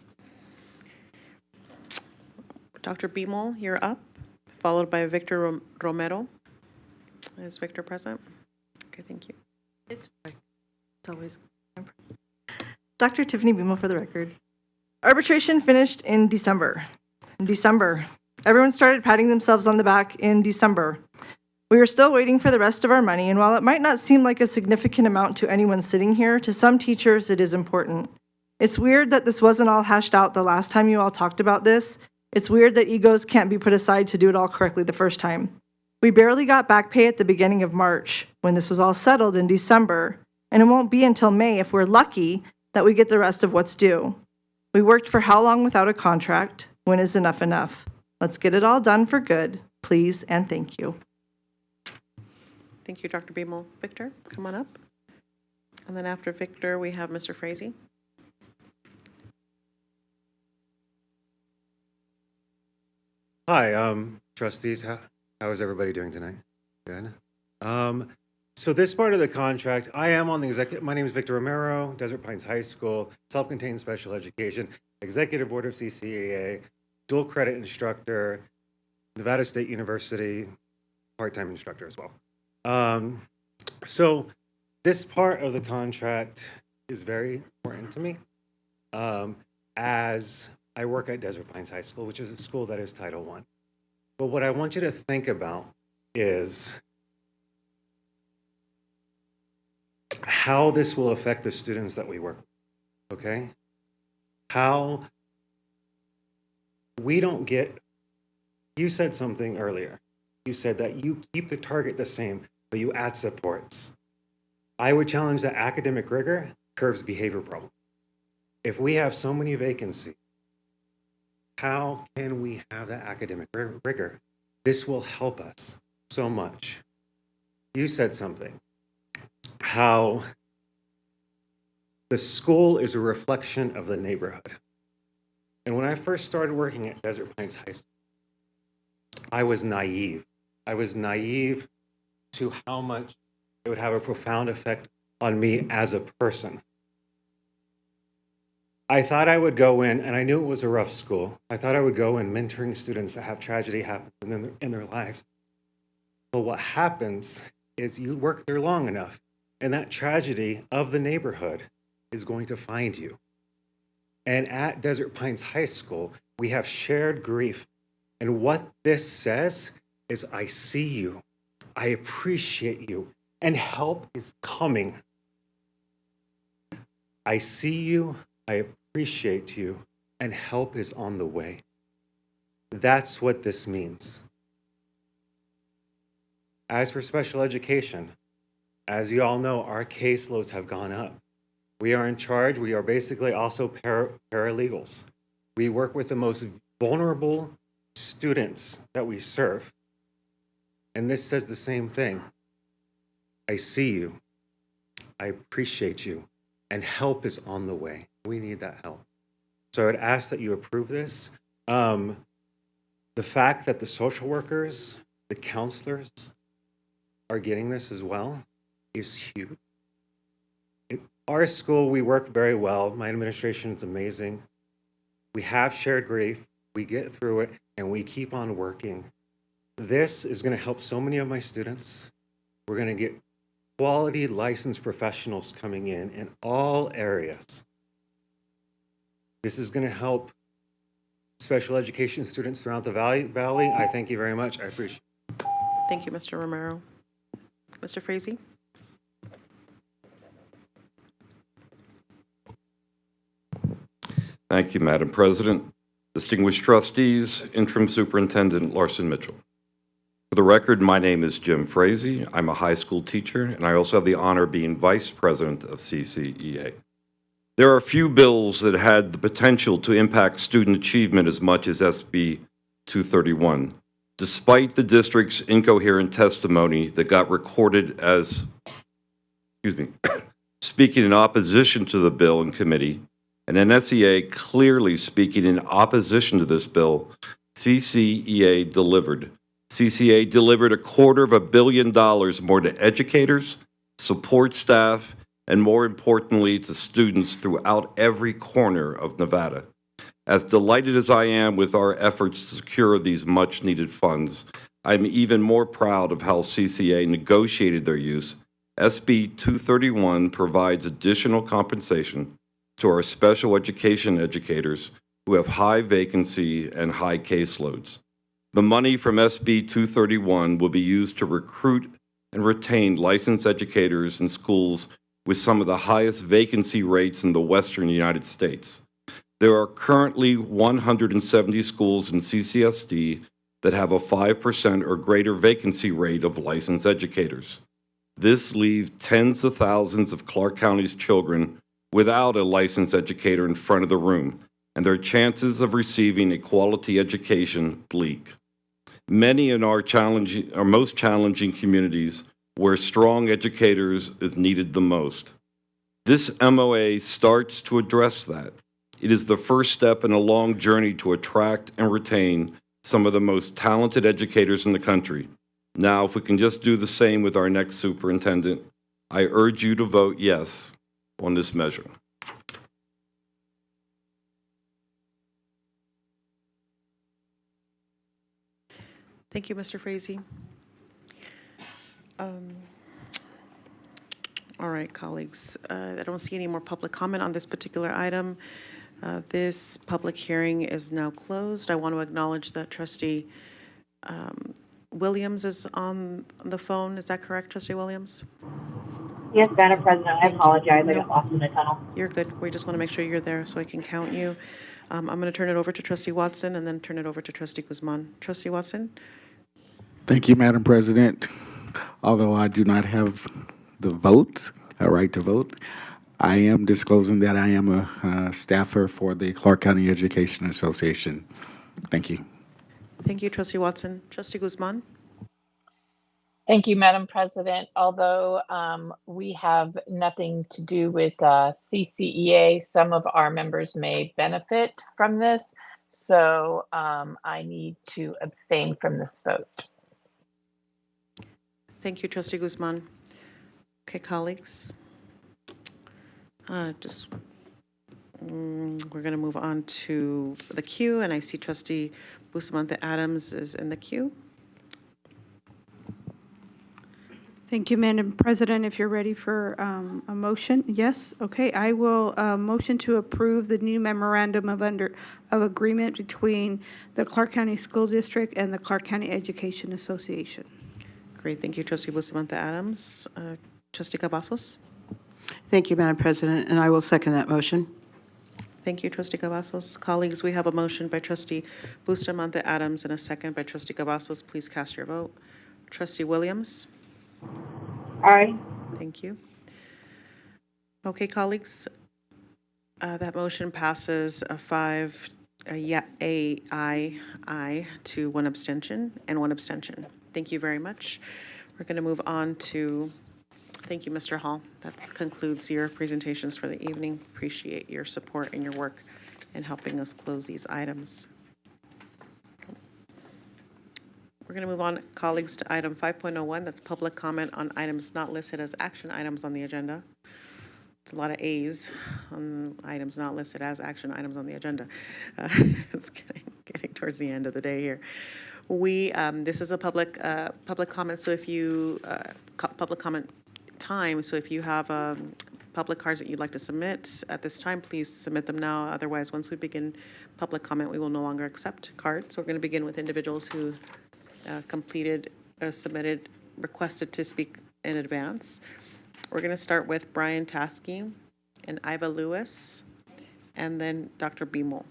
Dr. Beamel, you're up, followed by Victor Romero. Is Victor present? Okay, thank you. It's always. Dr. Tiffany Beamel for the record. Arbitration finished in December. Everyone started patting themselves on the back in December. We are still waiting for the rest of our money, and while it might not seem like a significant amount to anyone sitting here, to some teachers it is important. It's weird that this wasn't all hashed out the last time you all talked about this. It's weird that egos can't be put aside to do it all correctly the first time. We barely got back pay at the beginning of March, when this was all settled in December, and it won't be until May, if we're lucky, that we get the rest of what's due. We worked for how long without a contract? When is enough enough? Let's get it all done for good, please, and thank you. Thank you, Dr. Beamel. Victor, come on up. And then after Victor, we have Mr. Frazee. Hi, trustees. How is everybody doing tonight? Good. So this part of the contract, I am on the executive. My name is Victor Romero, Desert Pines High School, self-contained special education, executive board of CCEA, dual credit instructor, Nevada State University, part-time instructor as well. So this part of the contract is very important to me, as I work at Desert Pines High School, which is a school that is Title I. But what I want you to think about is how this will affect the students that we work with, okay? How we don't get, you said something earlier. You said that you keep the target the same, but you add supports. I would challenge that academic rigor curves behavior problems. If we have so many vacancies, how can we have that academic rigor? This will help us so much. You said something, how the school is a reflection of the neighborhood. And when I first started working at Desert Pines High School, I was naive. I was naive to how much it would have a profound effect on me as a person. I thought I would go in, and I knew it was a rough school. I thought I would go in mentoring students that have tragedy happen in their lives. But what happens is you work there long enough, and that tragedy of the neighborhood is going to find you. And at Desert Pines High School, we have shared grief. And what this says is I see you, I appreciate you, and help is coming. I see you, I appreciate you, and help is on the way. That's what this means. As for special education, as you all know, our caseloads have gone up. We are in charge. We are basically also paralegals. We work with the most vulnerable students that we serve. And this says the same thing. I see you. I appreciate you. And help is on the way. We need that help. So I would ask that you approve this. The fact that the social workers, the counselors are getting this as well is huge. In our school, we work very well. My administration is amazing. We have shared grief. We get through it, and we keep on working. This is going to help so many of my students. We're going to get quality licensed professionals coming in all areas. This is going to help special education students throughout the Valley. I thank you very much. I appreciate it. Thank you, Mr. Romero. Mr. Frazee? Thank you, Madam President. Distinguished trustees, Interim Superintendent Larson Mitchell. For the record, my name is Jim Frazee. I'm a high school teacher, and I also have the honor of being Vice President of CCEA. There are few bills that had the potential to impact student achievement as much as SB 231, despite the district's incoherent testimony that got recorded as, speaking in opposition to the bill in committee, and NSEA clearly speaking in opposition to this bill. CCEA delivered. CCA delivered $250 million more to educators, support staff, and more importantly, to students throughout every corner of Nevada. As delighted as I am with our efforts to secure these much-needed funds, I'm even more proud of how CCA negotiated their use. SB 231 provides additional compensation to our special education educators who have high vacancy and high caseloads. The money from SB 231 will be used to recruit and retain licensed educators in schools with some of the highest vacancy rates in the western United States. There are currently 170 schools in CCSD that have a 5% or greater vacancy rate of licensed educators. This leaves tens of thousands of Clark County's children without a licensed educator in front of the room, and their chances of receiving a quality education bleak. Many in our most challenging communities where strong educators is needed the most. This MOA starts to address that. It is the first step in a long journey to attract and retain some of the most talented educators in the country. Now, if we can just do the same with our next superintendent, I urge you to vote yes on this measure. Thank you, Mr. Frazee. All right, colleagues, I don't see any more public comment on this particular item. This public hearing is now closed. I want to acknowledge that Trustee Williams is on the phone. Is that correct, Trustee Williams? Yes, Madam President, I apologize. I got lost in the tunnel. You're good. We just want to make sure you're there so I can count you. I'm going to turn it over to Trustee Watson and then turn it over to Trustee Guzman. Trustee Watson? Thank you, Madam President. Although I do not have the vote, a right to vote, I am disclosing that I am a staffer for the Clark County Education Association. Thank you. Thank you, Trustee Watson. Trustee Guzman? Thank you, Madam President. Although we have nothing to do with CCEA, some of our members may benefit from this. So I need to abstain from this vote. Thank you, Trustee Guzman. Okay, colleagues. We're going to move on to the queue, and I see Trustee Bustamante Adams is in the queue. Thank you, Madam President. If you're ready for a motion, yes? Okay, I will motion to approve the new memorandum of agreement between the Clark County School District and the Clark County Education Association. Great, thank you, Trustee Bustamante Adams. Trustee Cavazos? Thank you, Madam President, and I will second that motion. Thank you, Trustee Cavazos. Colleagues, we have a motion by Trustee Bustamante Adams and a second by Trustee Cavazos. Please cast your vote. Trustee Williams? Aye. Thank you. Okay, colleagues, that motion passes a aye to one abstention and one abstention. Thank you very much. We're going to move on to, thank you, Mr. Hall. That concludes your presentations for the evening. Appreciate your support and your work in helping us close these items. We're going to move on, colleagues, to item 5.01. That's public comment on items not listed as action items on the agenda. It's a lot of A's on items not listed as action items on the agenda. It's getting towards the end of the day here. This is a public comment, so if you, public comment time, so if you have public cards that you'd like to submit at this time, please submit them now. Otherwise, once we begin public comment, we will no longer accept cards. We're going to begin with individuals who submitted, requested to speak in advance. We're going to start with Brian Taskey and Iva Lewis, and then Dr. Beamel.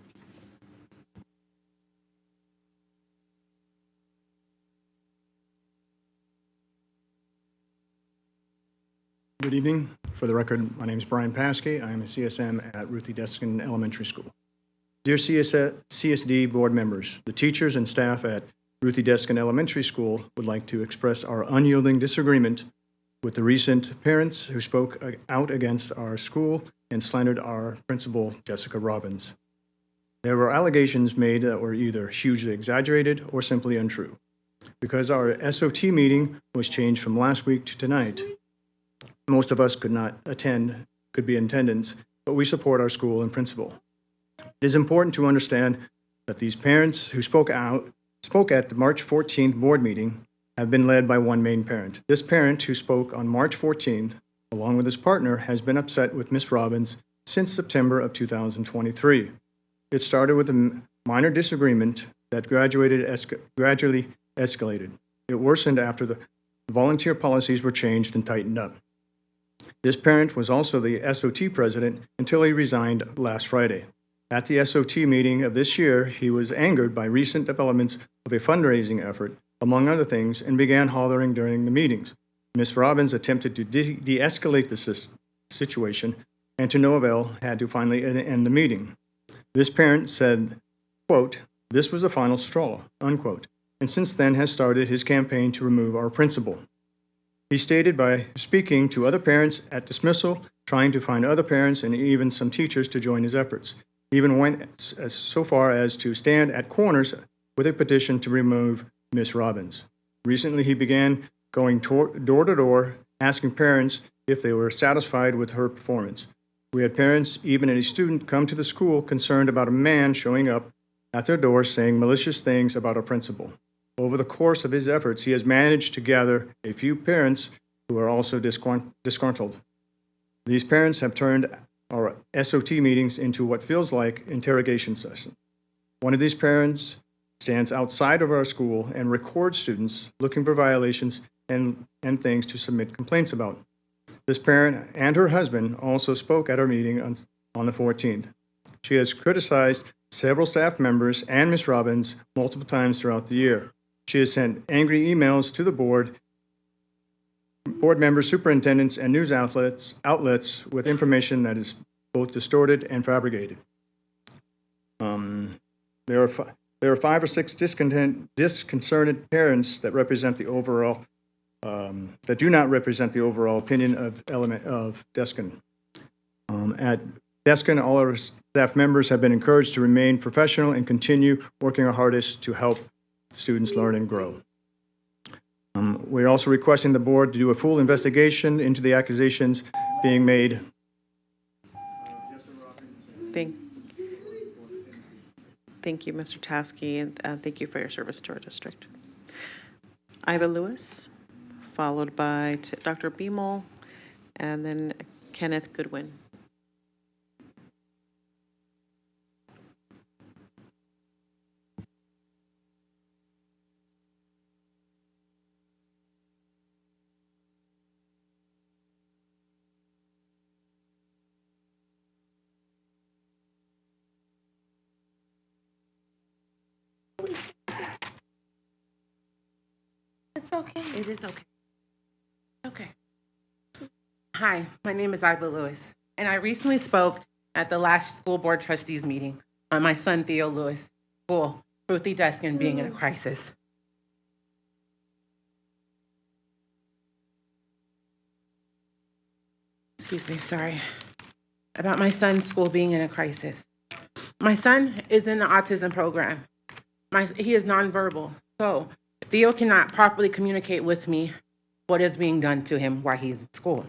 Good evening. For the record, my name is Brian Paskey. I am a CSM at Ruthie Deskin Elementary School. Dear CSD board members, the teachers and staff at Ruthie Deskin Elementary School would like to express our unyielding disagreement with the recent parents who spoke out against our school and slandered our principal, Jessica Robbins. There were allegations made that were either hugely exaggerated or simply untrue. Because our SOT meeting was changed from last week to tonight, most of us could be in attendance, but we support our school and principal. It is important to understand that these parents who spoke at the March 14th board meeting have been led by one main parent. This parent who spoke on March 14th, along with his partner, has been upset with Ms. Robbins since September of 2023. It started with a minor disagreement that gradually escalated. It worsened after the volunteer policies were changed and tightened up. This parent was also the SOT president until he resigned last Friday. At the SOT meeting of this year, he was angered by recent developments of a fundraising effort, among other things, and began hollering during the meetings. Ms. Robbins attempted to de-escalate the situation, and to no avail, had to finally end the meeting. This parent said, quote, "This was the final straw," unquote, and since then has started his campaign to remove our principal. He stated by speaking to other parents at dismissal, trying to find other parents and even some teachers to join his efforts. He even went so far as to stand at corners with a petition to remove Ms. Robbins. Recently, he began going door to door, asking parents if they were satisfied with her performance. We had parents, even a student, come to the school concerned about a man showing up at their door saying malicious things about our principal. Over the course of his efforts, he has managed to gather a few parents who are also disgruntled. These parents have turned our SOT meetings into what feels like interrogation sessions. One of these parents stands outside of our school and records students looking for violations and things to submit complaints about. This parent and her husband also spoke at our meeting on the 14th. She has criticized several staff members and Ms. Robbins multiple times throughout the year. She has sent angry emails to the board members, superintendents, and news outlets with information that is both distorted and fabricated. There are 5 or 6 disconcerted parents that represent the overall, that do not represent the overall opinion of Deskin. At Deskin, all our staff members have been encouraged to remain professional and continue working our hardest to help students learn and grow. We're also requesting the board to do a full investigation into the accusations being made. Thank you, Mr. Taskey, and thank you for your service to our district. Iva Lewis, followed by Dr. Beamel, and then Kenneth Goodwin. It's okay. It is okay. Okay. Hi, my name is Iva Lewis, and I recently spoke at the last school board trustees meeting on my son Theo Lewis' school, Ruthie Deskin, being in a crisis. Excuse me, sorry. About my son's school being in a crisis. My son is in the autism program. He is nonverbal, so Theo cannot properly communicate with me what is being done to him while he's at school.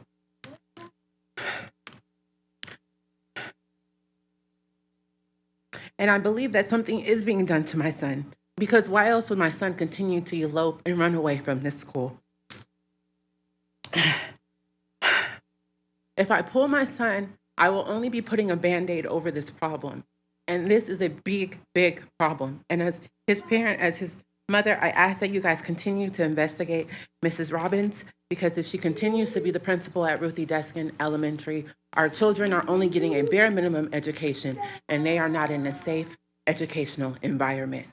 And I believe that something is being done to my son, because why else would my son continue to elope and run away from this school? If I pull my son, I will only be putting a Band-Aid over this problem. And this is a big, big problem. And as his parent, as his mother, I ask that you guys continue to investigate Mrs. Robbins, because if she continues to be the principal at Ruthie Deskin Elementary, our children are only getting a bare minimum education, and they are not in a safe educational environment.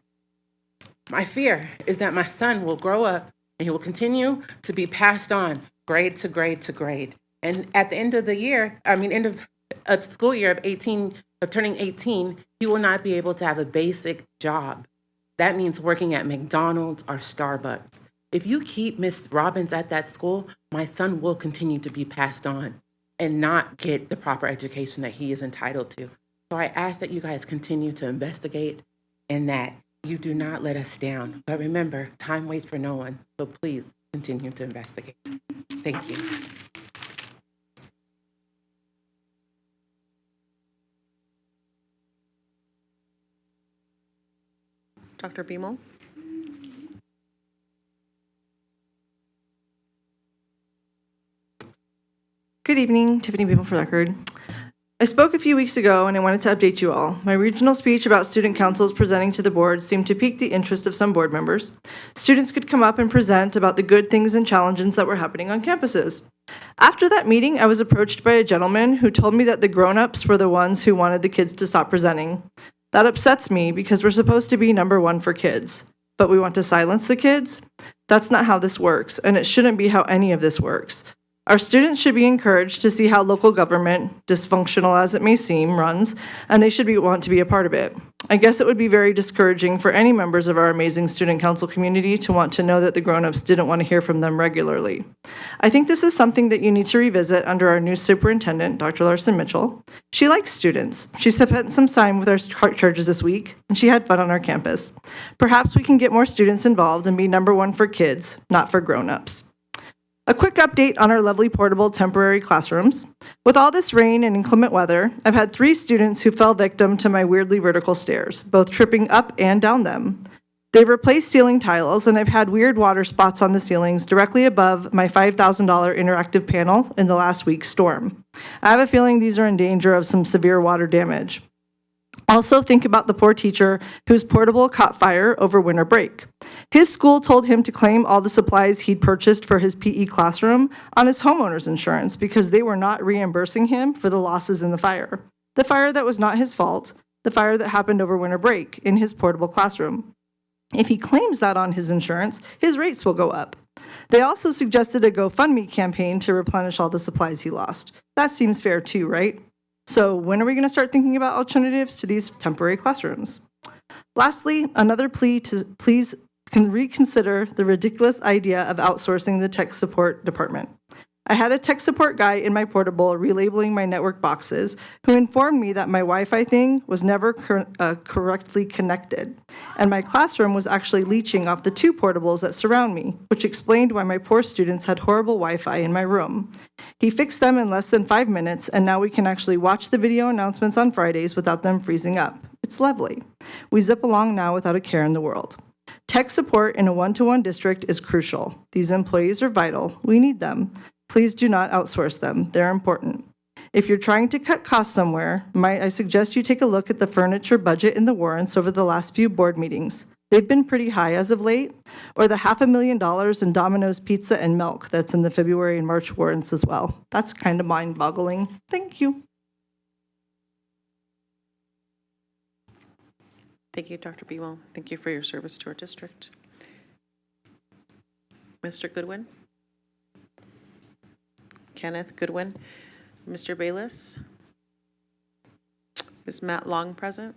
My fear is that my son will grow up and he will continue to be passed on grade to grade to grade. And at the end of the year, end of a school year of turning 18, he will not be able to have a basic job. That means working at McDonald's or Starbucks. If you keep Miss Robbins at that school, my son will continue to be passed on and not get the proper education that he is entitled to. So I ask that you guys continue to investigate and that you do not let us down. But remember, time waits for no one. So please continue to investigate. Thank you. Dr. Beamel? Good evening, Tiffany Beamel for the record. I spoke a few weeks ago and I wanted to update you all. My regional speech about student councils presenting to the board seemed to pique the interest of some board members. Students could come up and present about the good things and challenges that were happening on campuses. After that meeting, I was approached by a gentleman who told me that the grown-ups were the ones who wanted the kids to stop presenting. That upsets me because we're supposed to be number one for kids, but we want to silence the kids? That's not how this works, and it shouldn't be how any of this works. Our students should be encouraged to see how local government, dysfunctional as it may seem, runs, and they should want to be a part of it. I guess it would be very discouraging for any members of our amazing student council community to want to know that the grown-ups didn't want to hear from them regularly. I think this is something that you need to revisit under our new superintendent, Dr. Larson Mitchell. She likes students. She spent some time with our churches this week, and she had fun on our campus. Perhaps we can get more students involved and be number one for kids, not for grown-ups. A quick update on our lovely portable temporary classrooms. With all this rain and inclement weather, I've had 3 students who fell victim to my weirdly vertical stairs, both tripping up and down them. They've replaced ceiling tiles, and I've had weird water spots on the ceilings directly above my $5,000 interactive panel in the last week's storm. I have a feeling these are in danger of some severe water damage. Also, think about the poor teacher whose portable caught fire over winter break. His school told him to claim all the supplies he'd purchased for his PE classroom on his homeowner's insurance because they were not reimbursing him for the losses in the fire. The fire that was not his fault, the fire that happened over winter break in his portable classroom. If he claims that on his insurance, his rates will go up. They also suggested a GoFundMe campaign to replenish all the supplies he lost. That seems fair too, right? So when are we going to start thinking about alternatives to these temporary classrooms? Lastly, another plea to please reconsider the ridiculous idea of outsourcing the tech support department. I had a tech support guy in my portable relabeling my network boxes who informed me that my Wi-Fi thing was never correctly connected, and my classroom was actually leeching off the 2 portables that surround me, which explained why my poor students had horrible Wi-Fi in my room. He fixed them in less than 5 minutes, and now we can actually watch the video announcements on Fridays without them freezing up. It's lovely. We zip along now without a care in the world. Tech support in a one-to-one district is crucial. These employees are vital. We need them. Please do not outsource them. They're important. If you're trying to cut costs somewhere, might I suggest you take a look at the furniture budget in the warrants over the last few board meetings. They've been pretty high as of late, or the $500,000 in Domino's Pizza and milk that's in the February and March warrants as well. That's kind of mind-boggling. Thank you. Thank you, Dr. Bewell. Thank you for your service to our district. Mr. Goodwin? Kenneth Goodwin? Mr. Bayless? Is Matt Long present?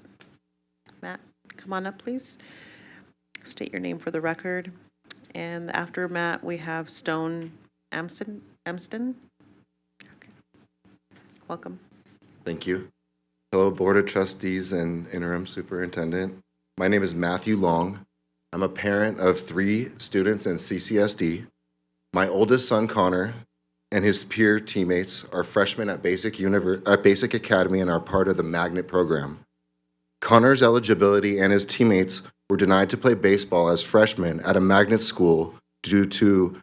Matt, come on up, please. State your name for the record. And after Matt, we have Stone Amston. Okay. Welcome. Thank you. Hello, Board of Trustees and Interim Superintendent. My name is Matthew Long. I'm a parent of 3 students in CCSD. My oldest son, Connor, and his peer teammates are freshmen at Basic Academy and are part of the Magnet program. Connor's eligibility and his teammates were denied to play baseball as freshmen at a Magnet school due to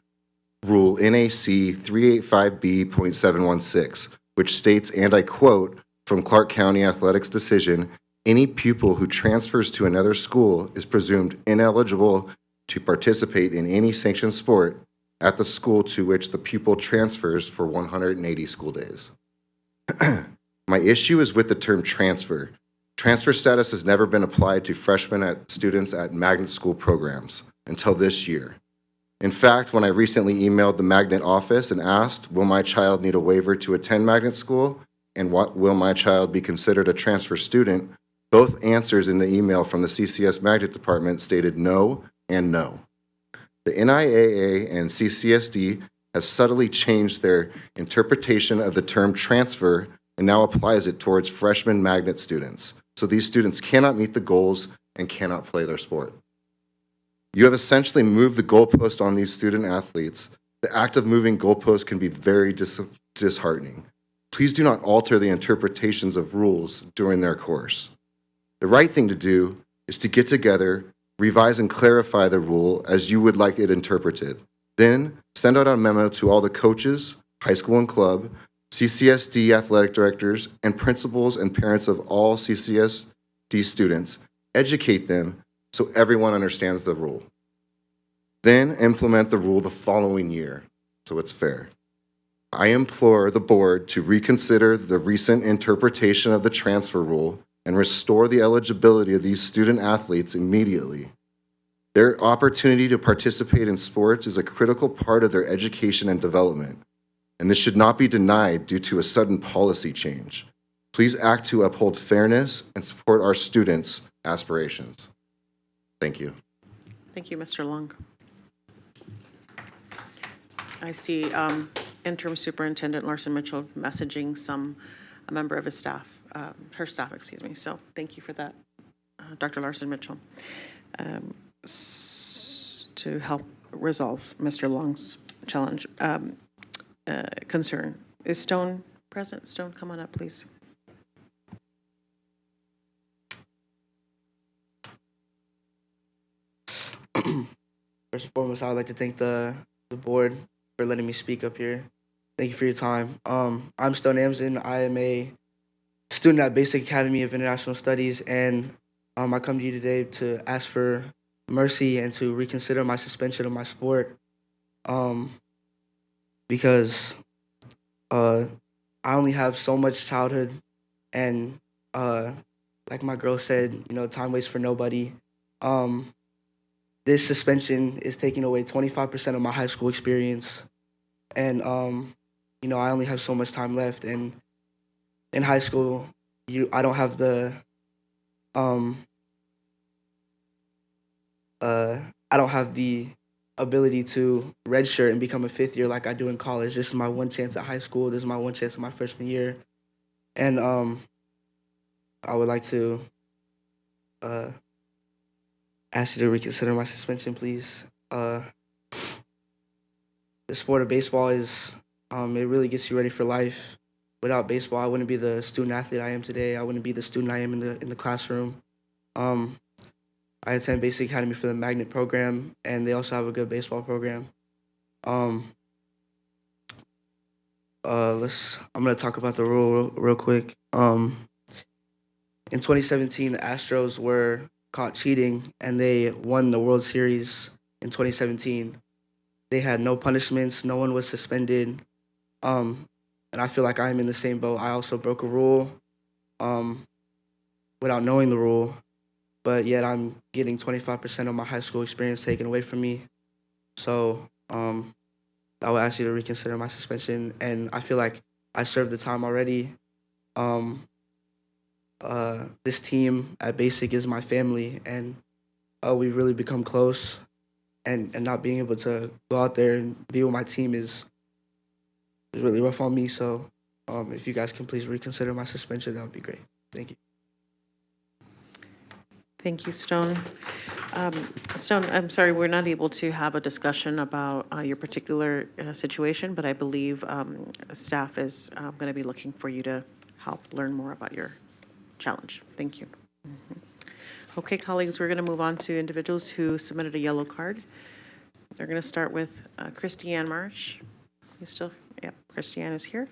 Rule NAC 385B.716, which states, and I quote, from Clark County Athletics decision, any pupil who transfers to another school is presumed ineligible to participate in any sanctioned sport at the school to which the pupil transfers for 180 school days. My issue is with the term transfer. Transfer status has never been applied to students at magnet school programs until this year. In fact, when I recently emailed the magnet office and asked, will my child need a waiver to attend magnet school? And what will my child be considered a transfer student? Both answers in the email from the CCS Magnet Department stated no and no. The NIAA and CCSD has subtly changed their interpretation of the term transfer and now applies it towards freshman magnet students. So these students cannot meet the goals and cannot play their sport. You have essentially moved the goalpost on these student athletes. The act of moving goalposts can be very disheartening. Please do not alter the interpretations of rules during their course. The right thing to do is to get together, revise and clarify the rule as you would like it interpreted. Then send out a memo to all the coaches, high school and club, CCSD athletic directors, and principals and parents of all CCSD students. Educate them so everyone understands the rule. Then implement the rule the following year so it's fair. I implore the board to reconsider the recent interpretation of the transfer rule and restore the eligibility of these student athletes immediately. Their opportunity to participate in sports is a critical part of their education and development, and this should not be denied due to a sudden policy change. Please act to uphold fairness and support our students' aspirations. Thank you. Thank you, Mr. Long. I see Interim Superintendent Larson Mitchell messaging a member of his staff, her staff, excuse me. So thank you for that, Dr. Larson Mitchell, to help resolve Mr. Long's challenge, concern. Is Stone present? Stone, come on up, please. First and foremost, I would like to thank the board for letting me speak up here. Thank you for your time. I'm Stone Amson. I am a student at Basic Academy of International Studies, and I come to you today to ask for mercy and to reconsider my suspension of my sport because I only have so much childhood, and like my girl said, time waits for nobody. This suspension is taking away 25% of my high school experience. And, I only have so much time left. And in high school, I don't have the, I don't have the ability to redshirt and become a fifth year like I do in college. This is my one chance at high school. This is my one chance at my freshman year. And I would like to ask you to reconsider my suspension, please. The sport of baseball is, it really gets you ready for life. Without baseball, I wouldn't be the student athlete I am today. I wouldn't be the student I am in the classroom. I attend Basic Academy for the Magnet program, and they also have a good baseball program. I'm gonna talk about the rule real quick. In 2017, the Astros were caught cheating, and they won the World Series in 2017. They had no punishments, no one was suspended, and I feel like I'm in the same boat. I also broke a rule without knowing the rule, but yet I'm getting 25% of my high school experience taken away from me. So I will ask you to reconsider my suspension, and I feel like I served the time already. This team at Basic is my family, and we really become close. And not being able to go out there and be with my team is really rough on me. So if you guys can please reconsider my suspension, that would be great. Thank you. Thank you, Stone. Stone, I'm sorry, we're not able to have a discussion about your particular situation, but I believe staff is going to be looking for you to help learn more about your challenge. Thank you. Okay, colleagues, we're going to move on to individuals who submitted a yellow card. They're going to start with Christiane Marsh. You still? Yep, Christiane is here,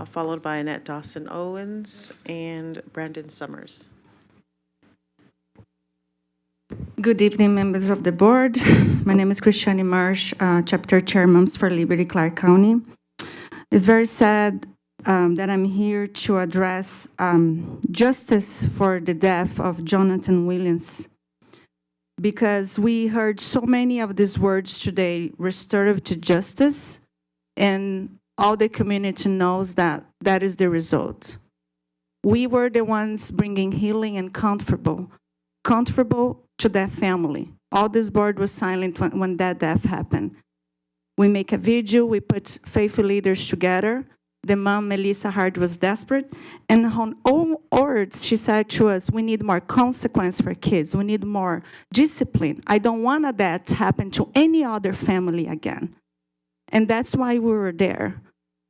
followed by Annette Dawson-Owens and Brandon Summers. Good evening, members of the board. My name is Christiane Marsh, Chapter Chair, Moms for Liberty, Clark County. It's very sad that I'm here to address justice for the death of Jonathan Williams, because we heard so many of these words today, restorative justice, and all the community knows that that is the result. We were the ones bringing healing and comfortable to that family. All this board was silent when that death happened. We make a video, we put faithful leaders together. The mom, Melissa Hart, was desperate, and on all words, she said to us, we need more consequence for kids, we need more discipline. I don't want that to happen to any other family again. And that's why we were there.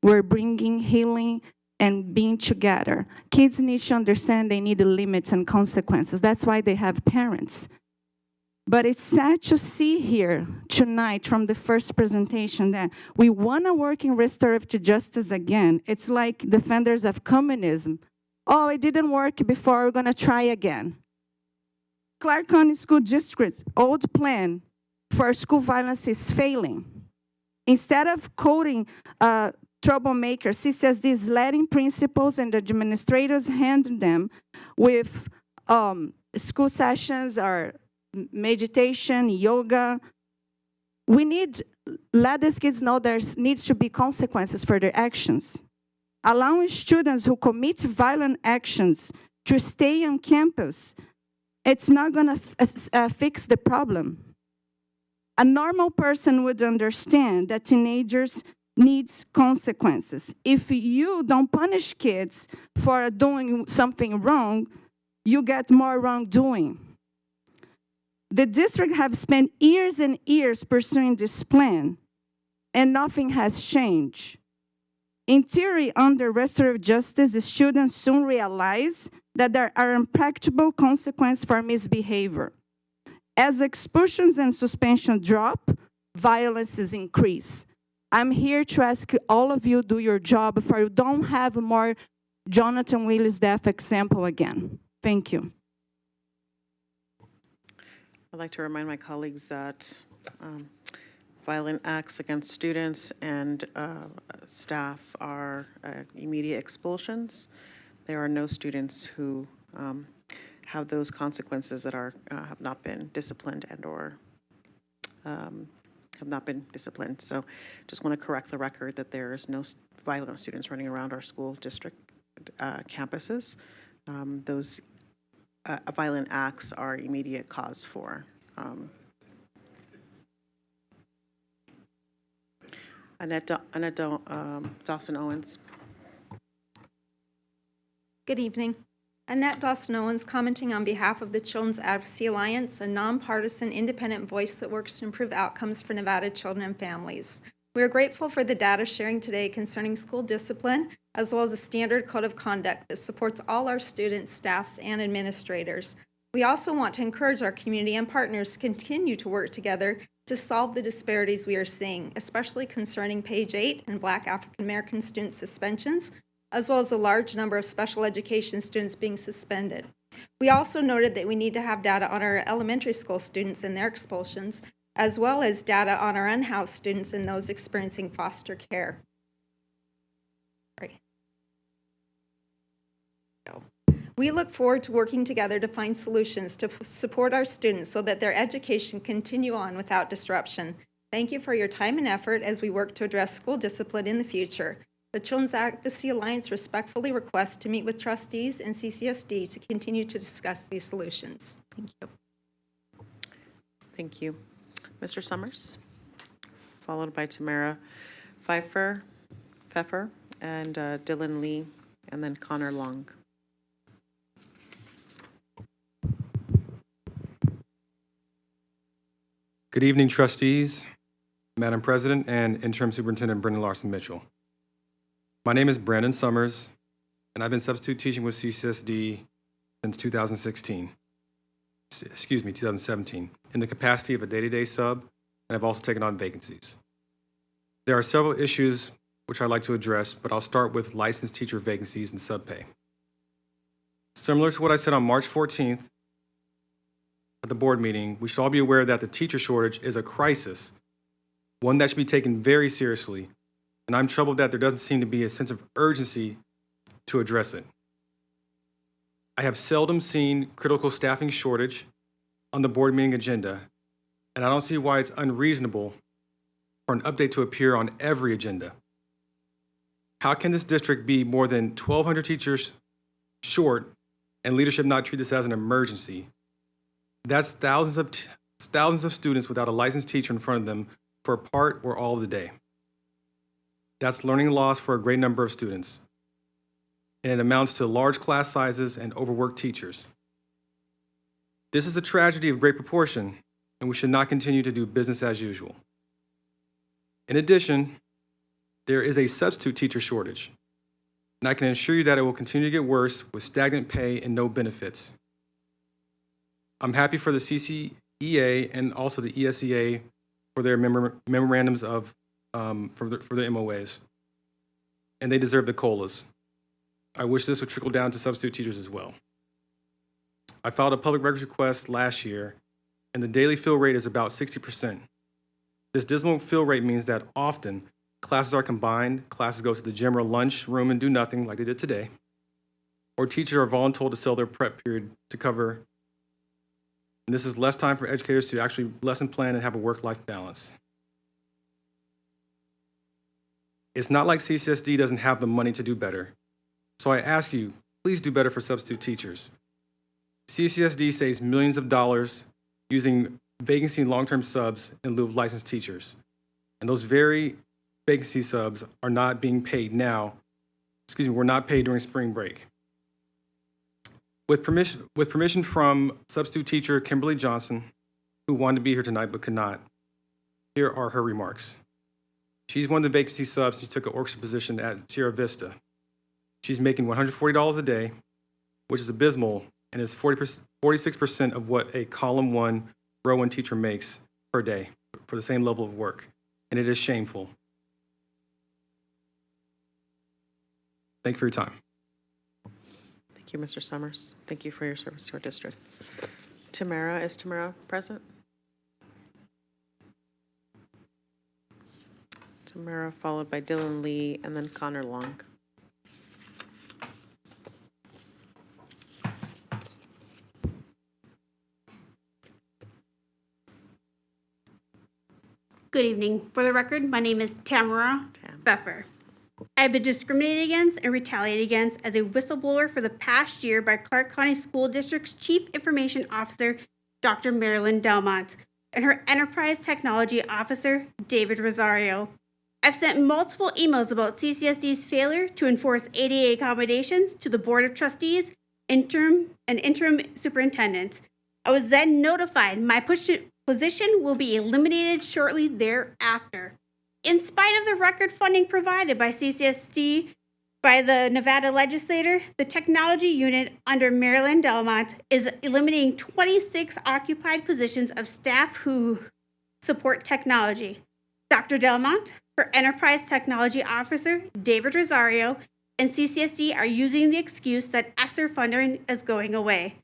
We're bringing healing and being together. Kids need to understand they need limits and consequences. That's why they have parents. But it's sad to see here tonight from the first presentation that we want to work in restorative justice again. It's like defenders of communism. Oh, it didn't work before, we're going to try again. Clark County School District's old plan for school violence is failing. Instead of coding troublemakers, CCSD is letting principals and administrators handle them with school sessions or meditation, yoga. We need let these kids know there needs to be consequences for their actions. Allowing students who commit violent actions to stay on campus, it's not going to fix the problem. A normal person would understand that teenagers needs consequences. If you don't punish kids for doing something wrong, you get more wrongdoing. The district have spent years and years pursuing this plan, and nothing has changed. In theory, under restorative justice, the students soon realize that there are impractical consequences for misbehavior. As expulsions and suspension drop, violence is increased. I'm here to ask all of you do your job before you don't have more Jonathan Willis death example again. Thank you. I'd like to remind my colleagues that violent acts against students and staff are immediate expulsions. There are no students who have those consequences that are have not been disciplined and or have not been disciplined. So just want to correct the record that there is no violent students running around our school district campuses. Those violent acts are immediate cause for. Annette Dawson-Owens. Good evening. Annette Dawson-Owens commenting on behalf of the Children's Advocacy Alliance, a nonpartisan independent voice that works to improve outcomes for Nevada children and families. We are grateful for the data sharing today concerning school discipline, as well as a standard code of conduct that supports all our students, staffs, and administrators. We also want to encourage our community and partners to continue to work together to solve the disparities we are seeing, especially concerning page 8 and Black African American student suspensions, as well as a large number of special education students being suspended. We also noted that we need to have data on our elementary school students and their expulsions, as well as data on our unhoused students and those experiencing foster care. We look forward to working together to find solutions to support our students so that their education continue on without disruption. Thank you for your time and effort as we work to address school discipline in the future. The Children's Advocacy Alliance respectfully requests to meet with trustees and CCSD to continue to discuss these solutions. Thank you. Thank you. Mr. Summers, followed by Tamara Pfeffer, and Dylan Lee, and then Connor Long. Good evening, trustees, Madam President, and Interim Superintendent Brendan Larson Mitchell. My name is Brandon Summers, and I've been substitute teaching with CCSD since 2017, in the capacity of a day-to-day sub, and I've also taken on vacancies. There are several issues which I'd like to address, but I'll start with licensed teacher vacancies and subpay. Similar to what I said on March 14th, at the board meeting, we should all be aware that the teacher shortage is a crisis, one that should be taken very seriously, and I'm troubled that there doesn't seem to be a sense of urgency to address it. I have seldom seen critical staffing shortage on the board meeting agenda, and I don't see why it's unreasonable for an update to appear on every agenda. How can this district be more than 1,200 teachers short and leadership not treat this as an emergency? That's thousands of students without a licensed teacher in front of them for a part or all of the day. That's learning loss for a great number of students. And it amounts to large class sizes and overworked teachers. This is a tragedy of great proportion, and we should not continue to do business as usual. In addition, there is a substitute teacher shortage, and I can assure you that it will continue to get worse with stagnant pay and no benefits. I'm happy for the CCEA and also the ESEA for their memorandums of for their MOAs, and they deserve the COLAs. I wish this would trickle down to substitute teachers as well. I filed a public records request last year, and the daily fill rate is about 60%. This dismal fill rate means that often classes are combined, classes go to the gym or lunch room and do nothing like they did today, or teachers are voluntold to sell their prep period to cover. And this is less time for educators to actually lesson plan and have a work-life balance. It's not like CCSD doesn't have the money to do better. So I ask you, please do better for substitute teachers. CCSD saves millions of dollars using vacancy and long-term subs in lieu of licensed teachers. And those very vacancy subs are not being paid now. Were not paid during spring break. With permission from substitute teacher Kimberly Johnson, who wanted to be here tonight but could not, here are her remarks. She's one of the vacancy subs. She took an orchestra position at Sierra Vista. She's making $140 a day, which is abysmal, and is 46% of what a column 1, row 1 teacher makes per day for the same level of work, and it is shameful. Thank you for your time. Thank you, Mr. Summers. Thank you for your service to our district. Tamara, is Tamara present? Tamara, followed by Dylan Lee, and then Connor Long. Good evening. For the record, my name is Tamara Pfeffer. I have been discriminated against and retaliated against as a whistleblower for the past year by Clark County School District's Chief Information Officer, Dr. Marilyn Delmont, and her Enterprise Technology Officer, David Rosario. I've sent multiple emails about CCSD's failure to enforce ADA accommodations to the Board of Trustees and interim superintendent. I was then notified my position will be eliminated shortly thereafter. In spite of the record funding provided by CCSD by the Nevada legislator, the technology unit under Marilyn Delmont is eliminating 26 occupied positions of staff who support technology. Dr. Delmont, her enterprise technology officer, David Rosario, and CCSD are using the excuse that ESSER funding is going away.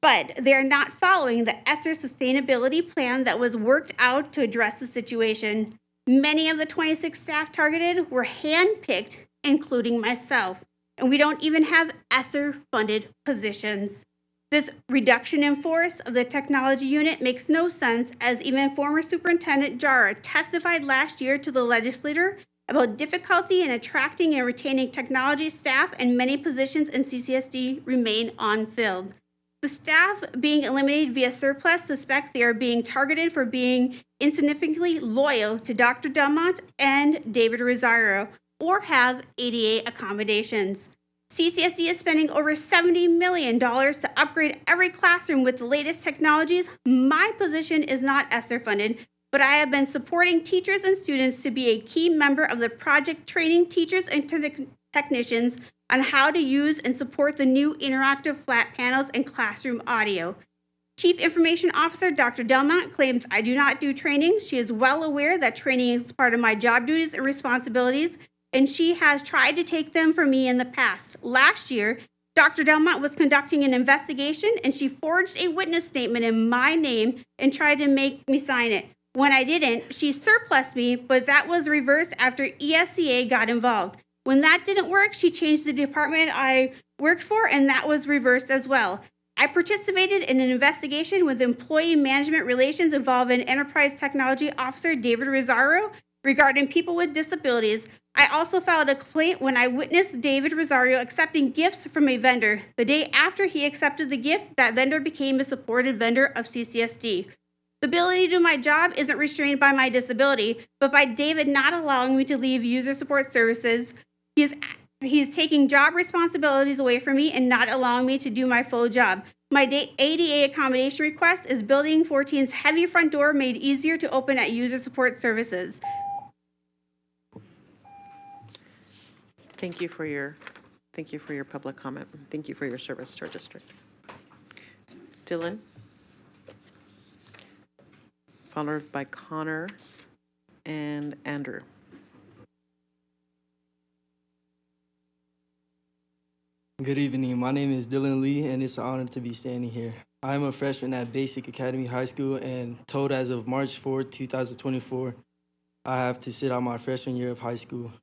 But they are not following the ESSER sustainability plan that was worked out to address the situation. Many of the 26 staff targeted were handpicked, including myself, and we don't even have ESSER-funded positions. This reduction in force of the technology unit makes no sense, as even former Superintendent Jara testified last year to the legislator about difficulty in attracting and retaining technology staff, and many positions in CCSD remain unfilled. The staff being eliminated via surplus suspect they are being targeted for being insignificantly loyal to Dr. Delmont and David Rosario, or have ADA accommodations. CCSD is spending over $70 million to upgrade every classroom with the latest technologies. My position is not ESSER funded, but I have been supporting teachers and students to be a key member of the project, training teachers and technicians on how to use and support the new interactive flat panels and classroom audio. Chief Information Officer Dr. Delmont claims I do not do training. She is well aware that training is part of my job duties and responsibilities, and she has tried to take them from me in the past. Last year, Dr. Delmont was conducting an investigation, and she forged a witness statement in my name and tried to make me sign it. When I didn't, she surplused me, but that was reversed after ESCA got involved. When that didn't work, she changed the department I worked for, and that was reversed as well. I participated in an investigation with employee management relations involving Enterprise Technology Officer David Rosario regarding people with disabilities. I also filed a complaint when I witnessed David Rosario accepting gifts from a vendor. The day after he accepted the gift, that vendor became a supported vendor of CCSD. The ability to do my job isn't restrained by my disability, but by David not allowing me to leave user support services. He's taking job responsibilities away from me and not allowing me to do my full job. My ADA accommodation request is Building 14's heavy front door made easier to open at user support services. Thank you for your public comment. Thank you for your service to our district. Dylan, followed by Connor and Andrew. Good evening. My name is Dylan Lee, and it's an honor to be standing here. I am a freshman at Basic Academy High School, and told as of March 4, 2024, I have to sit out my freshman year of high school.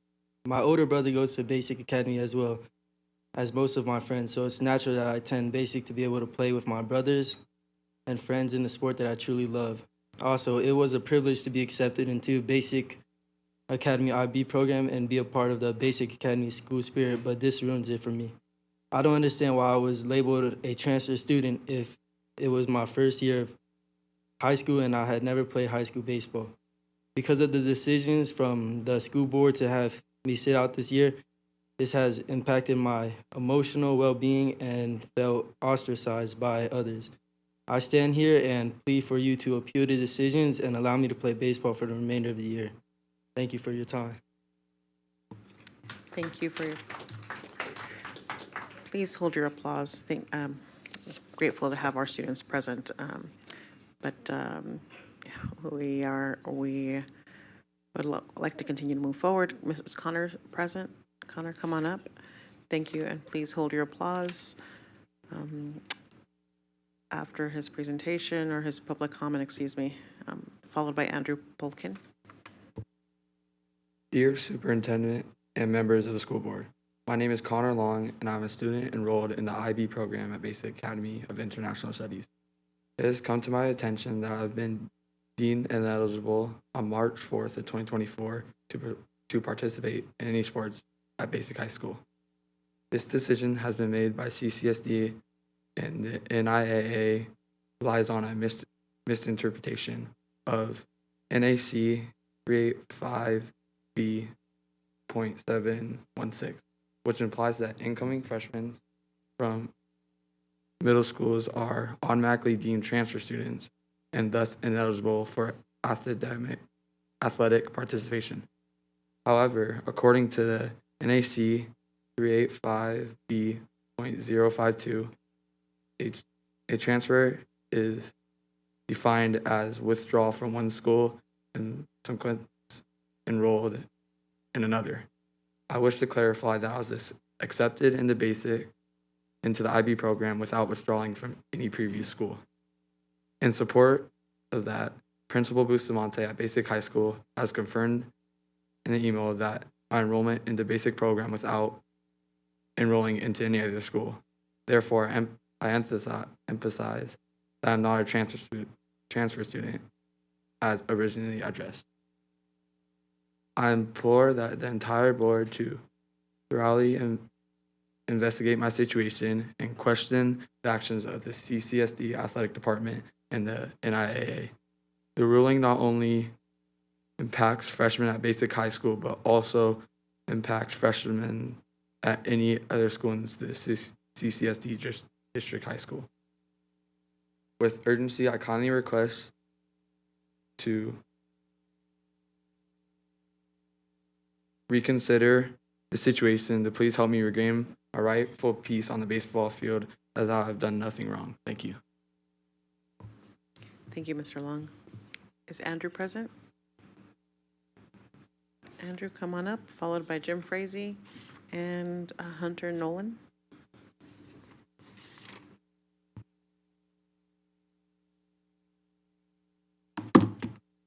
My older brother goes to Basic Academy as well as most of my friends, so it's natural that I attend Basic to be able to play with my brothers and friends in the sport that I truly love. Also, it was a privilege to be accepted into Basic Academy IB program and be a part of the Basic Academy school spirit, but this ruins it for me. I don't understand why I was labeled a transfer student if it was my first year of high school and I had never played high school baseball. Because of the decisions from the school board to have me sit out this year, this has impacted my emotional well-being and felt ostracized by others. I stand here and plead for you to appeal the decisions and allow me to play baseball for the remainder of the year. Thank you for your time. Thank you for your... Please hold your applause. Grateful to have our students present, but we would like to continue to move forward. Mrs. Connor present. Connor, come on up. Thank you, and please hold your applause. After his presentation, or his public comment, excuse me, followed by Andrew Polkin. Dear Superintendent and members of the school board, my name is Connor Long, and I'm a student enrolled in the IB program at Basic Academy of International Studies. It has come to my attention that I've been deemed ineligible on March 4th of 2024 to participate in any sports at Basic High School. This decision has been made by CCSD, and the NIAA relies on a misinterpretation of NAC 385B.716, which implies that incoming freshmen from middle schools are automatically deemed transfer students and thus ineligible for athletic participation. However, according to the NAC 385B.052, a transfer is defined as withdrawal from one school and subsequent enrolled in another. I wish to clarify that I was accepted into the IB program without withdrawing from any previous school. In support of that, Principal Bustamante at Basic High School has confirmed in an email that my enrollment in the basic program without enrolling into any other school. Therefore, I emphasize that I'm not a transfer student as originally addressed. I implore that the entire board to thoroughly investigate my situation and question the actions of the CCSD athletic department and the NIAA. The ruling not only impacts freshmen at Basic High School, but also impacts freshmen at any other school in the CCSD district high school. With urgency, I kindly request to reconsider the situation to please help me regain my rightful peace on the baseball field, as I have done nothing wrong. Thank you. Thank you, Mr. Long. Is Andrew present? Andrew, come on up, followed by Jim Frazee and Hunter Nolan.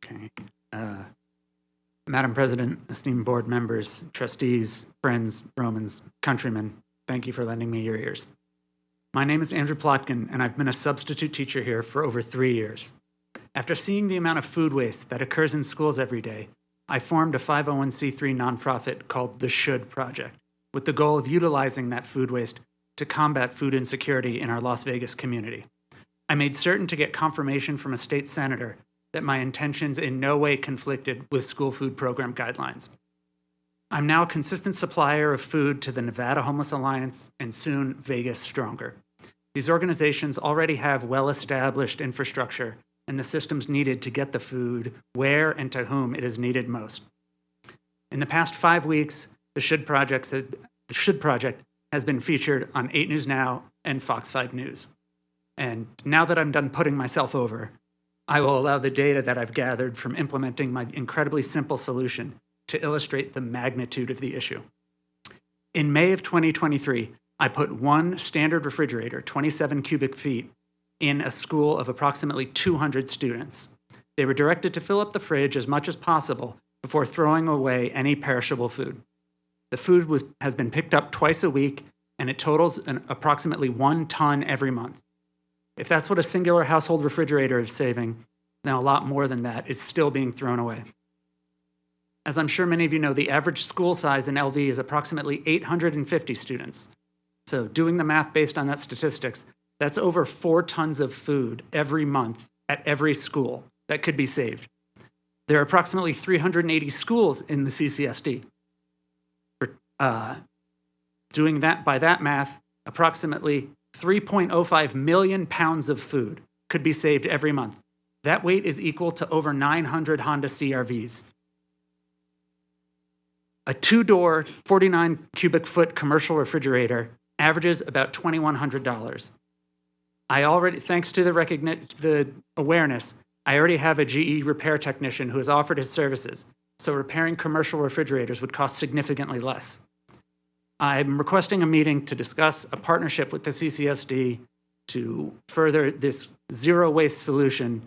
Okay. Madam President, esteemed board members, trustees, friends, Romans, countrymen, thank you for lending me your ears. My name is Andrew Plotkin, and I've been a substitute teacher here for over 3 years. After seeing the amount of food waste that occurs in schools every day, I formed a 501c3 nonprofit called the Should Project, with the goal of utilizing that food waste to combat food insecurity in our Las Vegas community. I made certain to get confirmation from a state senator that my intentions in no way conflicted with school food program guidelines. I'm now a consistent supplier of food to the Nevada Homeless Alliance and soon Vegas Stronger. These organizations already have well-established infrastructure and the systems needed to get the food where and to whom it is needed most. In the past 5 weeks, the Should Project has been featured on 8 News Now and Fox 5 News. And now that I'm done putting myself over, I will allow the data that I've gathered from implementing my incredibly simple solution to illustrate the magnitude of the issue. In May of 2023, I put one standard refrigerator, 27 cubic feet, in a school of approximately 200 students. They were directed to fill up the fridge as much as possible before throwing away any perishable food. The food has been picked up twice a week, and it totals approximately 1 ton every month. If that's what a singular household refrigerator is saving, then a lot more than that is still being thrown away. As I'm sure many of you know, the average school size in LV is approximately 850 students. So doing the math based on that statistics, that's over 4 tons of food every month at every school that could be saved. There are approximately 380 schools in the CCSD. Doing that by that math, approximately 3.05 million pounds of food could be saved every month. That weight is equal to over 900 Honda CRVs. A 2-door, 49 cubic foot commercial refrigerator averages about $2,100. Thanks to the awareness, I already have a GE repair technician who has offered his services, so repairing commercial refrigerators would cost significantly less. I'm requesting a meeting to discuss a partnership with the CCSD to further this zero waste solution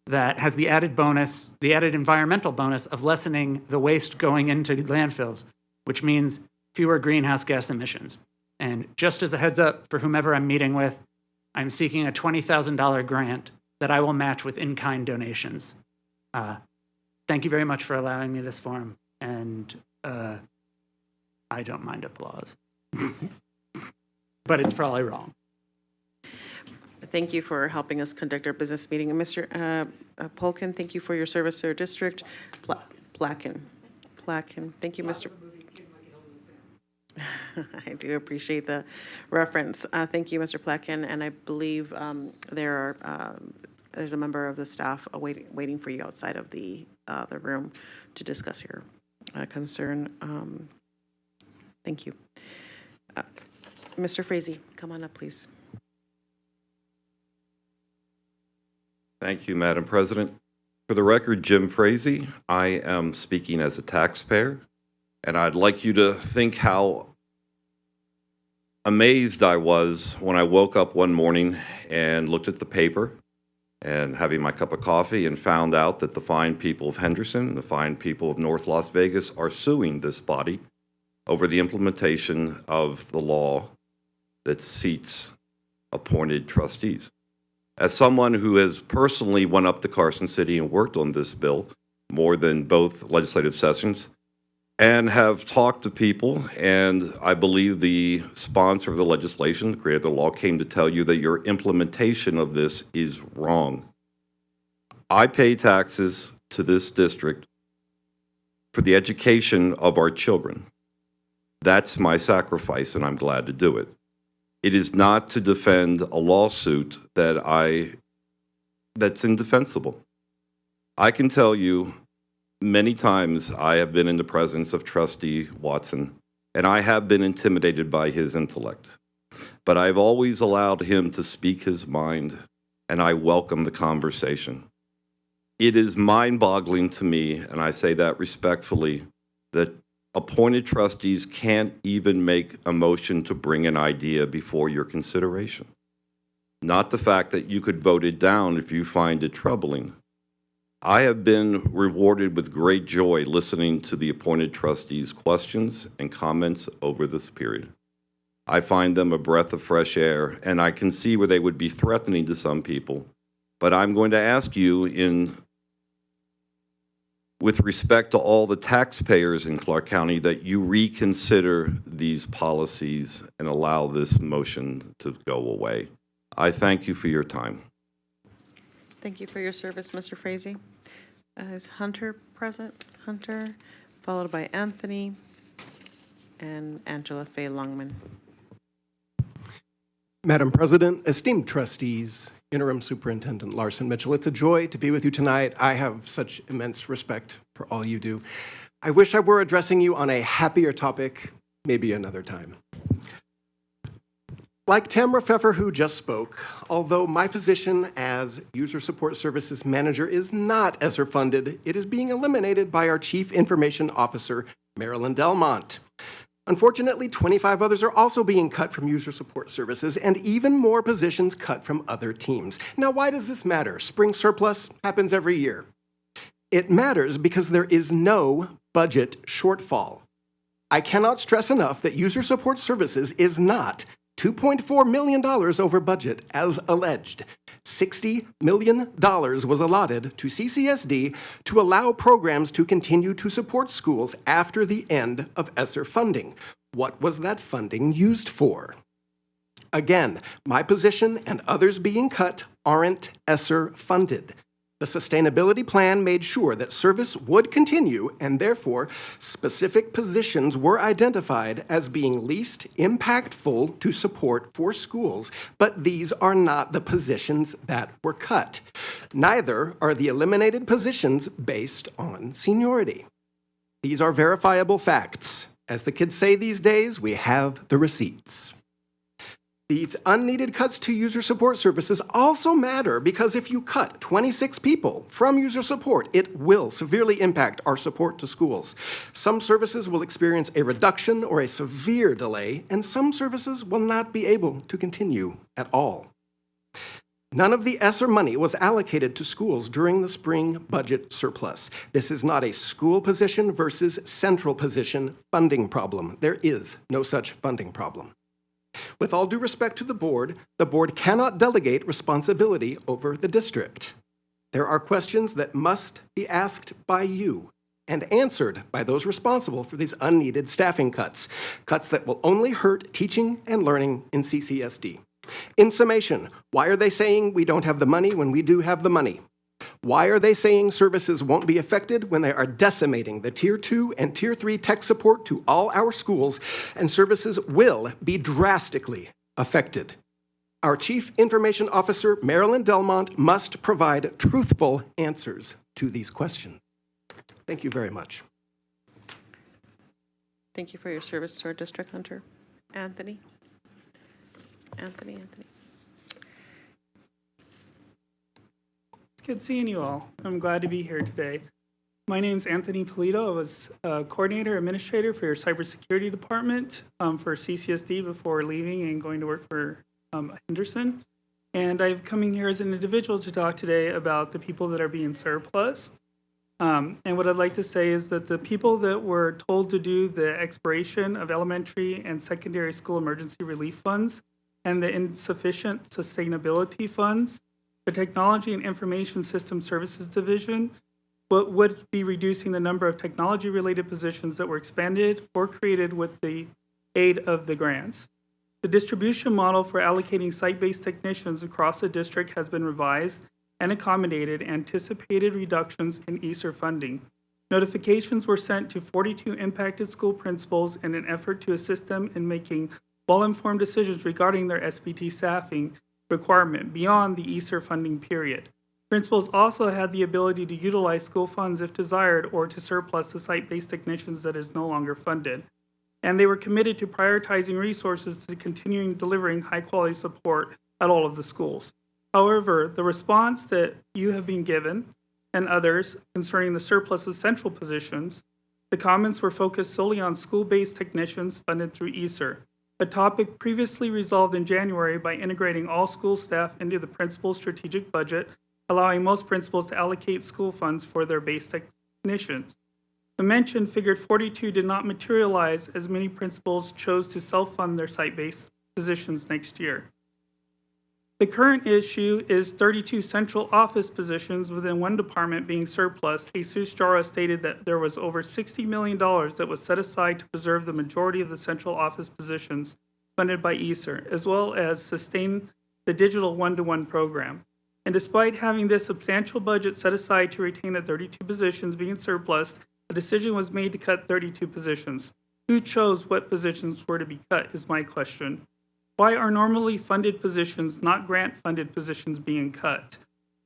that has the added environmental bonus of lessening the waste going into landfills, which means fewer greenhouse gas emissions. And just as a heads up for whomever I'm meeting with, I'm seeking a $20,000 grant that I will match with in-kind donations. Thank you very much for allowing me this forum, and I don't mind applause, but it's probably wrong. Thank you for helping us conduct our business meeting. And Mr. Polkin, thank you for your service to our district. Placken, thank you, Mr. I do appreciate the reference. Thank you, Mr. Placken, and I believe there's a member of the staff waiting for you outside of the room to discuss your concern. Thank you. Mr. Frazee, come on up, please. Thank you, Madam President. For the record, Jim Frazee. I am speaking as a taxpayer, and I'd like you to think how amazed I was when I woke up one morning and looked at the paper and having my cup of coffee and found out that the fine people of Henderson, the fine people of North Las Vegas are suing this body over the implementation of the law that seats appointed trustees. As someone who has personally went up to Carson City and worked on this bill more than both legislative sessions, and have talked to people, and I believe the sponsor of the legislation, the creator of the law, came to tell you that your implementation of this is wrong. I pay taxes to this district for the education of our children. That's my sacrifice, and I'm glad to do it. It is not to defend a lawsuit that's indefensible. I can tell you many times I have been in the presence of Trustee Watson, and I have been intimidated by his intellect. But I've always allowed him to speak his mind, and I welcome the conversation. It is mind-boggling to me, and I say that respectfully, that appointed trustees can't even make a motion to bring an idea before your consideration. Not the fact that you could vote it down if you find it troubling. I have been rewarded with great joy listening to the appointed trustees' questions and comments over this period. I find them a breath of fresh air, and I can see where they would be threatening to some people. But I'm going to ask you, with respect to all the taxpayers in Clark County, that you reconsider these policies and allow this motion to go away. I thank you for your time. Thank you for your service, Mr. Frazee. Is Hunter present? Hunter, followed by Anthony and Angela Faye Longman. Madam President, esteemed trustees, Interim Superintendent Larson Mitchell, it's a joy to be with you tonight. I have such immense respect for all you do. I wish I were addressing you on a happier topic, maybe another time. Like Tamara Pfeffer, who just spoke, although my position as User Support Services Manager is not ESSER funded, it is being eliminated by our Chief Information Officer, Marilyn Delmont. Unfortunately, 25 others are also being cut from User Support Services, and even more positions cut from other teams. Now, why does this matter? Spring surplus happens every year. It matters because there is no budget shortfall. I cannot stress enough that User Support Services is not $2.4 million over budget, as alleged. $60 million was allotted to CCSD to allow programs to continue to support schools after the end of ESSER funding. What was that funding used for? Again, my position and others being cut aren't ESSER funded. The sustainability plan made sure that service would continue, and therefore, specific positions were identified as being least impactful to support for schools, but these are not the positions that were cut. Neither are the eliminated positions based on seniority. These are verifiable facts. As the kids say these days, we have the receipts. These unneeded cuts to user support services also matter because if you cut 26 people from user support, it will severely impact our support to schools. Some services will experience a reduction or a severe delay, and some services will not be able to continue at all. None of the ESSER money was allocated to schools during the spring budget surplus. This is not a school position versus central position funding problem. There is no such funding problem. With all due respect to the board cannot delegate responsibility over the district. There are questions that must be asked by you and answered by those responsible for these unneeded staffing cuts, cuts that will only hurt teaching and learning in CCSD. In summation, why are they saying we don't have the money when we do have the money? Why are they saying services won't be affected when they are decimating the Tier 2 and Tier 3 tech support to all our schools, and services will be drastically affected? Our Chief Information Officer, Marilyn Delmont, must provide truthful answers to these questions. Thank you very much. Thank you for your service to our district, Hunter. Anthony? Anthony. It's good seeing you all. I'm glad to be here today. My name's Anthony Polito. I was coordinator administrator for your cybersecurity department for CCSD before leaving and going to work for Henderson. And I'm coming here as an individual to talk today about the people that are being surplused. And what I'd like to say is that the people that were told to do the expiration of elementary and secondary school emergency relief funds and the insufficient sustainability funds, the Technology and Information System Services Division would be reducing the number of technology-related positions that were expanded or created with the aid of the grants. The distribution model for allocating site-based technicians across the district has been revised and accommodated anticipated reductions in ESSER funding. Notifications were sent to 42 impacted school principals in an effort to assist them in making well-informed decisions regarding their SBT staffing requirement beyond the ESSER funding period. Principals also had the ability to utilize school funds if desired or to surplus the site-based technicians that is no longer funded. And they were committed to prioritizing resources to continuing delivering high-quality support at all of the schools. However, the response that you have been given and others concerning the surplus of central positions, the comments were focused solely on school-based technicians funded through ESSER, a topic previously resolved in January by integrating all school staff into the principal's strategic budget, allowing most principals to allocate school funds for their base technicians. The mentioned figured 42 did not materialize as many principals chose to self-fund their site-based positions next year. The current issue is 32 central office positions within one department being surplus. Jesus Jara stated that there was over $60 million that was set aside to preserve the majority of the central office positions funded by ESSER, as well as sustain the digital one-to-one program. And despite having this substantial budget set aside to retain the 32 positions being surplus, a decision was made to cut 32 positions. Who chose what positions were to be cut is my question. Why are normally funded positions, not grant-funded positions, being cut?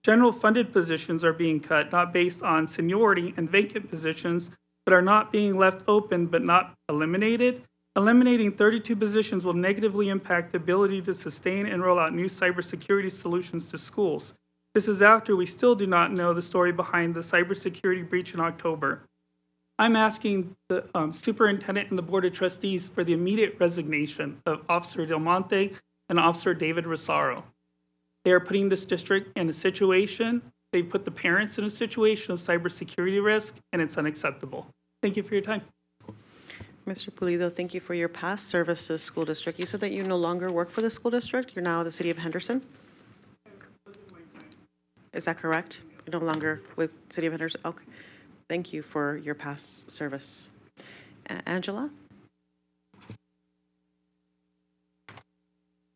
General funded positions are being cut not based on seniority and vacant positions, but are not being left open but not eliminated. Eliminating 32 positions will negatively impact the ability to sustain and roll out new cybersecurity solutions to schools. This is after we still do not know the story behind the cybersecurity breach in October. I'm asking the superintendent and the board of trustees for the immediate resignation of Officer Del Monte and Officer David Rosario. They are putting this district in a situation, they put the parents in a situation of cybersecurity risk, and it's unacceptable. Thank you for your time. Mr. Pulido, thank you for your past service to the school district. You said that you no longer work for the school district. You're now the city of Henderson. Is that correct? You're no longer with city of Henderson? Okay. Thank you for your past service. Angela?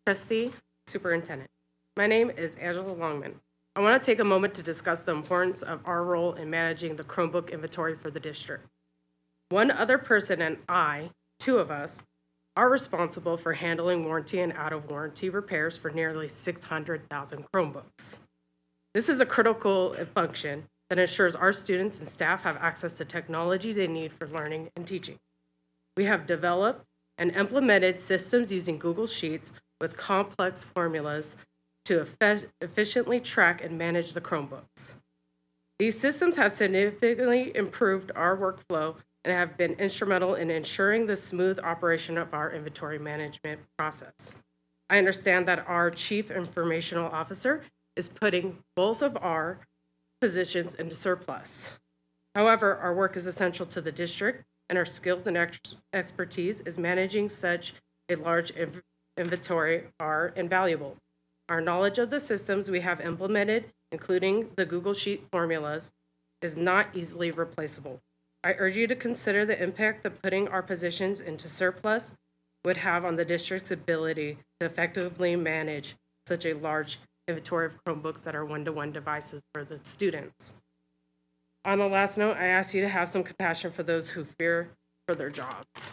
Trustee, Superintendent. My name is Angela Longman. I want to take a moment to discuss the importance of our role in managing the Chromebook inventory for the district. One other person and I, two of us, are responsible for handling warranty and out-of-warranty repairs for nearly 600,000 Chromebooks. This is a critical function that ensures our students and staff have access to technology they need for learning and teaching. We have developed and implemented systems using Google Sheets with complex formulas to efficiently track and manage the Chromebooks. These systems have significantly improved our workflow and have been instrumental in ensuring the smooth operation of our inventory management process. I understand that our Chief Informational Officer is putting both of our positions into surplus. However, our work is essential to the district, and our skills and expertise is managing such a large inventory are invaluable. Our knowledge of the systems we have implemented, including the Google Sheet formulas, is not easily replaceable. I urge you to consider the impact that putting our positions into surplus would have on the district's ability to effectively manage such a large inventory of Chromebooks that are one-to-one devices for the students. On the last note, I ask you to have some compassion for those who fear for their jobs.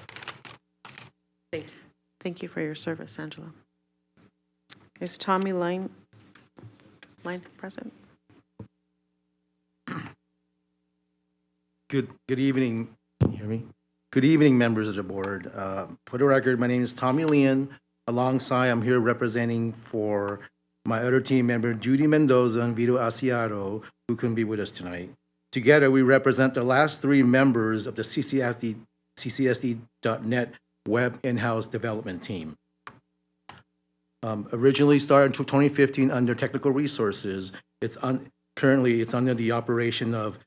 Thank you. Thank you for your service, Angela. Is Tommy Line present? Good evening. Can you hear me? Good evening, members of the board. For the record, my name is Tommy Leon. Alongside, I'm here representing for my other team member, Judy Mendoza and Vito Asiaro, who couldn't be with us tonight. Together, we represent the last 3 members of the CCSD.net web in-house development team. Originally started in 2015 under technical resources. Currently, it's under the operation of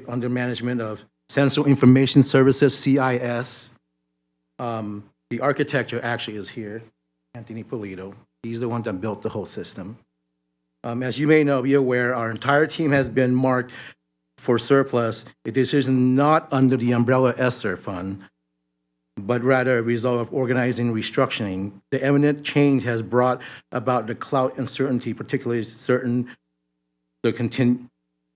under management of Central Information Services, CIS. The architecture actually is here, Anthony Polito. He's the one that built the whole system. As you may know, be aware, our entire team has been marked for surplus. It is not under the umbrella ESSER fund, but rather a result of organizing restructuring. The eminent change has brought about the cloud uncertainty, particularly the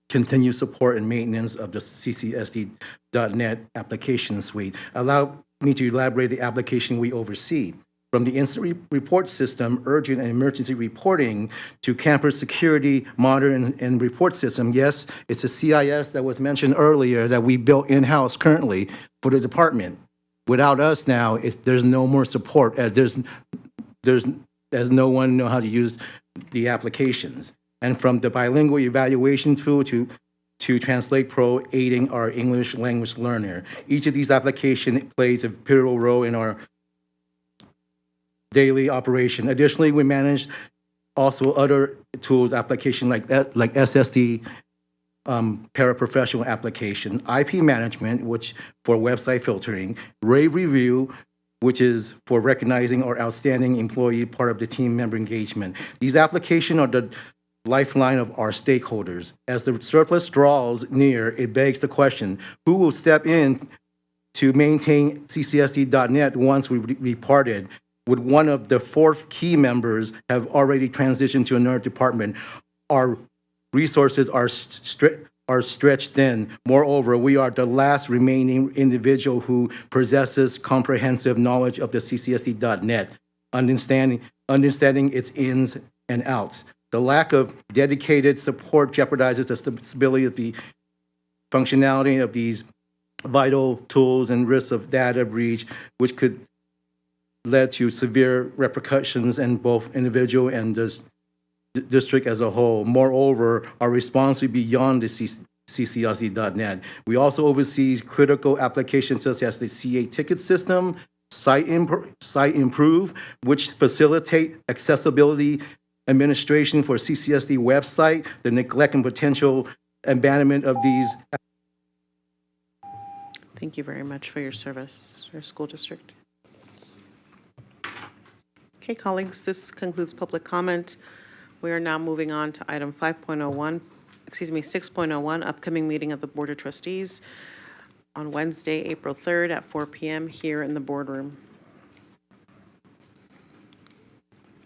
continued support and maintenance of the CCSD.net application suite. Allow me to elaborate the application we oversee. From the instant report system, urgent and emergency reporting, to campus security, monitoring, and report system. Yes, it's a CIS that was mentioned earlier that we built in-house currently for the department. Without us now, there's no more support, as no one know how to use the applications. And from the bilingual evaluation tool to Translate Pro aiding our English language learner. Each of these applications plays a pivotal role in our daily operation. Additionally, we manage also other tools, application like SSD, paraprofessional application, IP management, which for website filtering, rave review, which is for recognizing our outstanding employee, part of the team member engagement. These applications are the lifeline of our stakeholders. As the surplus draws near, it begs the question, who will step in to maintain CCSD.net once we departed? Would one of the 4 key members have already transitioned to another department? Our resources are stretched thin. Moreover, we are the last remaining individual who possesses comprehensive knowledge of the CCSD.net, understanding its ins and outs. The lack of dedicated support jeopardizes the stability of the functionality of these vital tools and risks of data breach, which could lead to severe repercussions in both individual and the district as a whole. Moreover, our response is beyond the CCSD.net. We also oversee critical applications such as the CA ticket system, Site Improve, which facilitate accessibility administration for CCSD website, the neglect and potential abandonment of these. Thank you very much for your service, our school district. Okay, colleagues, this concludes public comment. We are now moving on to item 6.01, upcoming meeting of the Board of Trustees on Wednesday, April 3rd at 4 p.m. here in the boardroom.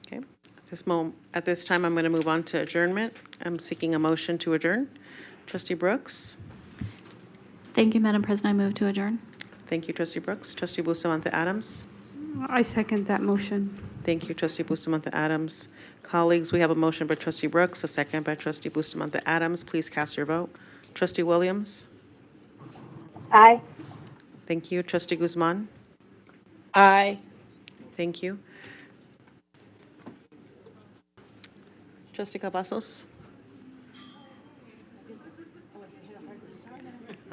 Okay, at this time, I'm going to move on to adjournment. I'm seeking a motion to adjourn. Trustee Brooks. Thank you, Madam President. I move to adjourn. Thank you, Trustee Brooks. Trustee Bustamante Adams. I second that motion. Thank you, Trustee Bustamante Adams. Colleagues, we have a motion by Trustee Brooks, a second by Trustee Bustamante Adams. Please cast your vote. Trustee Williams? Aye. Thank you. Trustee Guzman? Aye. Thank you. Trustee Cavazos?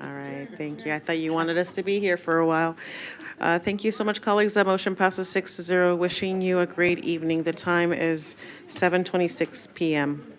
All right, thank you. I thought you wanted us to be here for a while. Thank you so much, colleagues. That motion passes 6-0. Wishing you a great evening. The time is 7:26 p.m.